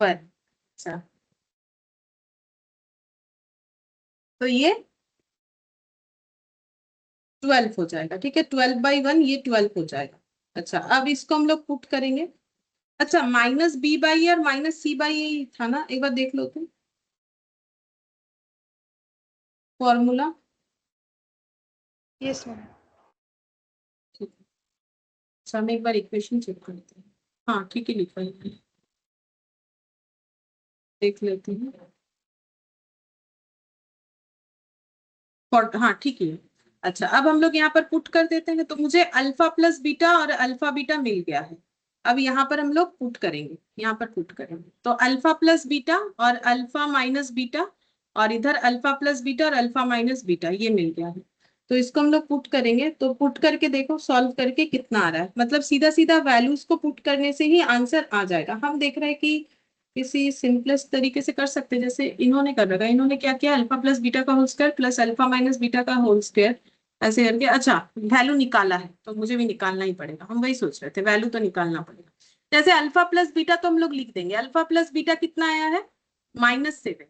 1। अच्छा, तो ये 12 हो जाएगा, ठीक है। 12 बाई 1 ये 12 हो जाएगा। अच्छा, अब इसको हम लोग पुट करेंगे। अच्छा, माइनस बी बाई और माइनस सी बाई ए था ना, एक बार देख लो तुम फॉर्मूला। yes ma'am। अच्छा, हम एक बार इक्वेशन चेक करते हैं। हाँ ठीक है, लिखा है, देख लेते हैं। हाँ ठीक है। अच्छा, अब हम लोग यहाँ पर पुट कर देते हैं, तो मुझे अल्फा प्लस बीटा और अल्फा बीटा मिल गया है। अब यहाँ पर हम लोग पुट करेंगे, यहाँ पर पुट करेंगे, तो अल्फा प्लस बीटा और अल्फा माइनस बीटा, और इधर अल्फा प्लस बीटा और अल्फा माइनस बीटा, ये मिल गया है। तो इसको हम लोग पुट करेंगे, तो पुट करके देखो सॉल्व करके कितना आ रहा है, मतलब सीधा सीधा वैल्यूज को पुट करने से ही आंसर आ जाएगा। हम देख रहे हैं कि किसी सिंपलेस्ट तरीके से कर सकते हैं, जैसे इन्होंने कर रखा है। इन्होंने क्या किया, अल्फा प्लस बीटा का whole square plus alpha minus beta का होल स्क्वायर ऐसे करके। अच्छा, वैल्यू निकाला है तो मुझे भी निकालना ही पड़ेगा, हम वही सोच रहे थे, वैल्यू तो निकालना पड़ेगा। जैसे अल्फा प्लस बीटा तो हम लोग लिख देंगे, अल्फा प्लस बीटा कितना आया है, -7।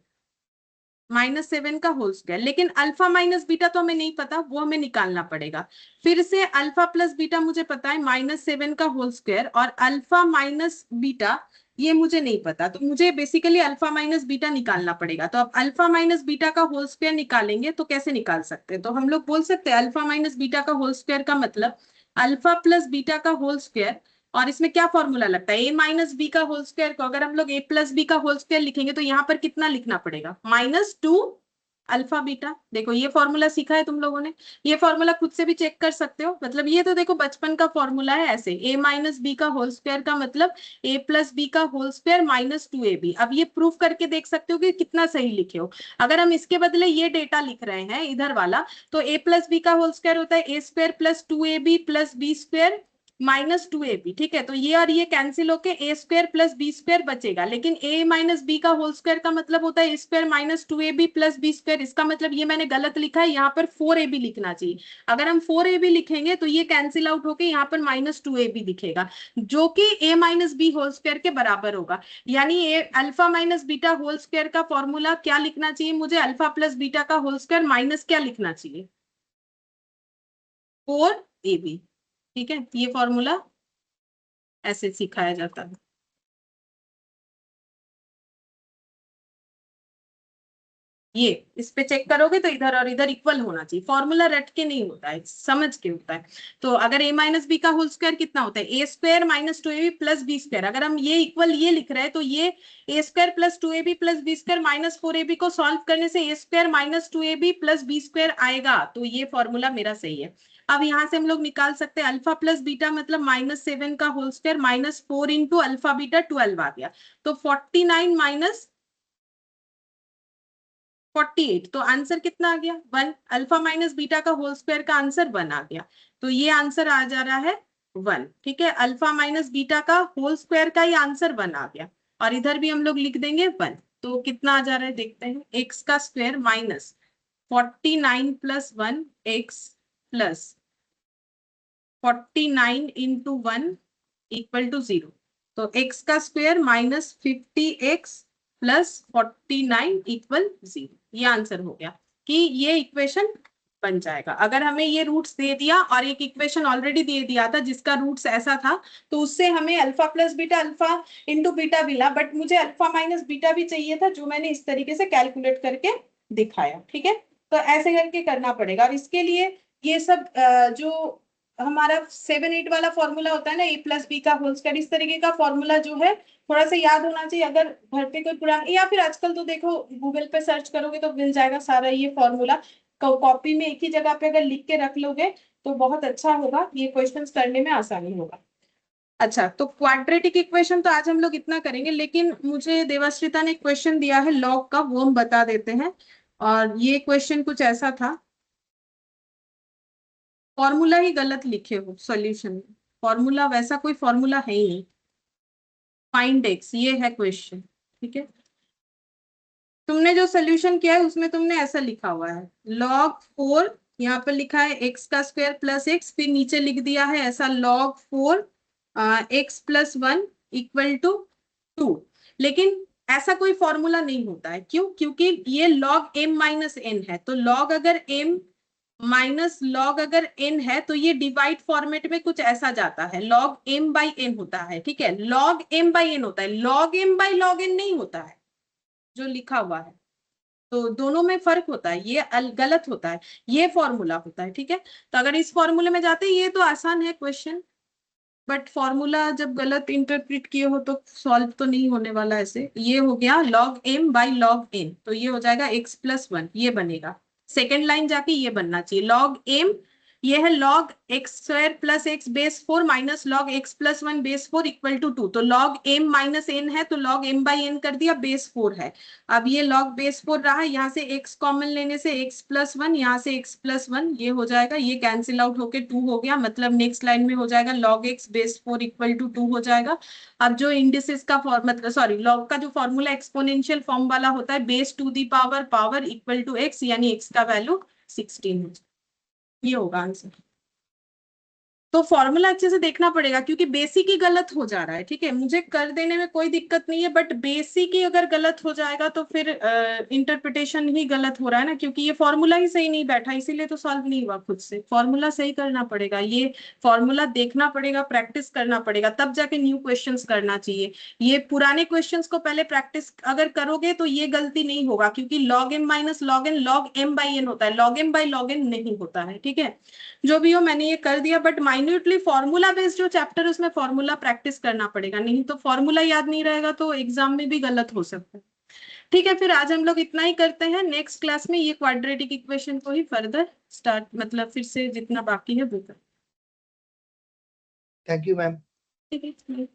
-7 का होल स्क्वायर, लेकिन अल्फा माइनस बीटा तो हमें नहीं पता, वो हमें निकालना पड़ेगा। फिर से अल्फा प्लस बीटा मुझे पता है -7 का होल स्क्वायर, और अल्फा माइनस बीटा ये मुझे नहीं पता, तो मुझे बेसिकली अल्फा माइनस बीटा निकालना पड़ेगा। तो अब अल्फा माइनस बीटा का होल स्क्वायर निकालेंगे तो कैसे निकाल सकते हैं? तो हम लोग बोल सकते हैं अल्फा माइनस बीटा का होल स्क्वायर का मतलब अल्फा प्लस बीटा का होल स्क्वायर, और इसमें क्या फॉर्मूला लगता है, ए माइनस बी का होल स्क्वायर को अगर हम लोग ए प्लस बी का होल स्क्वायर लिखेंगे तो यहाँ पर कितना लिखना पड़ेगा, -2 अल्फा बीटा। देखो ये फॉर्मूला सीखा है तुम लोगों ने, ये फॉर्मूला खुद से भी चेक कर सकते हो, मतलब ये तो देखो बचपन का फॉर्मूला है। ऐसे ए माइनस बी का होल स्क्वायर का मतलब ए प्लस बी का होल स्क्वायर -2ab। अब ये प्रूफ करके देख सकते हो कि कितना सही लिखे हो। अगर हम इसके बदले ये डेटा लिख रहे हैं इधर वाला, तो ए प्लस बी का होल स्क्वायर होता है a square plus 2ab plus b square -2ab। ठीक है, तो ये और ये कैंसिल होके a square plus b square बचेगा, लेकिन ए माइनस बी का होल स्क्वायर का मतलब होता है a square -2ab plus b square. इसका मतलब ये मैंने गलत लिखा है, यहाँ पर 4ab लिखना चाहिए। अगर हम 4ab लिखेंगे तो ये कैंसिल आउट होके यहाँ पर -2ab दिखेगा, जो कि a minus b whole square के बराबर होगा। यानी a alpha minus beta whole square का फॉर्मूला क्या लिखना चाहिए मुझे, अल्फा प्लस बीटा का होल स्क्वायर माइनस क्या लिखना चाहिए, 4ab। ठीक है, ये फॉर्मूला ऐसे सिखाया जाता है। ये इस पे चेक करोगे तो इधर और इधर इक्वल होना चाहिए, फॉर्मूला रट के नहीं होता है, समझ के होता है। तो अगर a माइनस बी का होल स्क्वायर कितना होता है, a square -2ab plus b square. अगर हम ये इक्वल ये लिख रहे हैं तो ये a square plus 2ab plus b square -4ab को सॉल्व करने से a square -2ab plus b square आएगा। तो ये फॉर्मूला मेरा सही है। अब यहाँ से हम लोग निकाल सकते हैं अल्फा प्लस बीटा मतलब -7 का whole square -4 into alpha beta 12 आ गया, तो 49 माइनस 48, तो आंसर कितना आ गया 1। अल्फा माइनस बीटा का होल स्क्वायर का आंसर 1 आ गया, तो ये आंसर आ जा रहा है 1। ठीक है, अल्फा माइनस बीटा का होल स्क्वायर का ही आंसर 1 आ गया, और इधर भी हम लोग लिख देंगे 1। तो कितना आ जा रहा है देखते हैं, एक्स का square -49 plus 1 x plus 49 into 1 equal to 0। तो x का स्क्वायर -50x प्लस 49 इक्वल 0। ये आंसर हो गया कि ये इक्वेशन बन जाएगा। अगर हमें ये रूट्स दे दिया और एक इक्वेशन ऑलरेडी दे दिया था जिसका रूट्स ऐसा था, तो उससे हमें alpha plus beta alpha into beta मिला, बट मुझे अल्फा माइनस बीटा भी चाहिए था, जो मैंने इस तरीके से कैलकुलेट करके दिखाया। ठीक है, तो ऐसे करके करना पड़ेगा, और इसके लिए ये सब जो हमारा 7-8 वाला फॉर्मूला होता है ना, ए प्लस बी का होल स्क्वायर, इस तरीके का फॉर्मूला जो है थोड़ा सा याद होना चाहिए। अगर घर पे कोई पुराना, या फिर आजकल तो देखो गूगल पे सर्च करोगे तो मिल जाएगा सारा ये फॉर्मूला, कॉपी में एक ही जगह पे अगर लिख के रख लोगे तो बहुत अच्छा होगा, ये क्वेश्चंस करने में आसानी होगा। अच्छा, तो क्वाड्रेटिक इक्वेशन तो आज हम लोग इतना करेंगे, लेकिन मुझे देवाश्रिता ने क्वेश्चन दिया है लॉग का, वो हम बता देते हैं। और ये क्वेश्चन कुछ ऐसा था, फॉर्मूला ही गलत लिखे हो सॉल्यूशन में, फॉर्मूला वैसा कोई फॉर्मूला है ही नहीं। फाइंड एक्स ये है क्वेश्चन। ठीक है, तुमने जो सोल्यूशन किया है उसमें तुमने ऐसा लिखा हुआ है log 4, यहाँ पर लिखा है x का स्क्वायर प्लस x, फिर नीचे लिख दिया है ऐसा log 4 x plus 1 equal to 2। लेकिन ऐसा कोई फॉर्मूला नहीं होता है, क्यों? क्योंकि ये log m माइनस n है, तो log अगर m माइनस log अगर n है तो ये डिवाइड फॉर्मेट में कुछ ऐसा जाता है, log m बाई n होता है। ठीक है, log m बाई n होता है, log m by log n नहीं होता है जो लिखा हुआ है। तो दोनों में फर्क होता है, ये गलत होता है, ये फॉर्मूला होता है। ठीक है, तो अगर इस फॉर्मूले में जाते, ये तो आसान है क्वेश्चन, बट फॉर्मूला जब गलत इंटरप्रेट किए हो तो सॉल्व तो नहीं होने वाला ऐसे। ये हो गया log m by log n, तो ये हो जाएगा x प्लस 1, ये बनेगा। सेकेंड लाइन जाके ये बनना चाहिए log m, ये है log x square plus x base 4 minus log x plus 1 base 4 equal to 2। तो log m माइनस n है तो log m बाई n कर दिया, बेस 4 है। अब ये log बेस 4 रहा, यहाँ से x कॉमन लेने से x प्लस 1, यहाँ से x प्लस 1 ये हो जाएगा, ये कैंसिल आउट होके 2 हो गया, मतलब नेक्स्ट लाइन में हो जाएगा log x base 4 equal to 2 हो जाएगा। अब जो इंडिसेस का मतलब सॉरी log का जो फॉर्मूला एक्सपोनेंशियल फॉर्म वाला होता है, base two the power equal to x, यानी x का वैल्यू 16 हो जाएगा। ये होगा आंसर। तो फॉर्मूला अच्छे से देखना पड़ेगा क्योंकि बेसिक ही गलत हो जा रहा है, ठीक है। मुझे कर देने में कोई दिक्कत नहीं है, बट बेसिक ही अगर गलत हो जाएगा तो फिर इंटरप्रिटेशन ही गलत हो रहा है ना, क्योंकि ये फॉर्मूला ही सही नहीं बैठा, इसीलिए तो सॉल्व नहीं हुआ खुद से। फॉर्मूला सही करना पड़ेगा, ये फॉर्मूला देखना पड़ेगा, प्रैक्टिस करना पड़ेगा, तब जाके न्यू क्वेश्चंस करना चाहिए। ये पुराने क्वेश्चंस को पहले प्रैक्टिस अगर करोगे तो ये गलती नहीं होगा, क्योंकि log m minus log n log m by n होता है, log m by log n नहीं होता है, ठीक है। जो भी हो मैंने ये कर दिया, बट माइन्यूटली फॉर्मूला बेस्ड जो चैप्टर है उसमें फॉर्मूला प्रैक्टिस करना पड़ेगा, नहीं तो फॉर्मूला याद नहीं रहेगा तो एग्जाम में भी गलत हो सकता है। ठीक है, फिर आज हम लोग इतना ही करते हैं। नेक्स्ट क्लास में ये क्वाड्रेटिक इक्वेशन को ही फर्दर स्टार्ट, मतलब फिर से जितना बाकी है वो कर। Thank you ma'am. ठीक है।